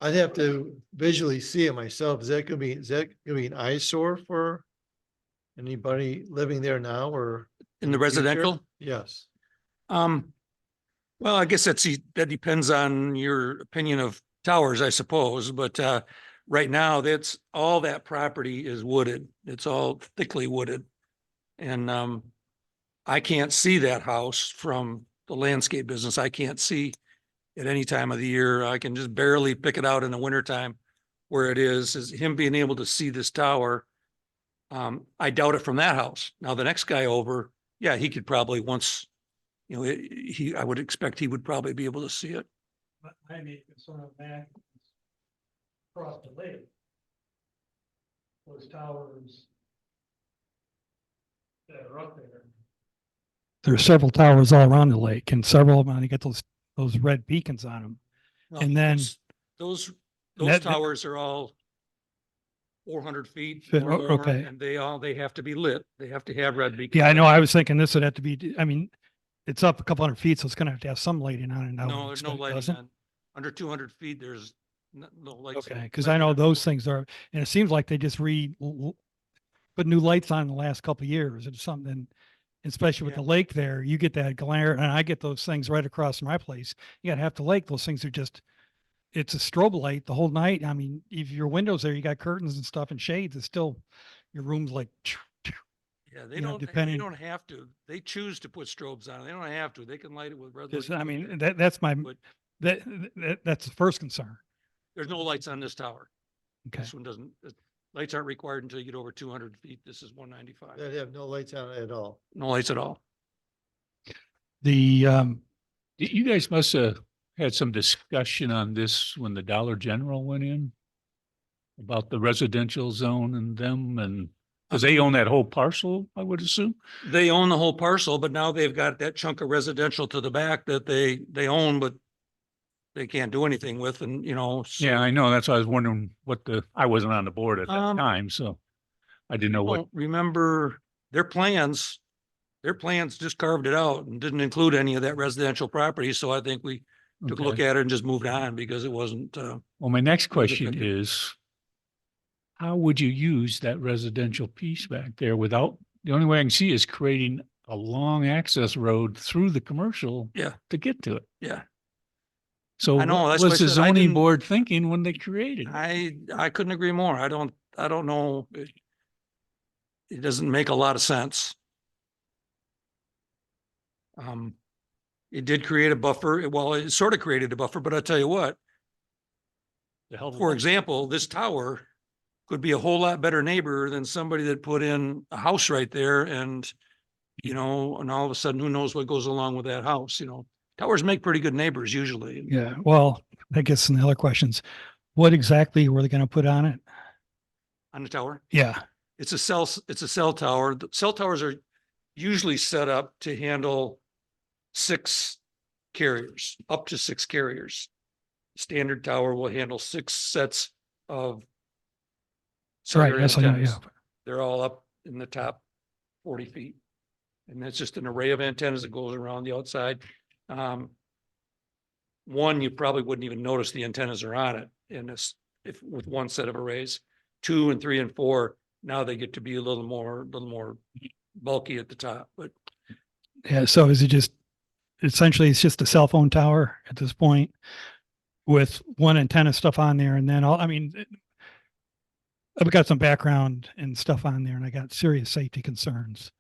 S4: I'd have to visually see it myself. Is that gonna be an eyesore for anybody living there now or?
S13: In the
S4: future?
S13: residential?
S4: Yes.
S13: Well, I guess that depends on your opinion of towers, I suppose, but right now all that property is wooded. It's all thickly wooded. And I can't see that house from the landscape business. I can't see at any time of the year. I can just barely pick it out in the wintertime where it is him being able to see this tower. I doubt it from that house. Now, the next guy over, yeah, he could probably I would expect he would probably be able to see it.
S3: But I may concern of that. Across the lake. Those towers. That are up there.
S8: There's several towers all around the lake, and several of them, they get those red beacons on them.
S13: No,
S8: And then-
S13: those
S8: That-
S13: towers are all 400 feet
S8: Fit-
S13: or more,
S8: okay.
S13: and they have to be lit. They have to have red beacons.
S8: Yeah, I know. I was thinking this would have to be, I mean, it's up a couple hundred feet, so it's gonna have to have some lighting on it. I would
S13: No, there's no
S8: expect,
S13: lighting
S8: doesn't it?
S13: on. Under 200 feet, there's no lights.
S8: Okay, because I know those things are, and it seems like they just put new lights on in the last couple of years or something. Especially with
S13: Yeah.
S8: the lake there, you get that glare, and I get those things right across my place. You gotta have to lake, those things are just, it's a strobe light the whole night. I mean, if your windows there, you got curtains and stuff and shades, it's still, your room's like,
S13: Yeah, they
S8: you know,
S13: don't, they
S8: depending-
S13: don't have to. They choose to put strobes on. They don't have to. They can light it with red.
S8: just,
S13: light.
S8: I mean, that's my,
S13: But-
S8: that's the first concern.
S13: There's no lights on this tower.
S8: Okay.
S13: This one doesn't, lights aren't required until you get over 200 feet. This is 195.
S4: That have no lights on it at all.
S13: No lights at all.
S8: The,
S2: You guys must have had some discussion on this when the Dollar General went in about the residential zone and them, and because they own that whole parcel, I would assume.
S13: They own the whole parcel, but now they've got that chunk of residential to the back that they own, but they can't do anything with, and so-
S2: Yeah, I know. That's why I was wondering I wasn't on the board at that
S13: Um,
S2: time, so I didn't know what.
S13: don't remember their plans. Their plans just carved it out and didn't include any of that residential property. So I think we took a look
S2: Okay.
S13: at it and just moved on because it wasn't,
S2: Well, my next question
S13: effective.
S2: is, how would you use that residential piece back there without, the only way I can see is creating a long access road through the commercial
S13: Yeah.
S2: to get to it.
S13: yeah.
S2: So
S13: I know,
S2: what
S13: that's why I
S2: was the
S13: said I
S2: zoning
S13: didn't-
S2: board thinking when they created it?
S13: I couldn't agree more. I don't know. It doesn't make a lot of sense. It did create a buffer. Well, it sort of created a buffer, but I'll tell you what,
S2: The hell of a
S13: for
S2: lot.
S13: example, this tower could be a whole lot better neighbor than somebody that put in a house right there and, you know, and all of a sudden, who knows what goes along with that house, you know? Towers make pretty good neighbors usually.
S8: Yeah, well, I guess some other questions. What exactly were they gonna put on it?
S13: On the tower.
S8: Yeah,
S13: It's a cell tower. The cell towers are usually set up to handle 6 carriers, up to 6 carriers. Standard tower will handle 6 sets of
S8: right,
S13: cellular
S8: yes, I know,
S13: antennas.
S8: yeah.
S13: They're all up in the top 40 feet. And that's just an array of antennas that goes around the outside. One, you probably wouldn't even notice the antennas are on it in this, if with one set of arrays. 2 and 3 and 4, now they get to be a little more bulky at the top, but
S8: Yeah, so is it just, essentially, it's just a cell phone tower at this point with one antenna stuff on there and then I've got some background and stuff on there and I got serious safety concerns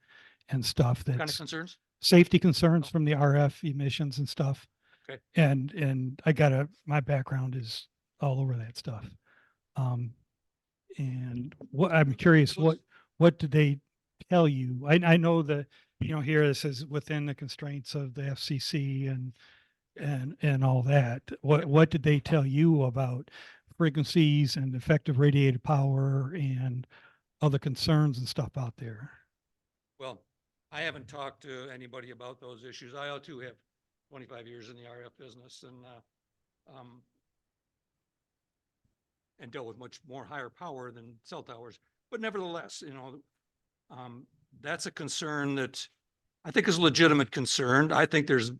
S8: and stuff
S13: kind of
S8: that's
S13: concerns?
S8: safety concerns from the RF emissions and stuff.
S13: Okay.
S8: And I got my background is all over that stuff. And what, I'm curious, what did they tell you? I know that, you know, here this is within the constraints of the FCC and all that. What did they tell you about frequencies and effective radiated power and other concerns and stuff out there?
S13: Well, I haven't talked to anybody about those issues. I too have 25 years in the RF business and dealt with much more higher power than cell towers. But nevertheless, you know, that's a concern that I think is a legitimate concern. I think there's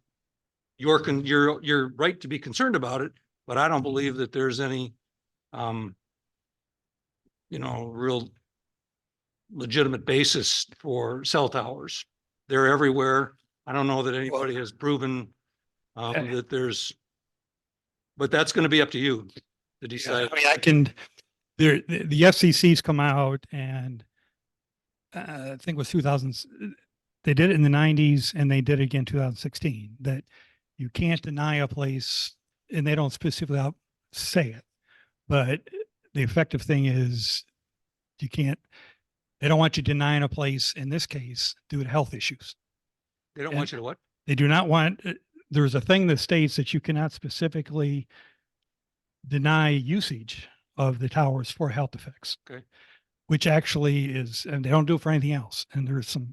S13: you're right to be concerned about it, but I don't believe that there's any, you know, real legitimate basis for cell towers. They're everywhere. I don't know that anybody has proven that there's, but that's going to be up to you to decide.
S8: I mean, the FCC's come out and I think it was 2000, they did it in the 90s and they did it again 2016, that you can't deny a place, and they don't specifically say it, but the effective thing is you can't, they don't want you denying a place, in this case, due to health issues.
S13: They don't want you to what?
S8: They do not want, there's a thing that states that you cannot specifically deny usage of the towers for health effects.
S13: Okay.
S8: Which actually is, and they don't do it for anything else. And there's some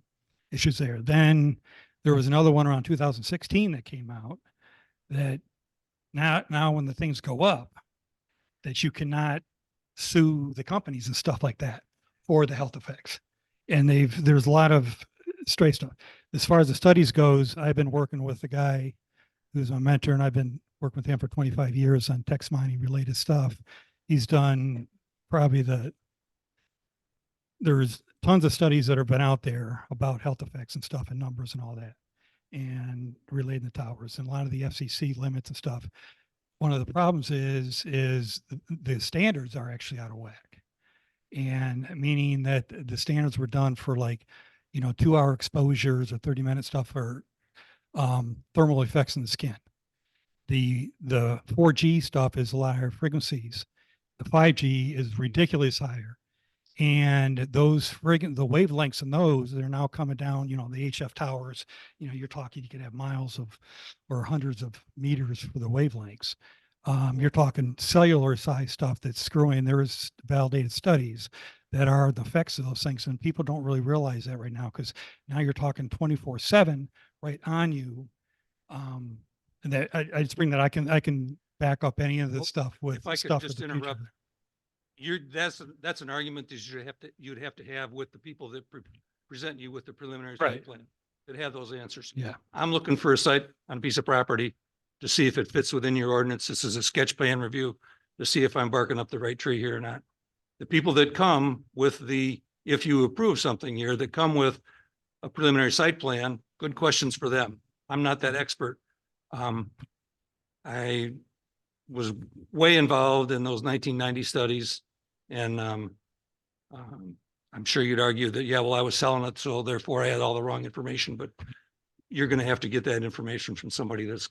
S8: issues there. Then there was another one around 2016 that came out that now when the things go up, that you cannot sue the companies and stuff like that for the health effects. And there's a lot of stray stuff. As far as the studies goes, I've been working with a guy who's my mentor, and I've been working with him for 25 years on text mining related stuff. He's done probably there's tons of studies that have been out there about health effects and stuff and numbers and all that, and related to towers and a lot of the FCC limits and stuff. One of the problems is the standards are actually out of whack, and meaning that the standards were done for, like, you know, 2-hour exposures or 30-minute stuff for thermal effects in the skin. The 4G stuff is a lot higher frequencies. The 5G is ridiculous higher. And the wavelengths in those, they're now coming down, you know, the HF towers, you know, you're talking, you could have miles of, or hundreds of meters for the wavelengths. You're talking cellular size stuff that's screwing. There is validated studies that are the effects of those things. And people don't really realize that right now, because now you're talking 24/7 right on you. And that I just bring that, I can back up any of this stuff with
S13: If I could
S8: stuff.
S13: just
S8: in the future.
S13: interrupt, that's an argument that you'd have to have with the people that present you with the preliminary site
S8: Right.
S13: plan that have those answers.
S8: Yeah.
S13: I'm looking for a site on a piece of property to see if it fits within your ordinance. This is a sketch plan review to see if I'm barking up the right tree here or not. The people that come with if you approve something here, that come with a preliminary site plan, good questions for them. I'm not that expert. I was way involved in those 1990 studies, and I'm sure you'd argue that, yeah, well, I was selling it, so therefore I had all the wrong information, but you're going to have to get that information from somebody that's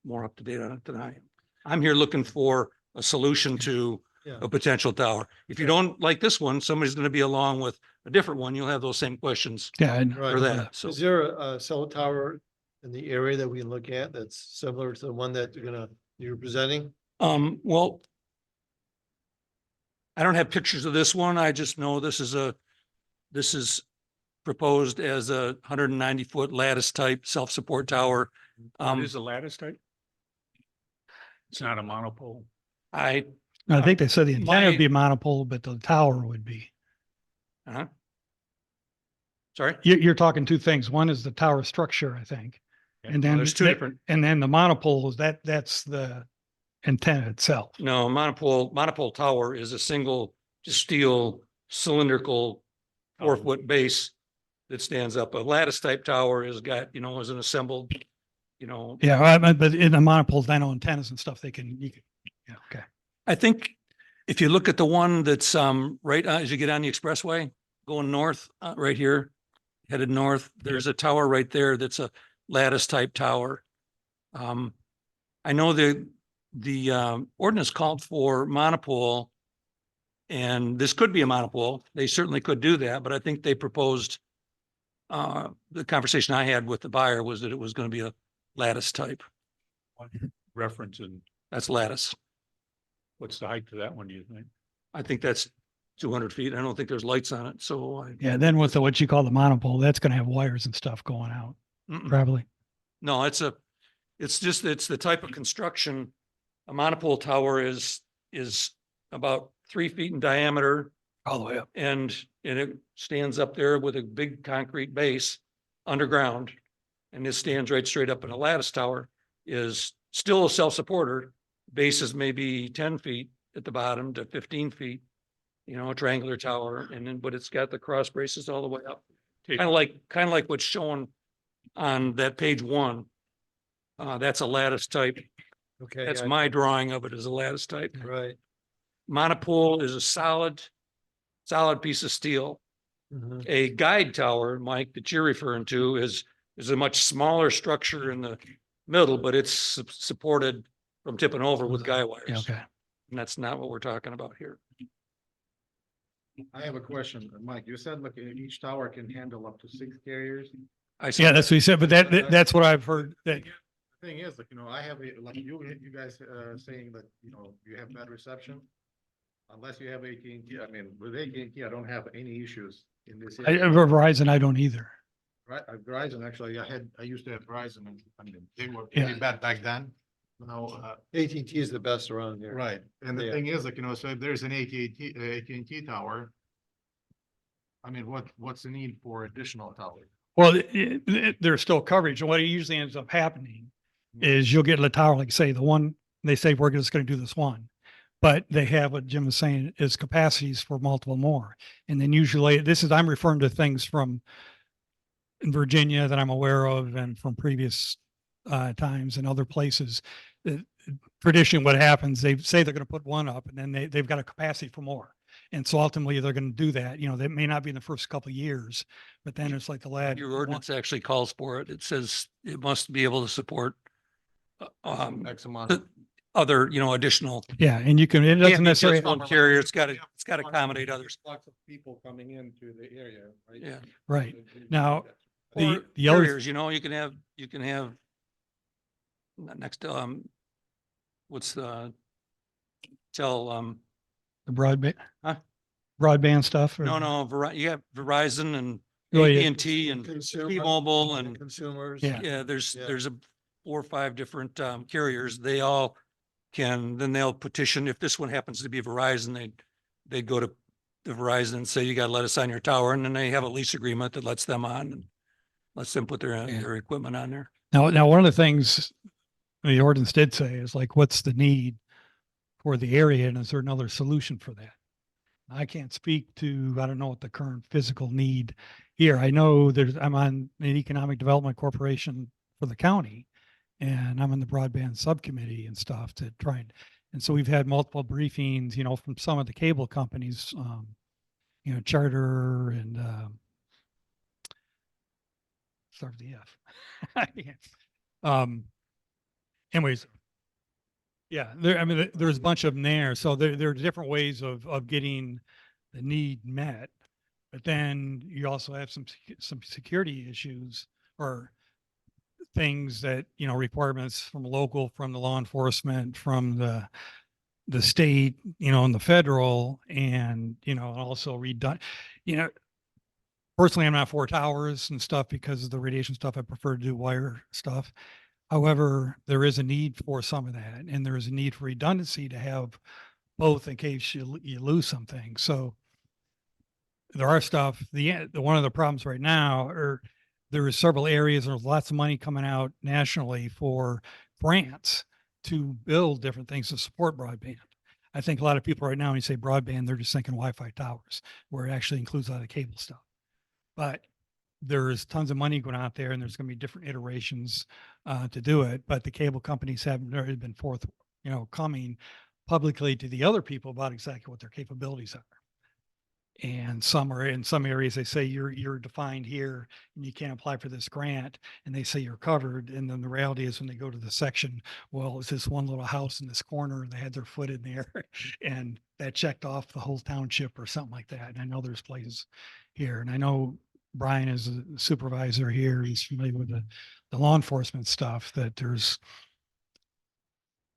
S13: more up to date on it than I am. I'm here looking for a solution to
S4: Yeah.
S13: a potential tower. If you don't like this one, somebody's gonna be along with a different one. You'll have those same questions
S8: Yeah, and
S13: for
S4: Right.
S13: that. So
S4: Is there a cell tower in the area that we can look at that's similar to the one that you're presenting?
S13: well, I don't have pictures of this one. I just know this is proposed as a 190-foot lattice type self-support tower.
S2: What is a lattice type? It's not a monopole.
S13: I,
S8: I think they said the antenna
S13: my-
S8: would be monopole, but the tower would be.
S13: uh-huh. Sorry?
S8: You're talking two things. One is the tower structure, I think.
S2: Yeah,
S8: And
S13: well,
S8: then,
S13: there's two different-
S8: and then the monopole is that's the antenna itself.
S13: No, monopole tower is a single steel cylindrical 4-foot base that stands up. A lattice type tower is got, is an assembled,
S8: Yeah, but in the monopoles, I know antennas and stuff, you can, yeah, okay.
S13: I think if you look at the one that's right as you get on the expressway going north, right here, headed north, there's a tower right there that's a lattice type tower. I know the ordinance called for monopole, and this could be a monopole. They certainly could do that, but I think they proposed the conversation I had with the buyer was that it was going to be a lattice type.
S2: Reference and
S13: That's lattice.
S2: what's the height to that one, do you think?
S13: I think that's 200 feet. I don't think there's lights on it. So
S8: Yeah, then with what you call the monopole, that's gonna have wires and stuff going out,
S13: Mm-mm.
S8: probably.
S13: No, it's the type of construction. A monopole tower is about 3 feet in diameter,
S8: All the way up.
S13: and it stands up there with a big concrete base underground. And it stands right straight up, in a lattice tower is still a self-supporter. Base is maybe 10 feet at the bottom to 15 feet, a triangular tower, and then, but it's got the cross braces all the way up. Kind of like what's shown on that page 1. That's a lattice type.
S4: Okay.
S13: That's
S4: I-
S13: my drawing of it as a lattice type.
S4: Right.
S13: Monopole is a solid piece of steel.
S4: Mhm.
S13: A guide tower, Mike, that you're referring to is a much smaller structure in the middle, but it's supported from tipping over with guy wires.
S8: Yeah, okay.
S13: And that's not what we're talking about here.
S11: I have a question, Mike. You said like each tower can handle up to 6 carriers.
S13: I said,
S8: Yeah, that's what he said, but that's what I've heard, that,
S11: The thing is, I have like you guys saying that, you have bad reception. Unless you have AT&T, I mean, with AT&T, I don't have any issues in this. area.
S8: Verizon, I don't either.
S11: Right, Verizon, actually, I used to have Verizon, and I mean, they were
S8: Yeah.
S11: pretty bad back then.
S4: AT&T is the best around here.
S11: Right, and the
S4: Yeah.
S11: thing is, so if there's an AT&T tower. I mean, what's the need for additional tower?
S8: Well, there's still coverage, and what usually ends up happening is you'll get a tower, like say the one, they say we're just gonna do this one. But they have what Jim was saying is capacities for multiple more. And then usually I'm referring to things from in Virginia that I'm aware of and from previous times and other places. Traditionally, what happens, they say they're going to put one up and then they've got a capacity for more. And so ultimately they're going to do that. That may not be in the first couple of years, but then it's like the lad.
S13: your ordinance actually calls for it. It says it must be able to support
S11: X amount.
S13: other, additional.
S8: Yeah, and you can, it
S13: Can't
S8: doesn't
S13: be just
S8: necessarily,
S13: one carrier. It's got to accommodate others.
S11: Lots of people coming into the area, right?
S13: Yeah.
S8: right. Now,
S13: Or
S8: the other,
S13: carriers, you can have next, what's the
S8: the broadband,
S13: Huh?
S8: broadband stuff. or-
S13: you have Verizon and
S8: Oh, yeah.
S13: AT&T and
S4: Consumer-
S13: T-Mobile and
S4: Consumers.
S8: Yeah.
S13: yeah, there's
S4: Yeah.
S13: a 4 or 5 different carriers. They all then they'll petition. If this one happens to be Verizon, they'd go to the Verizon and say, you got to let us on your tower. And then they have a lease agreement that lets them on and lets them put their equipment on there.
S8: Now, one of the things the ordinance did say is like, what's the need for the area and is there another solution for that? I can't speak to, I don't know what the current physical need here. I know I'm on an economic development corporation for the county and I'm in the broadband subcommittee and stuff to try and so we've had multiple briefings, from some of the cable companies, Charter and, start with the F. Anyways, Yeah, there, I mean, there's a bunch of them there. So there are different ways of getting the need met. But then you also have some security issues or things that, you know, requirements from local, from the law enforcement, from the state, you know, and the federal, and, you know, also redone, you know, personally, I'm not for towers and stuff because of the radiation stuff. I prefer to do wire stuff. However, there is a need for some of that, and there is a need for redundancy to have both in case you lose something. So there are stuff, the one of the problems right now are there are several areas, there's lots of money coming out nationally for grants to build different things to support broadband. I think a lot of people right now, when you say broadband, they're just thinking Wi-Fi towers, where it actually includes a lot of cable stuff. But there's tons of money going out there, and there's going to be different iterations to do it. But the cable companies haven't really been coming publicly to the other people about exactly what their capabilities are. And some are in some areas, they say you're defined here and you can't apply for this grant, and they say you're covered. And then the reality is when they go to the section, well, it's this one little house in this corner and they had their foot in there and that checked off the whole township or something like that. And I know there's places here, and I know Brian is a supervisor here. He's familiar with the law enforcement stuff that there's,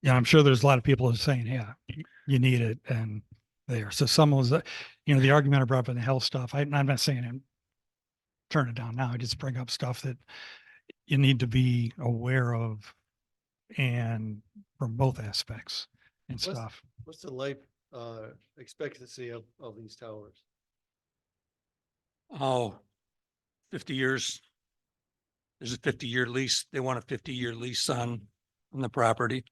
S8: I'm sure there's a lot of people that are saying, yeah, you need it. And there. So some of those, the argument I brought up in the health stuff, I'm not saying I'm turn it down now. I just bring up stuff that you need to be aware of and from both aspects and stuff.
S4: What's the life expectancy of these towers?
S13: Oh, 50 years. There's a 50-year lease. They want a 50-year lease on the property.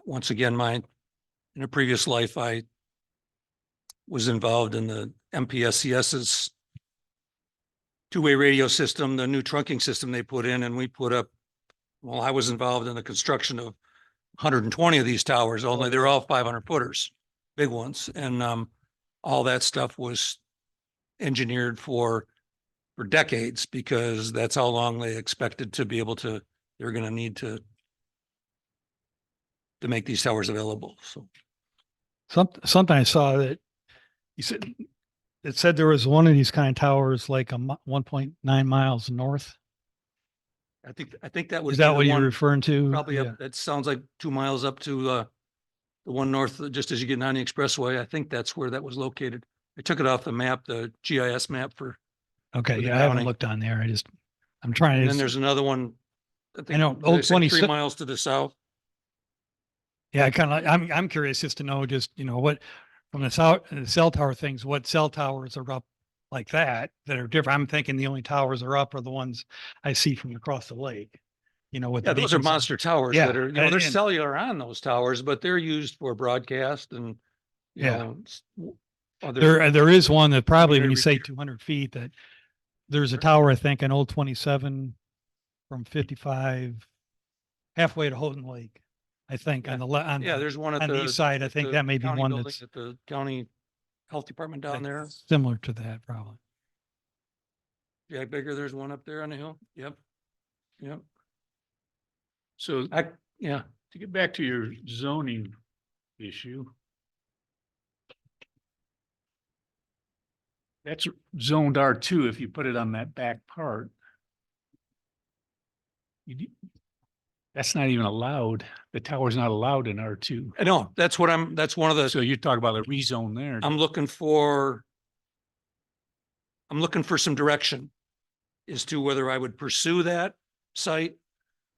S13: Once again, in a previous life, I was involved in the MPSCS's two-way radio system, the new trunking system they put in, and we put up, I was involved in the construction of 120 of these towers, only they're all 500 footers, big ones. And all that stuff was engineered for decades, because that's how long they expected to be able to, they're going to need to make these towers available. So
S8: Something I saw that it said there was one of these kind of towers like 1.9 miles north.
S13: I think that was.
S8: Is that what you're referring to?
S13: Probably
S8: Yeah.
S13: up, that sounds like 2 miles up to the one north, just as you get on the expressway. I think that's where that was located. I took it off the map, the GIS map for.
S8: Okay,
S13: the
S8: yeah, I haven't
S13: county.
S8: looked on there. I'm trying
S13: And
S8: to.
S13: then there's another one.
S8: I know,
S13: did I
S8: Old
S13: say
S8: 20
S13: 3 miles to the south.
S8: Yeah, I'm curious just to know, what from the cell tower things, what cell towers are up like that are different. I'm thinking the only towers are up are the ones I see from across the lake. With
S13: Yeah,
S8: the
S13: those are
S8: beacons on-
S13: monster towers
S8: Yeah,
S13: that are,
S8: and-
S13: there's
S8: and-
S13: cellular on those towers, but they're used for broadcast and,
S8: Yeah.
S13: other.
S8: There is one that probably, when you
S13: Secondary
S8: say 200 feet, that there's a tower, I think, on Old 27 from 55 halfway to Houghton Lake. I think on the
S13: Yeah, there's one at
S8: on the east side. I
S13: at
S8: think
S13: the
S8: that may be
S13: county
S8: one
S13: building,
S8: that's
S13: at the county health department down there.
S8: similar to that, probably.
S13: Yeah, bigger. There's one up there on the hill. Yep. Yep.
S2: So
S13: Yeah.
S2: to get back to your zoning issue. That's zoned R2 if you put it on that back part. That's not even allowed. The tower's not allowed in R2.
S13: I know, that's one of the,
S2: So you talk about a rezone there.
S13: I'm looking for some direction as to whether I would pursue that site.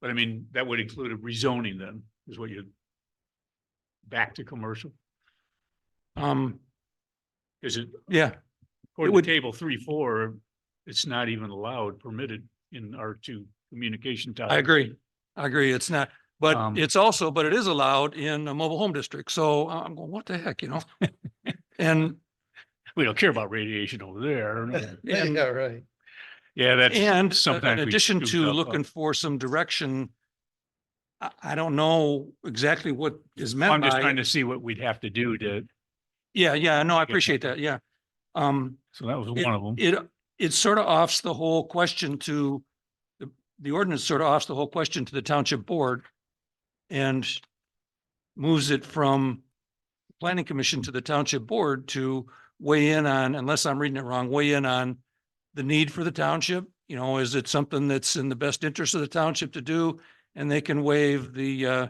S2: But I mean, that would include a rezoning then, is what you back to commercial? Is it,
S13: Yeah,
S2: according
S13: would-
S2: to table 3.4, it's not even allowed, permitted in R2 communication tower.
S13: I agree. It's not, but
S2: Um,
S13: it is allowed in a mobile home district. So I'm going, what the heck, And,
S2: We don't care about radiation over there.
S13: and
S4: Yeah, right.
S2: Yeah, that's.
S13: And
S2: sometimes
S13: in
S2: we
S13: addition
S2: scooped
S13: to
S2: up
S13: looking for some direction, I don't know exactly what is meant
S2: I'm just
S13: by.
S2: trying to see what we'd have to do to,
S13: Yeah, no, I appreciate that. Yeah.
S2: so that was one of them.
S13: It sort of offs the whole question to the ordinance sort of offs the whole question to the township board and moves it from planning commission to the township board to weigh in on, unless I'm reading it wrong, weigh in on the need for the township. You know, is it something that's in the best interest of the township to do? And they can waive the,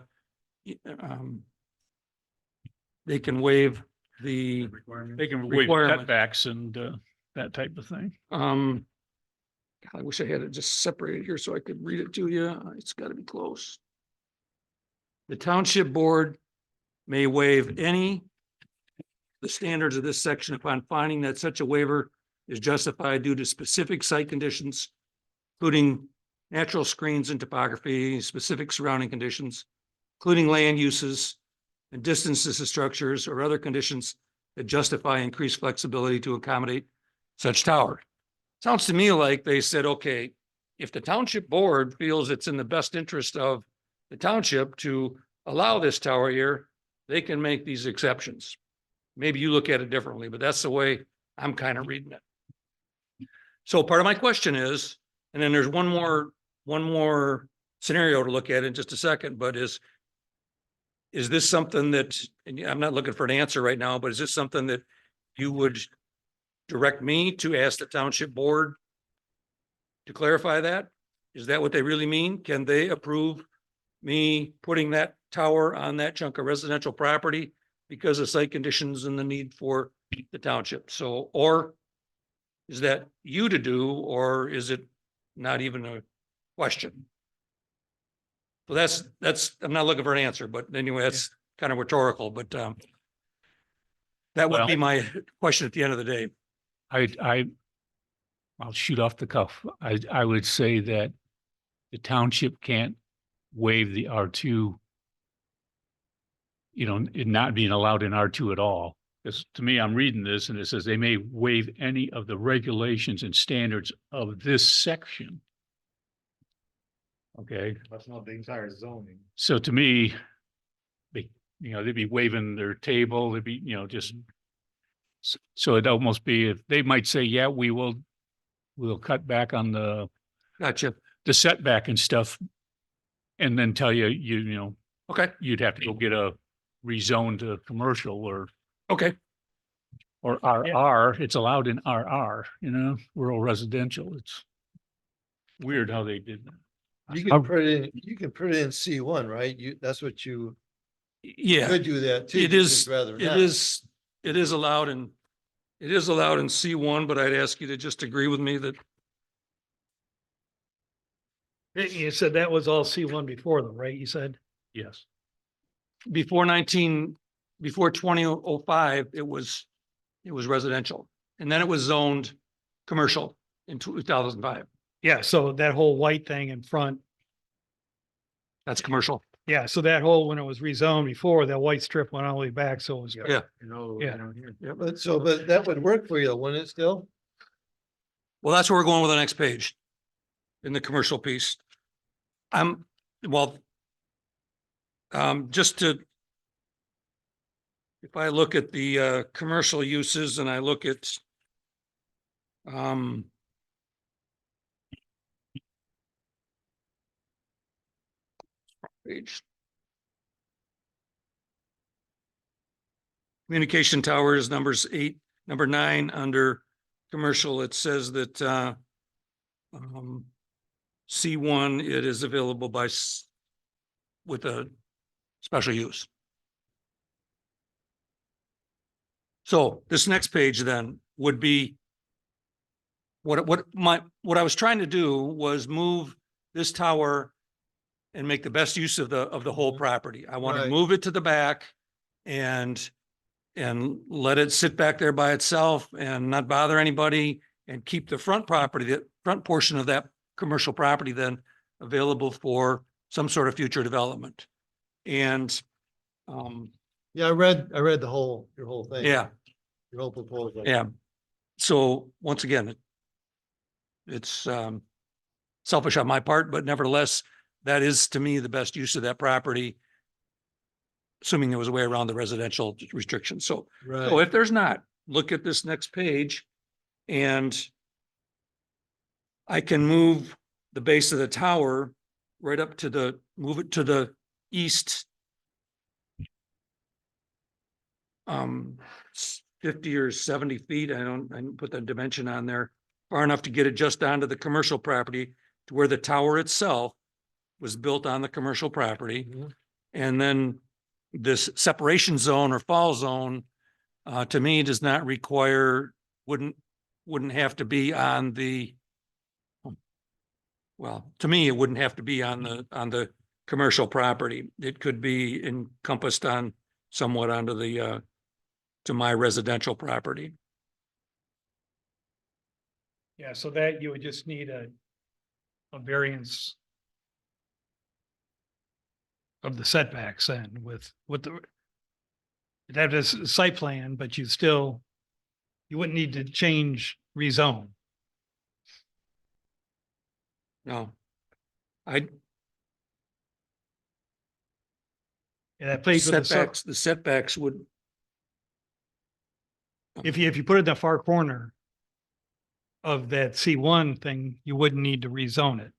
S13: they can waive the,
S2: They can waive
S13: Requirement.
S2: cutbacks and that type of thing.
S13: God, I wish I had it just separated here so I could read it to you. It's got to be close. The township board may waive the standards of this section upon finding that such a waiver is justified due to specific site conditions, including natural screens and topography, specific surrounding conditions, including land uses and distances to structures or other conditions that justify increased flexibility to accommodate such tower. Sounds to me like they said, okay, if the township board feels it's in the best interest of the township to allow this tower here, they can make these exceptions. Maybe you look at it differently, but that's the way I'm kind of reading it. So part of my question is, and then there's one more scenario to look at in just a second, but is this something that, and I'm not looking for an answer right now, but is this something that you would direct me to ask the township board to clarify that? Is that what they really mean? Can they approve me putting that tower on that chunk of residential property because of site conditions and the need for the township? So, or is that you to do, or is it not even a question? So that's, I'm not looking for an answer, but anyway, that's kind of rhetorical, but that would be my question at the end of the day.
S2: I'll shoot off the cuff. I would say that the township can't waive the R2, you know, it not being allowed in R2 at all. Because to me, I'm reading this and it says they may waive any of the regulations and standards of this section. Okay,
S11: That's not the entire zoning.
S2: so to me, they'd be waving their table, they'd be, just. So it'd almost be, if they might say, yeah, we'll cut back on the
S13: Gotcha.
S2: setback and stuff. And then tell you,
S13: Okay.
S2: you'd have to go get a rezone to commercial or
S13: Okay.
S2: RR, it's allowed in RR, rural residential. It's weird how they did that.
S4: You can put it in C1, right? That's what you
S13: Yeah.
S4: could do that too.
S13: It
S4: you'd
S13: is,
S4: just rather
S13: it
S4: not.
S13: is, it is allowed in C1, but I'd ask you to just agree with me that,
S3: You said that was all C1 before though, right? You said?
S2: Yes.
S13: before 2005, it was residential. And then it was zoned commercial in 2005.
S3: Yeah, so that whole white thing in front,
S13: That's commercial.
S3: yeah, so that whole, when it was rezoned before, that white strip went all the way back, so it was.
S13: Yeah.
S3: Yeah.
S4: But that would work for you, wouldn't it still?
S13: Well, that's where we're going with the next page in the commercial piece. Just to, if I look at the commercial uses and I look at page. Communication towers, number 9 under commercial, it says that C1, it is available with a special use. So this next page then would be what I was trying to do was move this tower and make the best use of the whole property. I want to
S4: Right.
S13: move it to the back and let it sit back there by itself and not bother anybody and keep the front property, the front portion of that commercial property then available for some sort of future development. And
S4: Yeah, I read your whole thing.
S13: yeah,
S4: Your whole proposal.
S13: yeah. So once again, it's selfish on my part, but nevertheless, that is to me the best use of that property, assuming there was a way around the residential restrictions. So
S4: Right.
S13: if there's not, look at this next page and I can move the base of the tower right up to move it to the east. 50 or 70 feet. I didn't put the dimension on there, far enough to get it just onto the commercial property to where the tower itself was built on the commercial property. And then this separation zone or fall zone, to me, does not require, wouldn't have to be on the, well, to me, it wouldn't have to be on the commercial property. It could be encompassed on somewhat onto the, to my residential property.
S3: Yeah, so that you would just need a variance of the setbacks then with the, you'd have this site plan, but you wouldn't need to change rezone.
S13: No.
S3: And that plays with the
S13: Setbacks, the setbacks would,
S3: if you put it in the far corner of that C1 thing, you wouldn't need to rezone it.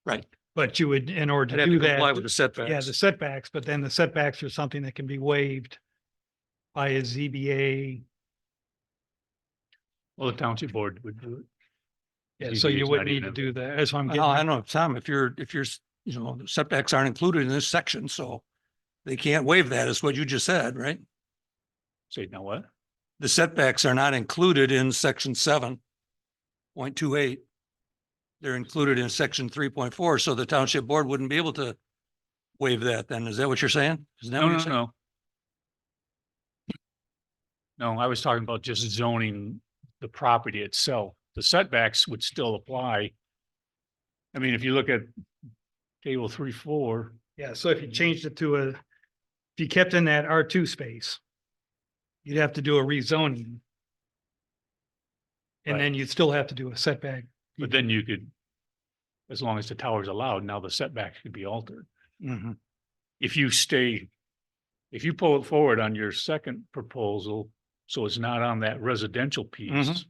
S13: right.
S3: But you would, in order
S13: I'd
S3: to
S13: have
S3: do
S13: to comply
S3: that,
S13: with the setbacks.
S3: yeah, the setbacks, but then the setbacks are something that can be waived by a ZBA.
S2: Well, the township board would do it.
S3: Yeah, so you
S2: ZBA 's
S3: wouldn't
S2: not
S3: need to
S2: even-
S3: do that. That's what I'm
S13: Well, I
S3: getting.
S13: don't know, Tom, if you're, you know, the setbacks aren't included in this section, so they can't waive that, is what you just said, right?
S2: Say, now what?
S13: The setbacks are not included in section 7.28. They're included in section 3.4, so the township board wouldn't be able to waive that then. Is that what you're saying? Isn't that
S2: No,
S13: what you're
S2: no,
S13: saying?
S2: no. No, I was talking about just zoning the property itself. The setbacks would still apply. I mean, if you look at table 3.4,
S3: Yeah, so if you changed it to if you kept in that R2 space, you'd have to do a rezoning. And
S2: Right.
S3: then you'd still have to do a setback.
S2: but then you could, as long as the tower's allowed, now the setbacks could be altered.
S13: Mhm.
S2: If you pull it forward on your second proposal, so it's not on that residential piece.
S13: Mhm.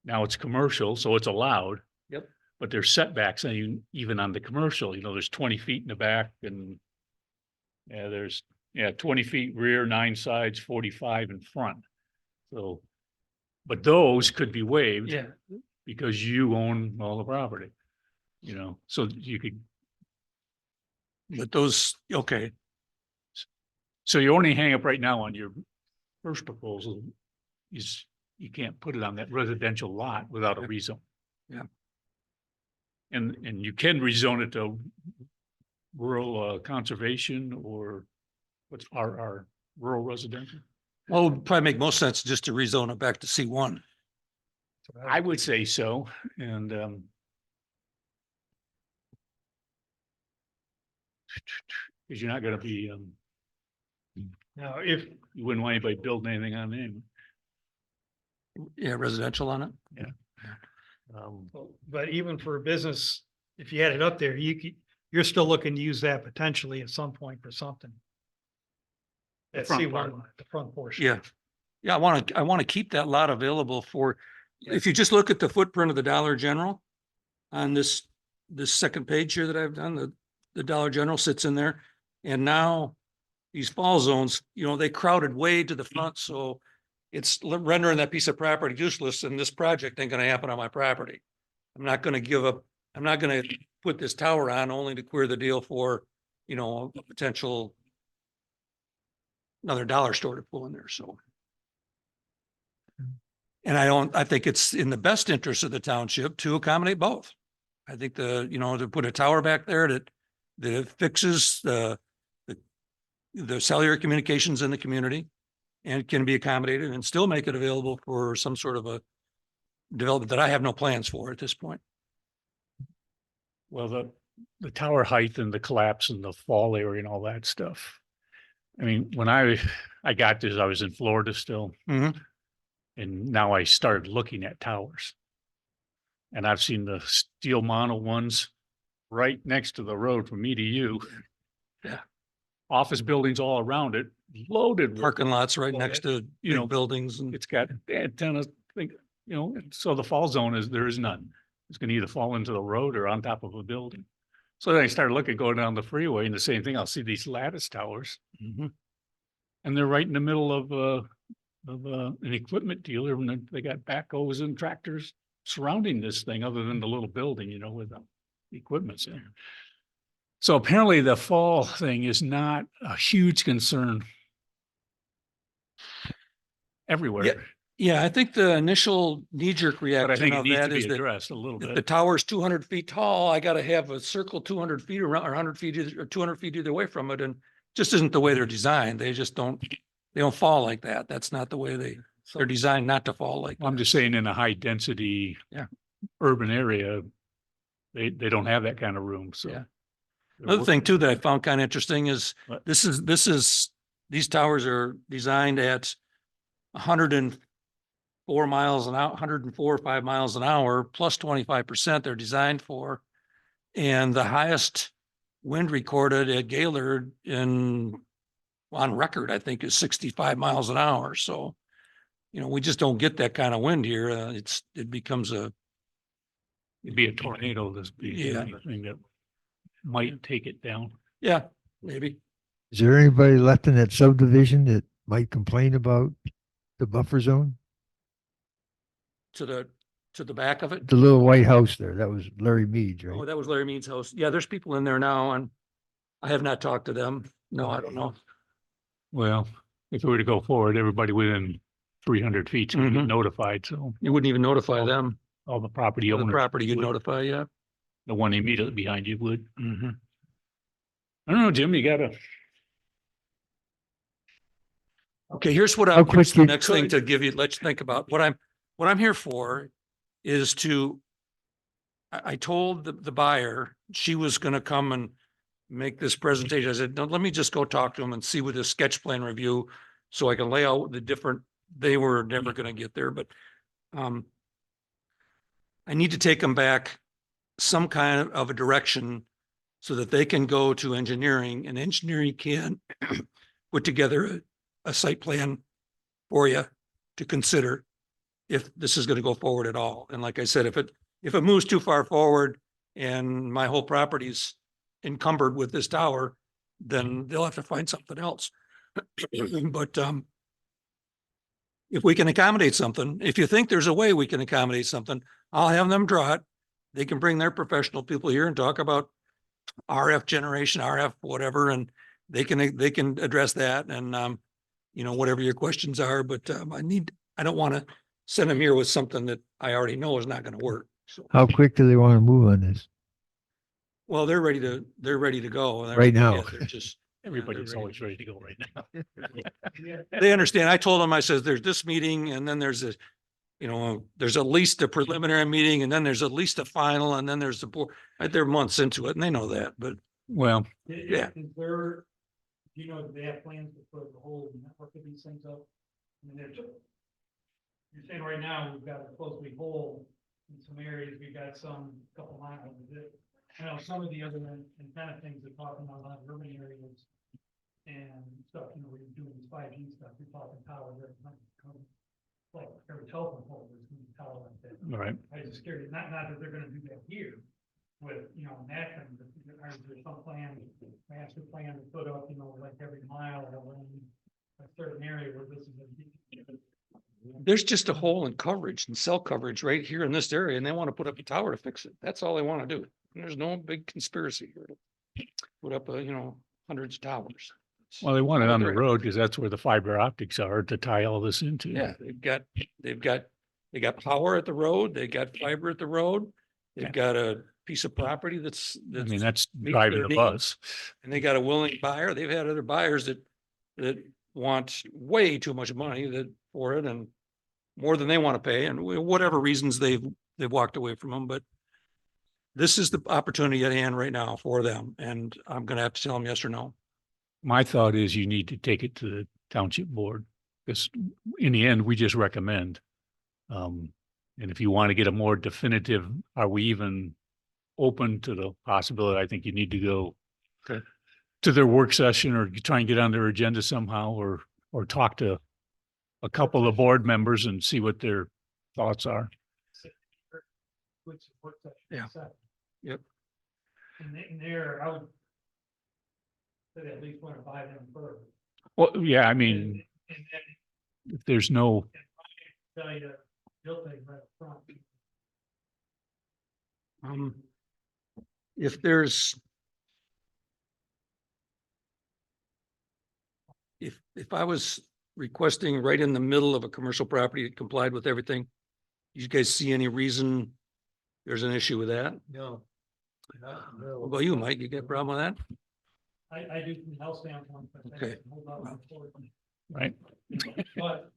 S2: Now it's commercial, so it's allowed.
S13: Yep.
S2: But there's setbacks, even on the commercial, there's 20 feet in the back and there's 20 feet rear, 9 sides, 45 in front. So, but those could be waived.
S13: Yeah.
S2: Because you own all the property, so you could,
S13: But those, okay,
S2: so your only hang up right now on your first proposal is you can't put it on that residential lot without a rezone.
S13: Yeah.
S2: And you can rezone it to rural conservation or what's RR, rural residential?
S13: well, it would probably make most sense just to rezone it back to C1.
S2: I would say so, and because you're not gonna be,
S3: Now, if,
S2: you wouldn't want anybody building anything on them.
S13: Yeah, residential on it.
S3: but even for a business, if you had it up there, you're still looking to use that potentially at some point for something. That
S2: front
S3: C1,
S2: part.
S3: the front portion.
S13: Yeah. Yeah, I want to keep that lot available for, if you just look at the footprint of the Dollar General on this second page here that I've done, the Dollar General sits in there. And now these fall zones, they crowded way to the front, so it's rendering that piece of property useless, and this project ain't gonna happen on my property. I'm not gonna put this tower on only to clear the deal for, a potential another dollar store to pull in there, so. And I think it's in the best interest of the township to accommodate both. I think to put a tower back there that fixes the cellular communications in the community and can be accommodated and still make it available for some sort of a development that I have no plans for at this point.
S2: Well, the tower height and the collapse and the fall area and all that stuff. I mean, when I got this, I was in Florida still.
S13: Mhm.
S2: And now I started looking at towers. And I've seen the steel mono ones right next to the road from me to you.
S13: Yeah.
S2: Office buildings all around it, loaded with,
S13: Parking lots right next to,
S2: know,
S13: buildings and.
S2: it's got antennas, so the fall zone there is none. It's gonna either fall into the road or on top of a building. So then I started looking, going down the freeway and the same thing, I'll see these lattice towers. And they're right in the middle of an equipment dealer, and then they got backhoes and tractors surrounding this thing, other than the little building, you know, with the equipment's in. So apparently the fall thing is not a huge concern everywhere,
S13: Yeah, I think the initial knee-jerk
S2: but I
S13: reaction
S2: think it
S13: of
S2: needs to
S13: that
S2: be
S13: is that
S2: addressed a little
S13: if the
S2: bit.
S13: tower's 200 feet tall, I gotta have a circle 200 feet around, or 100 feet, or 200 feet either way from it, and just isn't the way they're designed. They just they don't fall like that. That's not the way they're designed not to fall like
S2: I'm
S13: that.
S2: just saying in a high density
S13: Yeah.
S2: urban area, they don't have that kind of room, so.
S13: Yeah.
S2: they're
S13: Another thing
S2: working-
S13: too that I found kind of interesting is
S2: What?
S13: these towers are designed at 104 miles an hour, 104 or 5 miles an hour, plus 25% they're designed for. And the highest wind recorded at Gaylord on record, I think, is 65 miles an hour. So, you know, we just don't get that kind of wind here. It becomes
S2: It'd be a tornado, this be
S13: Yeah.
S2: anything that might take it down.
S13: yeah, maybe.
S10: Is there anybody left in that subdivision that might complain about the buffer zone?
S13: To the back of it.
S10: The little white house there, that was Larry Mead's,
S13: Oh,
S10: right?
S13: that was Larry Mead's house. Yeah, there's people in there now and I have not talked to them. No, I don't know.
S2: Well, if we were to go forward, everybody within 300 feet would get
S13: Mhm.
S2: notified, so
S13: You wouldn't even notify them.
S2: all the property
S13: The
S2: owners.
S13: property you'd
S2: would.
S13: notify, yeah.
S2: The one immediately behind you would.
S13: Mhm.
S2: I don't know, Jim, you gotta,
S13: Okay, here's what
S10: How
S13: here's the
S10: quickly-
S13: next thing to give you, let's think about. What I'm here for is I told the buyer she was gonna come and make this presentation. I said, no, let me just go talk to him and see with the sketch plan review so I can lay out the different, they were never gonna get there, but I need to take them back some kind of a direction so that they can go to engineering and engineering can put together a site plan for you to consider if this is going to go forward at all. And like I said, if it moves too far forward and my whole property's encumbered with this tower, then they'll have to find something else. But if we can accommodate something, if you think there's a way we can accommodate something, I'll have them draw it. They can bring their professional people here and talk about RF generation, RF, whatever, and they can address that and, you know, whatever your questions are, but I don't want to send them here with something that I already know is not going to work. So,
S10: How quick do they want to move on this?
S13: well, they're ready to go. They're-
S10: Right now.
S13: yeah, they're just,
S2: everybody's
S13: ready.
S2: always ready to go right now.
S13: they understand. I told them, I says, there's this meeting and then there's a, you know, there's at least a preliminary meeting and then there's at least a final and then there's the board. They're months into it and they know that, but
S2: Well,
S13: Yeah.
S3: Is there, do you know, do they have plans to put the whole network of these things up? I mean, you're saying right now, we've got a closely hole in some areas, we've got some couple miles of it. I know some of the other antenna things are talking about on urban areas and stuff, you know, where you're doing this 5G stuff, you're talking towers, like every telephone pole, there's gonna be a tower like that.
S2: all right.
S3: I was just curious, not that they're gonna do that here with, you know, Matson, but is there some plan, master plan to put up, you know, like every mile or in a certain area where this is a.
S13: there's just a hole in coverage and cell coverage right here in this area and they want to put up a tower to fix it. That's all they want to do. And there's no big conspiracy here to put up, you know, hundreds of towers.
S2: Well, they want it on the
S13: Great.
S2: road because that's where the fiber optics are to tie all this into.
S13: Yeah, they got power at the road, they got fiber at the road,
S2: Yeah.
S13: they've got a piece of property that's,
S2: I mean, that's
S13: meets
S2: driving
S13: their
S2: the
S13: needs.
S2: bus.
S13: and they got a willing buyer. They've had other buyers that want way too much money for it and more than they want to pay and whatever reasons they've walked away from them, but this is the opportunity at hand right now for them. And I'm going to have to tell them yes or no.
S2: My thought is you need to take it to the township board, because in the end, we just recommend. And if you want to get a more definitive, are we even open to the possibility? I think you need to go
S13: Okay.
S2: to their work session or try and get on their agenda somehow, or talk to a couple of board members and see what their thoughts are.
S3: which work section.
S13: Yeah.
S3: seven.
S13: Yep.
S3: And there, I would. Say at least want to buy them first.
S2: Well, yeah, I mean,
S3: And then,
S2: if there's no,
S3: tell you, they'll take right up front.
S13: If there's. If I was requesting right in the middle of a commercial property, it complied with everything. You guys see any reason there's an issue with that?
S4: No.
S13: What about you, Mike? You got a problem with that?
S3: I do from health standpoint. but I
S13: Okay.
S3: hold on for it.
S2: right,
S3: But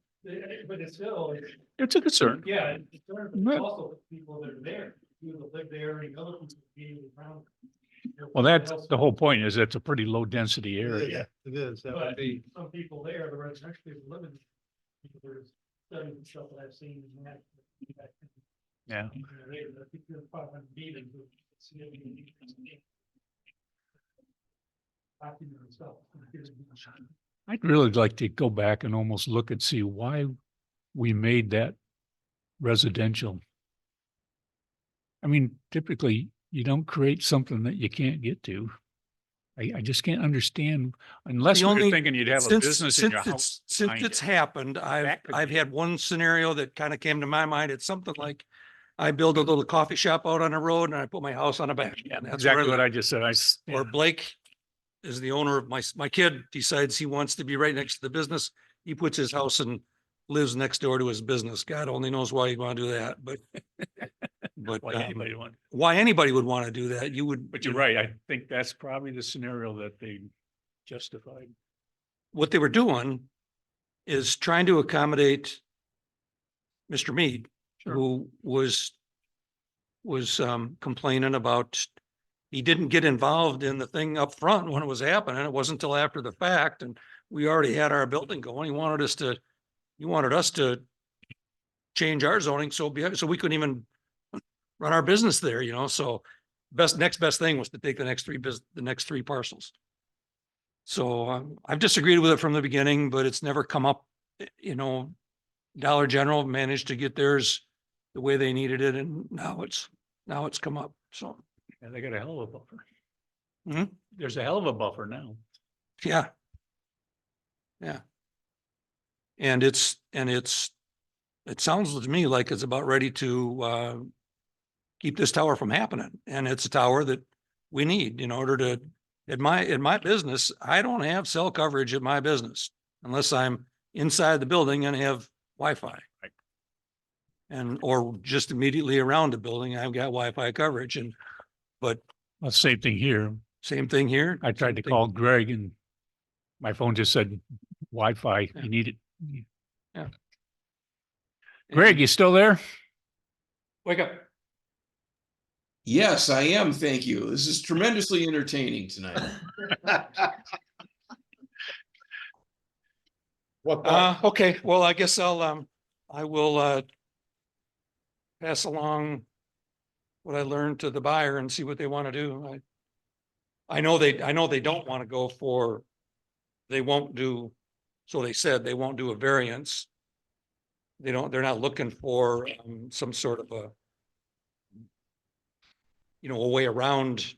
S3: it's still,
S2: it's a concern.
S3: yeah, it's concerned, but
S2: Right.
S3: it's also the people that are there, people that live there and other people being around.
S2: Well, that's the whole point is it's a pretty low density area.
S4: It is, that would
S3: But
S4: be,
S3: some people there, the residential people living, there's studies and stuff that I've seen in that.
S2: Yeah.
S3: I think you're 500 meters. of significant increase in document and stuff.
S2: I'd really like to go back and almost look and see why we made that residential. I mean, typically you don't create something that you can't get to. I just can't understand unless
S13: The
S2: we
S13: only-
S2: were thinking you'd have a business in your house.
S13: Since
S2: behind
S13: it's
S2: it.
S13: happened,
S2: That could
S13: I've
S2: be-
S13: had one scenario that kind of came to my mind. It's something like I build a little coffee shop out on the road and I put my house on the back.
S2: Yeah,
S13: That's
S2: exactly
S13: where
S2: what I just said.
S13: Or Blake is the owner of my kid decides he wants to be right next to the business. He puts his house and lives next door to his business. God only knows why he'd want to do that, but
S2: why anybody would.
S13: why anybody would want to do that, you would.
S2: But you're right. I think that's probably the scenario that they justified.
S13: What they were doing is trying to accommodate Mr. Mead, who was complaining about he didn't get involved in the thing up front when it was happening. It wasn't until after the fact, and we already had our building going. He wanted us to change our zoning so we couldn't even run our business there, you know, so next best thing was to take the next three parcels. So I've disagreed with it from the beginning, but it's never come up, you know, Dollar General managed to get theirs the way they needed it, and now it's come up, so.
S2: And they got a hell of a buffer.
S13: Hmm?
S2: There's a hell of a buffer now.
S13: Yeah. Yeah. And it sounds to me like it's about ready to keep this tower from happening. And it's a tower that we need in order to, in my business, I don't have cell coverage at my business unless I'm inside the building and have Wi-Fi. And, or just immediately around the building, I've got Wi-Fi coverage but
S2: Well, same thing here.
S13: same thing here.
S2: I tried to
S13: Same thing-
S2: call Greg and my phone just said Wi-Fi,
S13: Yeah.
S2: you need it.
S13: Yeah.
S2: Greg, you still there?
S13: Wake up.
S14: Yes, I am. Thank you. This is tremendously entertaining tonight.
S13: Okay, well, I guess I will pass along what I learned to the buyer and see what they want to do. I know they don't want to go for, they won't do, so they said they won't do a variance. They're not looking for some sort of a, you know, a way around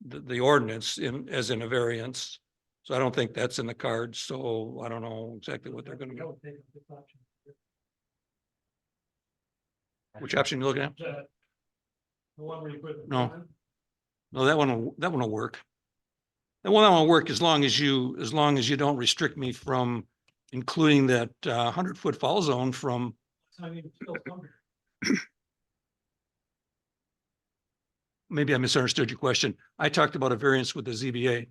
S13: the ordinance as in a variance. So I don't think that's in the cards. So I don't know exactly what they're gonna
S3: I
S13: do.
S3: would take this option.
S13: Which option you looking at?
S3: The one where you put. the
S13: No.
S3: corner.
S13: No, that one will work. That one will work as long as you don't restrict me from including that 100-foot fall zone from,
S3: I mean, it's still somewhere.
S13: maybe I misunderstood your question. I talked about a variance with the ZBA.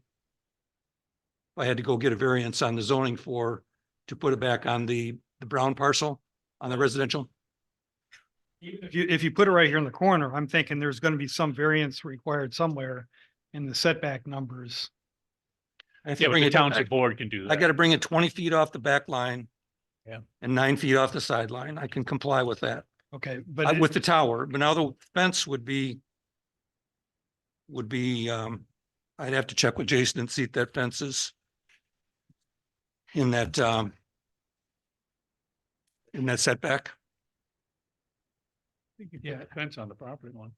S13: I had to go get a variance on the zoning to put it back on the brown parcel on the residential.
S3: If you put it right here in the corner, I'm thinking there's gonna be some variance required somewhere in the setback numbers.
S13: I have
S2: Yeah,
S13: to
S2: but
S13: bring
S2: the
S13: it back.
S2: township board can do that.
S13: I gotta bring it 20 feet off the back line.
S2: Yeah.
S13: And 9 feet off the sideline. I can comply with that.
S3: Okay,
S13: With the tower, but now the fence would be, I'd have to check with Jason and see if that fence is in that setback.
S2: You could put a fence on the property line.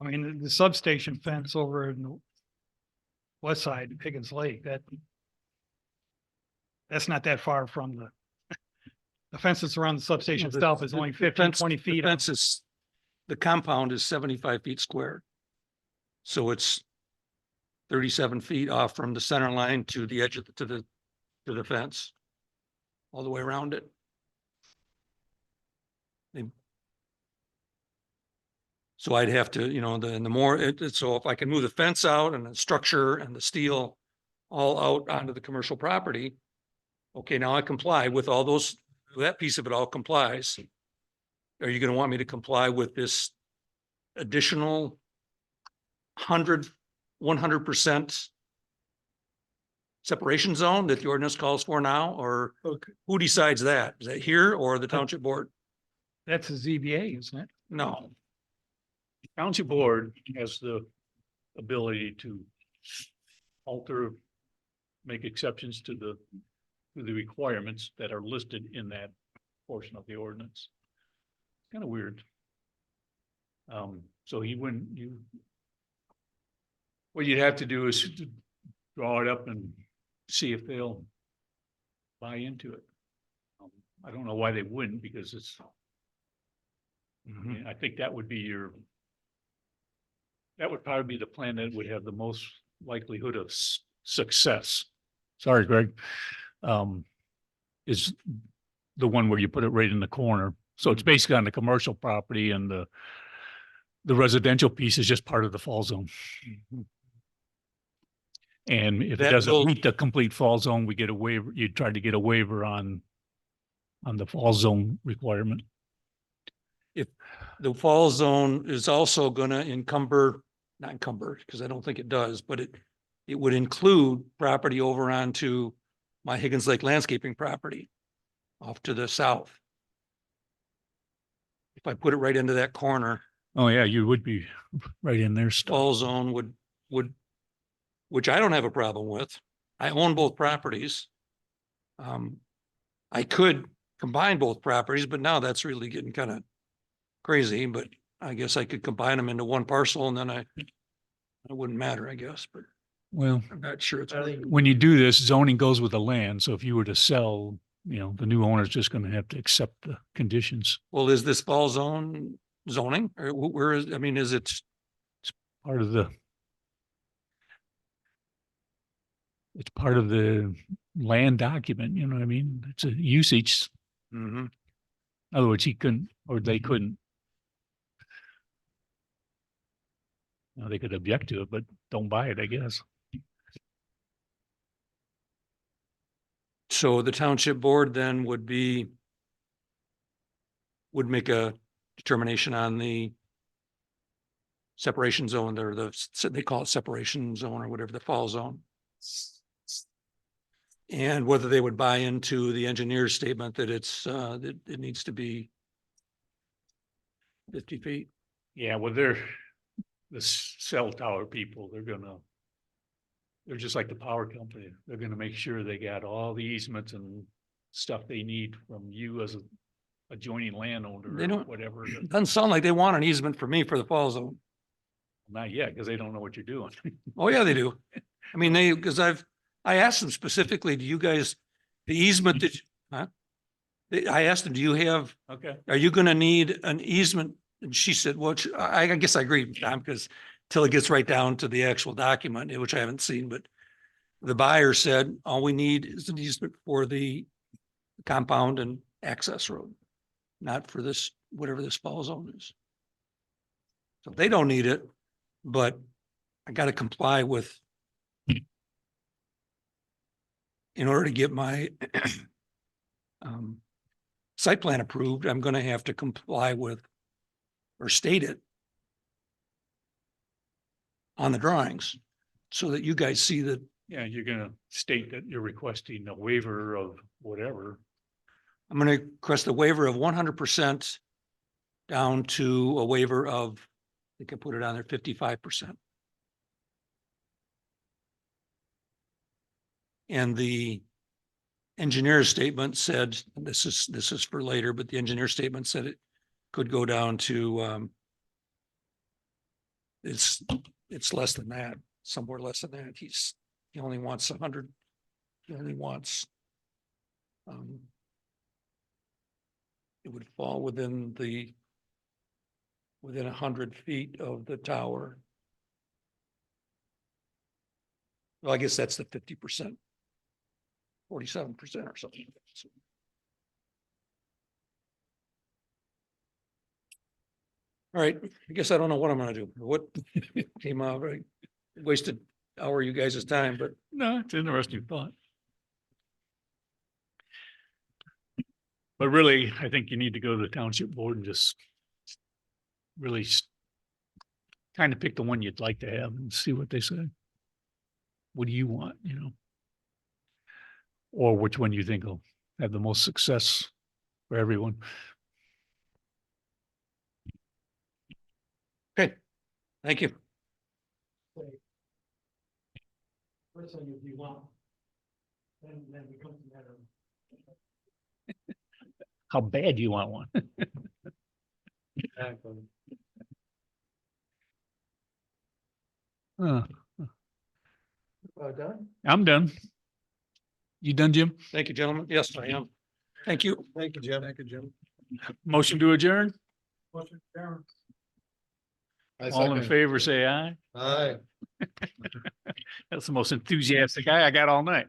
S8: I mean, the substation fence over in the west side of Higgins Lake, that's not that far from the fence that's around the substation
S13: The-
S8: itself is
S13: the-
S8: only
S13: the
S8: 15,
S13: fence-
S8: 20
S13: the
S8: feet.
S13: Fence is, the compound is 75 feet square. So it's 37 feet off from the center line to the edge of, to the fence. All the way around it. So I'd have to, the more, so if I can move the fence out and the structure and the steel all out onto the commercial property. Okay, now I comply with all those, that piece of it all complies. Are you gonna want me to comply with this additional 100% separation zone that the ordinance calls for now, or
S8: Okay.
S13: who decides that? Is that here or the township board?
S8: That's a ZBA, isn't it?
S13: No,
S2: Township board has the ability to alter, make exceptions to the requirements that are listed in that portion of the ordinance. Kind of weird. So what you'd have to do is to draw it up and see if they'll buy into it. I don't know why they wouldn't, because it's, I mean, I think that would be that would probably be the plan that would have the most likelihood of success. Sorry, Greg. Is the one where you put it right in the corner. So it's basically on the commercial property, and the residential piece is just part of the fall zone. And if it
S13: That
S2: doesn't
S13: will-
S2: meet the complete fall zone, we get a waiver, you try to get a waiver on the fall zone requirement.
S13: if the fall zone is also gonna not encumber, because I don't think it does, but it would include property over onto my Higgins Lake landscaping property off to the south. If I put it right into that corner,
S2: Oh, yeah, you would be right in there.
S13: fall zone would, which I don't have a problem with. I own both properties. I could combine both properties, but now that's really getting kind of crazy, but I guess I could combine them into one parcel and then it wouldn't matter, I guess, but
S2: Well,
S13: I'm not sure it's.
S2: when you do this, zoning goes with the land. So if you were to sell, the new owner's just gonna have to accept the conditions.
S13: Well, is this fall zone zoning or where is, I mean, is it?
S2: Part of it's part of the land document, you know what I mean? It's a usage.
S13: Mhm.
S2: In other words, he couldn't, or they couldn't. They could object to it, but don't buy it, I guess.
S13: So the township board then would make a determination on the separation zone or they call it separation zone or whatever, the fall zone. And whether they would buy into the engineer's statement that that it needs to be 50 feet.
S2: Yeah, well, the cell tower people, they're just like the power company. They're gonna make sure they got all the easements and stuff they need from you as a adjoining landowner
S13: They
S2: or
S13: don't-
S2: whatever.
S13: Doesn't sound like they want an easement for me for the fall zone.
S2: Not yet, because they don't know what you're doing.
S13: Oh, yeah, they do. I mean, because I asked them specifically, do you guys, the easement that, I asked them, do you have,
S2: Okay.
S13: are you gonna need an easement? And she said, well, I guess I agree with Tom, because till it gets right down to the actual document, which I haven't seen, but the buyer said, all we need is an easement for the compound and access road, not for this, whatever this fall zone is. So they don't need it, but I gotta comply with in order to get my site plan approved, I'm gonna have to comply with or state it on the drawings so that you guys see that.
S2: Yeah, you're gonna state that you're requesting a waiver of whatever.
S13: I'm gonna request a waiver of 100% down to a waiver of, I think I put it on there, 55%. And the engineer's statement said, and this is for later, but the engineer statement said it could go down to, it's less than that, somewhere less than that. He only wants 100. He only wants, it would fall within 100 feet of the tower. Well, I guess that's the 50%. 47% or something. All right, I guess I don't know what I'm gonna do. What came out, right? Wasted hour of you guys' time, but
S2: No, it's an interesting thought. But really, I think you need to go to the township board and just really kind of pick the one you'd like to have and see what they say. What do you want, you know? Or which one you think will have the most success for everyone.
S13: okay, thank you.
S3: First thing is you want. Then becomes a matter of.
S2: How bad you want one?
S4: Exactly.
S2: Uh,
S4: Done?
S2: I'm done. You done, Jim?
S13: Thank you, gentlemen. Yes, I am. Thank you.
S4: Thank you, Jim. Thank you, Jim.
S2: Motion to adjourn?
S3: Motion carries.
S2: All in favor, say aye.
S4: Aye.
S2: That's the most enthusiastic guy I got all night.